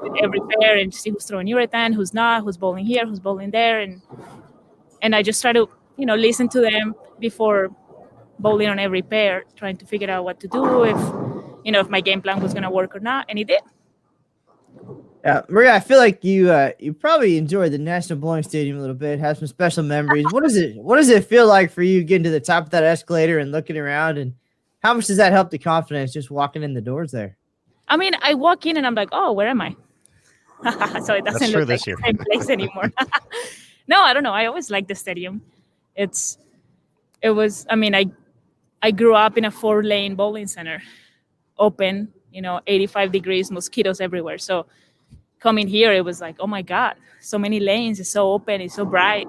with every pair and see who's throwing urethane, who's not, who's bowling here, who's bowling there, and I just try to listen to them before bowling on every pair, trying to figure out what to do, if my game plan was going to work or not, and it did. Yeah, Maria, I feel like you probably enjoyed the National Bowling Stadium a little bit, have some special memories. What does it feel like for you getting to the top of that escalator and looking around, and how much does that help the confidence just walking in the doors there? I walk in and I'm like, oh, where am I? So it doesn't look like the same place anymore. No, I don't know. I always liked the stadium. I grew up in a 4-lane bowling center, open, 85 degrees, mosquitoes everywhere. So coming here, it was like, oh my God, so many lanes. It's so open. It's so bright.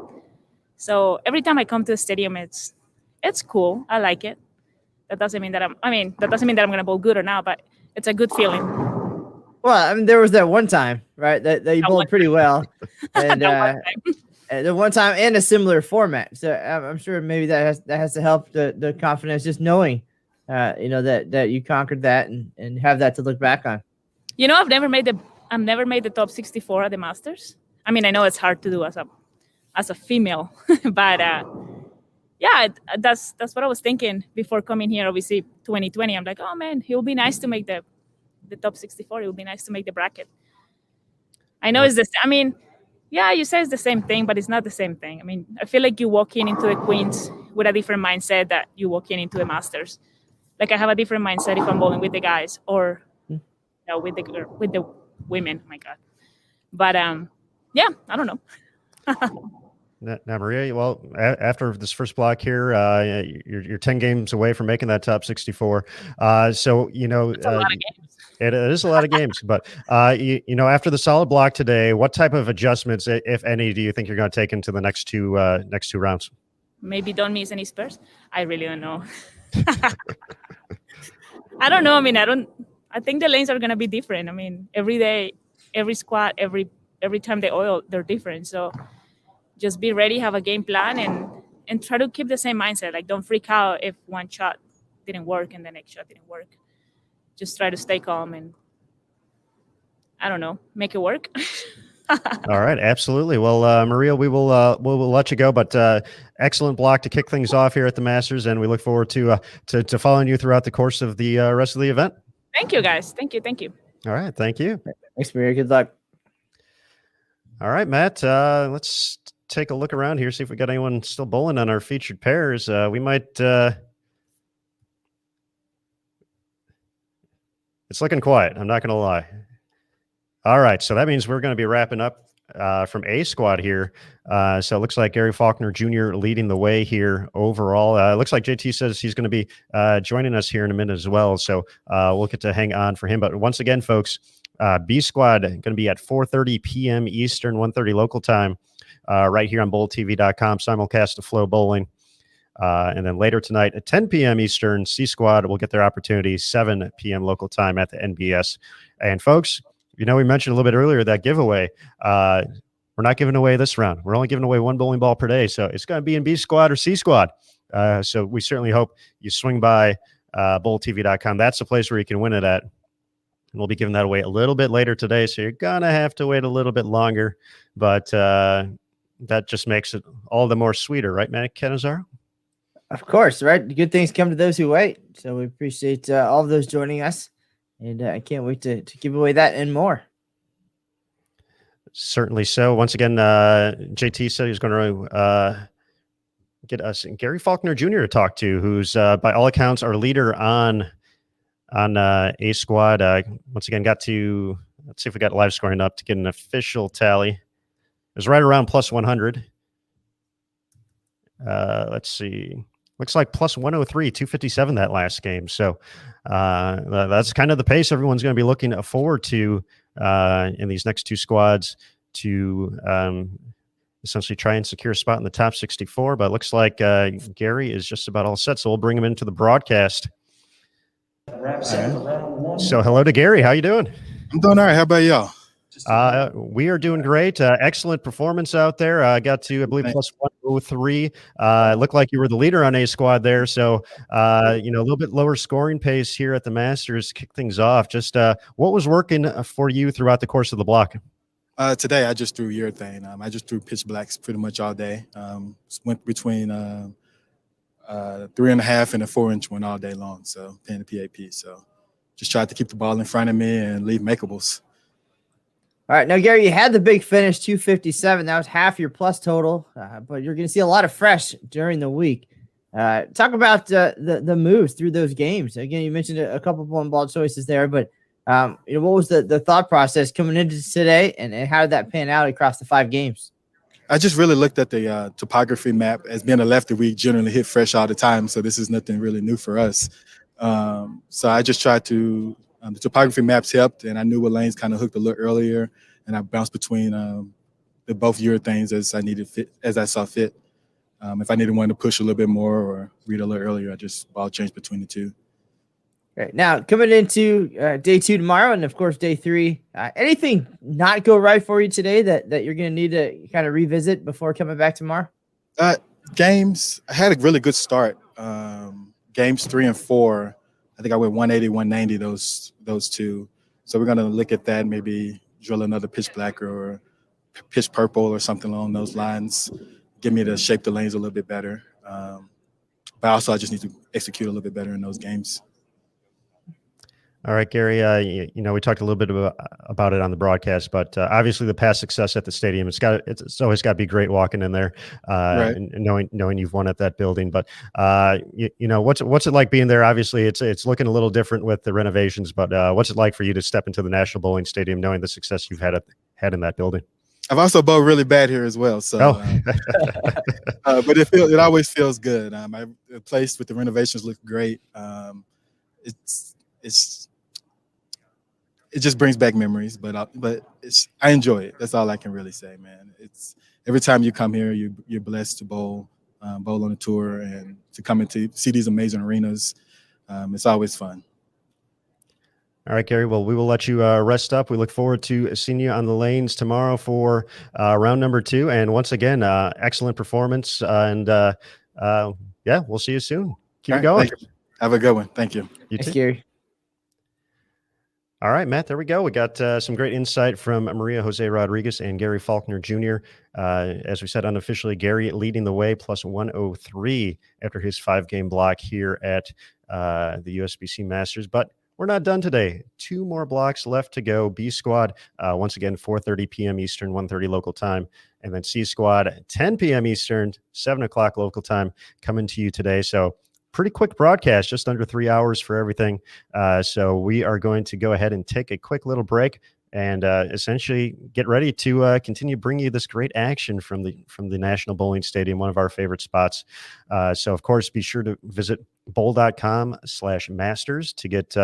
So every time I come to the stadium, it's cool. I like it. That doesn't mean that I'm going to bowl good or not, but it's a good feeling. Well, I mean, there was that one time, right? That you That bowled one pretty well, and That one time. the one time in a similar format. So I'm sure maybe that has to help the confidence, just knowing, that you conquered that and have that to look back on. You know, I've never made the top 64 at the Masters. I mean, I know it's hard to do as a female, but yeah, that's what I was thinking before coming here. Obviously, 2020. I'm like, oh man, it would be nice to make the top 64. It would be nice to make the bracket. I know it's this. I mean, yeah, you say it's the same thing, but it's not the same thing. I mean, I feel like you walk into the Queens with a different mindset that you walk into the Masters. Like I have a different mindset if I'm bowling with the guys or with the women. Oh my God. But yeah, I don't know. Now, Maria, well, after this first block here, you're 10 games away from making that top 64. So, It's a lot of games. It is a lot of games, but after the solid block today, what type of adjustments, if any, do you think you're going to take into the next two rounds? Maybe don't miss any spares. I really don't know. I don't know. I mean, I think the lanes are going to be different. I mean, every day, every squad, every time they oil, they're different. So just be ready, have a game plan, and try to keep the same mindset. Like, don't freak out if one shot didn't work and the next shot didn't work. Just try to stay calm and, I don't know, make it work. All right, absolutely. Well, Maria, we'll let you go, but excellent block to kick things off here at the Masters, and we look forward to following you throughout the course of the rest of the event. Thank you, guys. Thank you. All right, thank you. Thanks, Maria. Good luck. All right, Matt. Let's take a look around here, see if we got anyone still bowling on our featured pairs. We might. It's looking quiet. I'm not going to lie. All right, so that means we're going to be wrapping up from A squad here. So it looks like Gary Faulkner Jr. leading the way here overall. It looks like JT says he's going to be joining us here in a minute as well. So we'll get to hang on for him. But once again, folks, B squad going to be at 4:30 p.m. Eastern, 1:30 local time, right here on bowltv.com, simulcast of Flow Bowling. And then later tonight at 10 p.m. Eastern, C squad will get their opportunity 7 p.m. local time at the NBS. And folks, we mentioned a little bit earlier that giveaway. We're not giving away this round. We're only giving away one bowling ball per day. So it's going to be in B squad or C squad. So we certainly hope you swing by bowltv.com. That's the place where you can win it at. And we'll be giving that away a little bit later today. So you're going to have to wait a little bit longer. But that just makes it all the more sweeter, right, Matt Canizaro? Of course, right? Good things come to those who wait. So we appreciate all of those joining us. And I can't wait to give away that and more. Certainly so. Once again, JT said he was going to get us Gary Faulkner Jr. to talk to, who's by all accounts our leader on A squad. Once again, let's see if we got live scoring up to get an official tally. It was right around plus 100. Let's see. Looks like plus 103, 257 that last game. So that's kind of the pace everyone's going to be looking forward to in these next two squads to essentially try and secure a spot in the top 64. But it looks like Gary is just about all set. So we'll bring him into the broadcast. So hello to Gary. How you doing? I'm doing all right. How about y'all? We are doing great. Excellent performance out there. I got to, I believe, plus 103. Looked like you were the leader on A squad there. So, a little bit lower scoring pace here at the Masters to kick things off. Just what was working for you throughout the course of the block? Today, I just threw urethane. I just threw pitch blacks pretty much all day. Went between 3.5 and a 4-inch one all day long. So, paying the PAP. So, just tried to keep the ball in front of me and leave makeables. All right. Now, Gary, you had the big finish, 257. That was half your plus total, but you're going to see a lot of fresh during the week. Talk about the moves through those games. Again, you mentioned a couple of one ball choices there, but what was the thought process coming into today, and how did that pan out across the 5 games? I just really looked at the topography map. As being a lefty, we generally hit fresh all the time, so this is nothing really new for us. So I just tried to the topography maps helped, and I knew what lanes kind of hooked a little earlier, and I bounced between the both urethanes as I saw fit. If I needed one to push a little bit more or read a little earlier, I just ball changed between the two. Right now, coming into day 2 tomorrow, and of course day 3. Anything not go right for you today that you're going to need to kind of revisit before coming back tomorrow? Games, I had a really good start. Games 3 and 4, I think I went 180, 190 those two. So we're gonna look at that, maybe drill another pitch black or pitch purple or something along those lines. Get me to shape the lanes a little bit better. But also I just need to execute a little bit better in those games. All right, Gary, we talked a little bit about it on the broadcast, but obviously the past success at the stadium, it's always got to be great walking in there, Right. and knowing you've won at that building. But what's it like being there? Obviously, it's looking a little different with the renovations, but what's it like for you to step into the National Bowling Stadium, knowing the success you've had in that building? I've also bowled really bad here as well. So, but it always feels good. The place with the renovations look great. It just brings back memories, but I enjoy it. That's all I can really say, man. It's every time you come here, you're blessed to bowl on a tour and to come and to see these amazing arenas. It's always fun. All right, Gary. Well, we will let you rest up. We look forward to seeing you on the lanes tomorrow for round number 2. And once again, excellent performance. We'll see you soon. Keep it going. Thank you. Have a good one. Thank you. You Thanks, too. Gary. All right, Matt, there we go. We got some great insight from Maria Jose Rodriguez and Gary Faulkner Jr. As we said, unofficially, Gary leading the way plus 103 after his 5-game block here at the USBC Masters. But we're not done today. 2 more blocks left to go. B Squad, once again, 4:30 p.m. Eastern, 1:30 local time. And then C Squad, 10 p.m. Eastern, 7 o'clock local time, coming to you today. So pretty quick broadcast, just under 3 hours for everything. So we are going to go ahead and take a quick little break and essentially get ready to continue bringing you this great action from the National Bowling Stadium, one of our favorite spots. So, of course, be sure to visit bowl.com/masters to get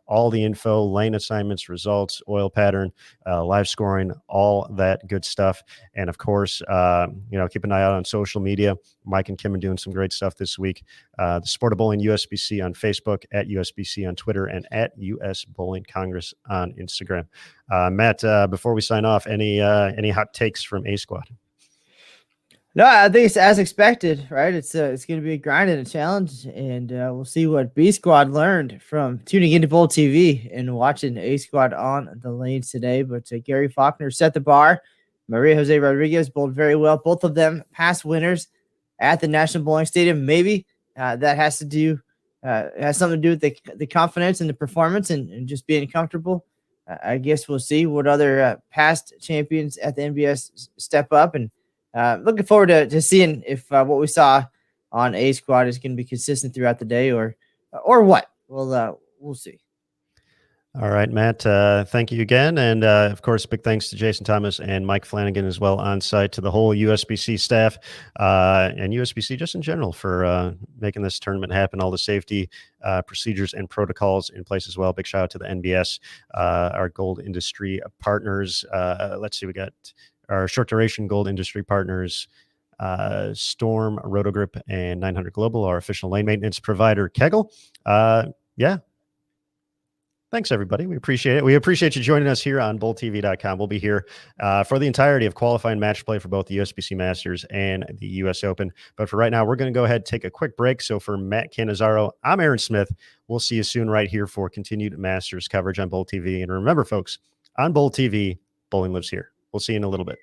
all the info, lane assignments, results, oil pattern, live scoring, all that good stuff. And, of course, keep an eye out on social media. Mike and Kim are doing some great stuff this week. The Sport of Bowling USBC on Facebook, at USBC on Twitter, and at US Bowling Congress on Instagram. Matt, before we sign off, any hot takes from A Squad? No, I think it's as expected, right? It's going to be a grind and a challenge, and we'll see what B Squad learned from tuning into Bowl TV and watching A Squad on the lanes today. But Gary Faulkner set the bar. Maria Jose Rodriguez bowled very well. Both of them past winners at the National Bowling Stadium. Maybe that has something to do with the confidence and the performance and just being comfortable. I guess we'll see what other past champions at the NBS step up, and looking forward to seeing if what we saw on A Squad is going to be consistent throughout the day or what. We'll see. All right, Matt, thank you again. And, of course, big thanks to Jason Thomas and Mike Flanagan as well on site, to the whole USBC staff and USBC just in general for making this tournament happen, all the safety procedures and protocols in place as well. Big shout out to the NBS, our gold industry partners. Let's see, we got our short duration gold industry partners, Storm, Rotogrip, and 900 Global, our official lane maintenance provider, Kegel. Thanks, everybody. We appreciate it. We appreciate you joining us here on BowlTV.com. We'll be here for the entirety of qualifying match play for both the USBC Masters and the U.S. Open. But for right now, we're going to go ahead and take a quick break. So for Matt Cannizzaro, I'm Aaron Smith. We'll see you soon right here for continued Masters coverage on Bowl TV. And remember, folks, on Bowl TV, bowling lives here. We'll see you in a little bit.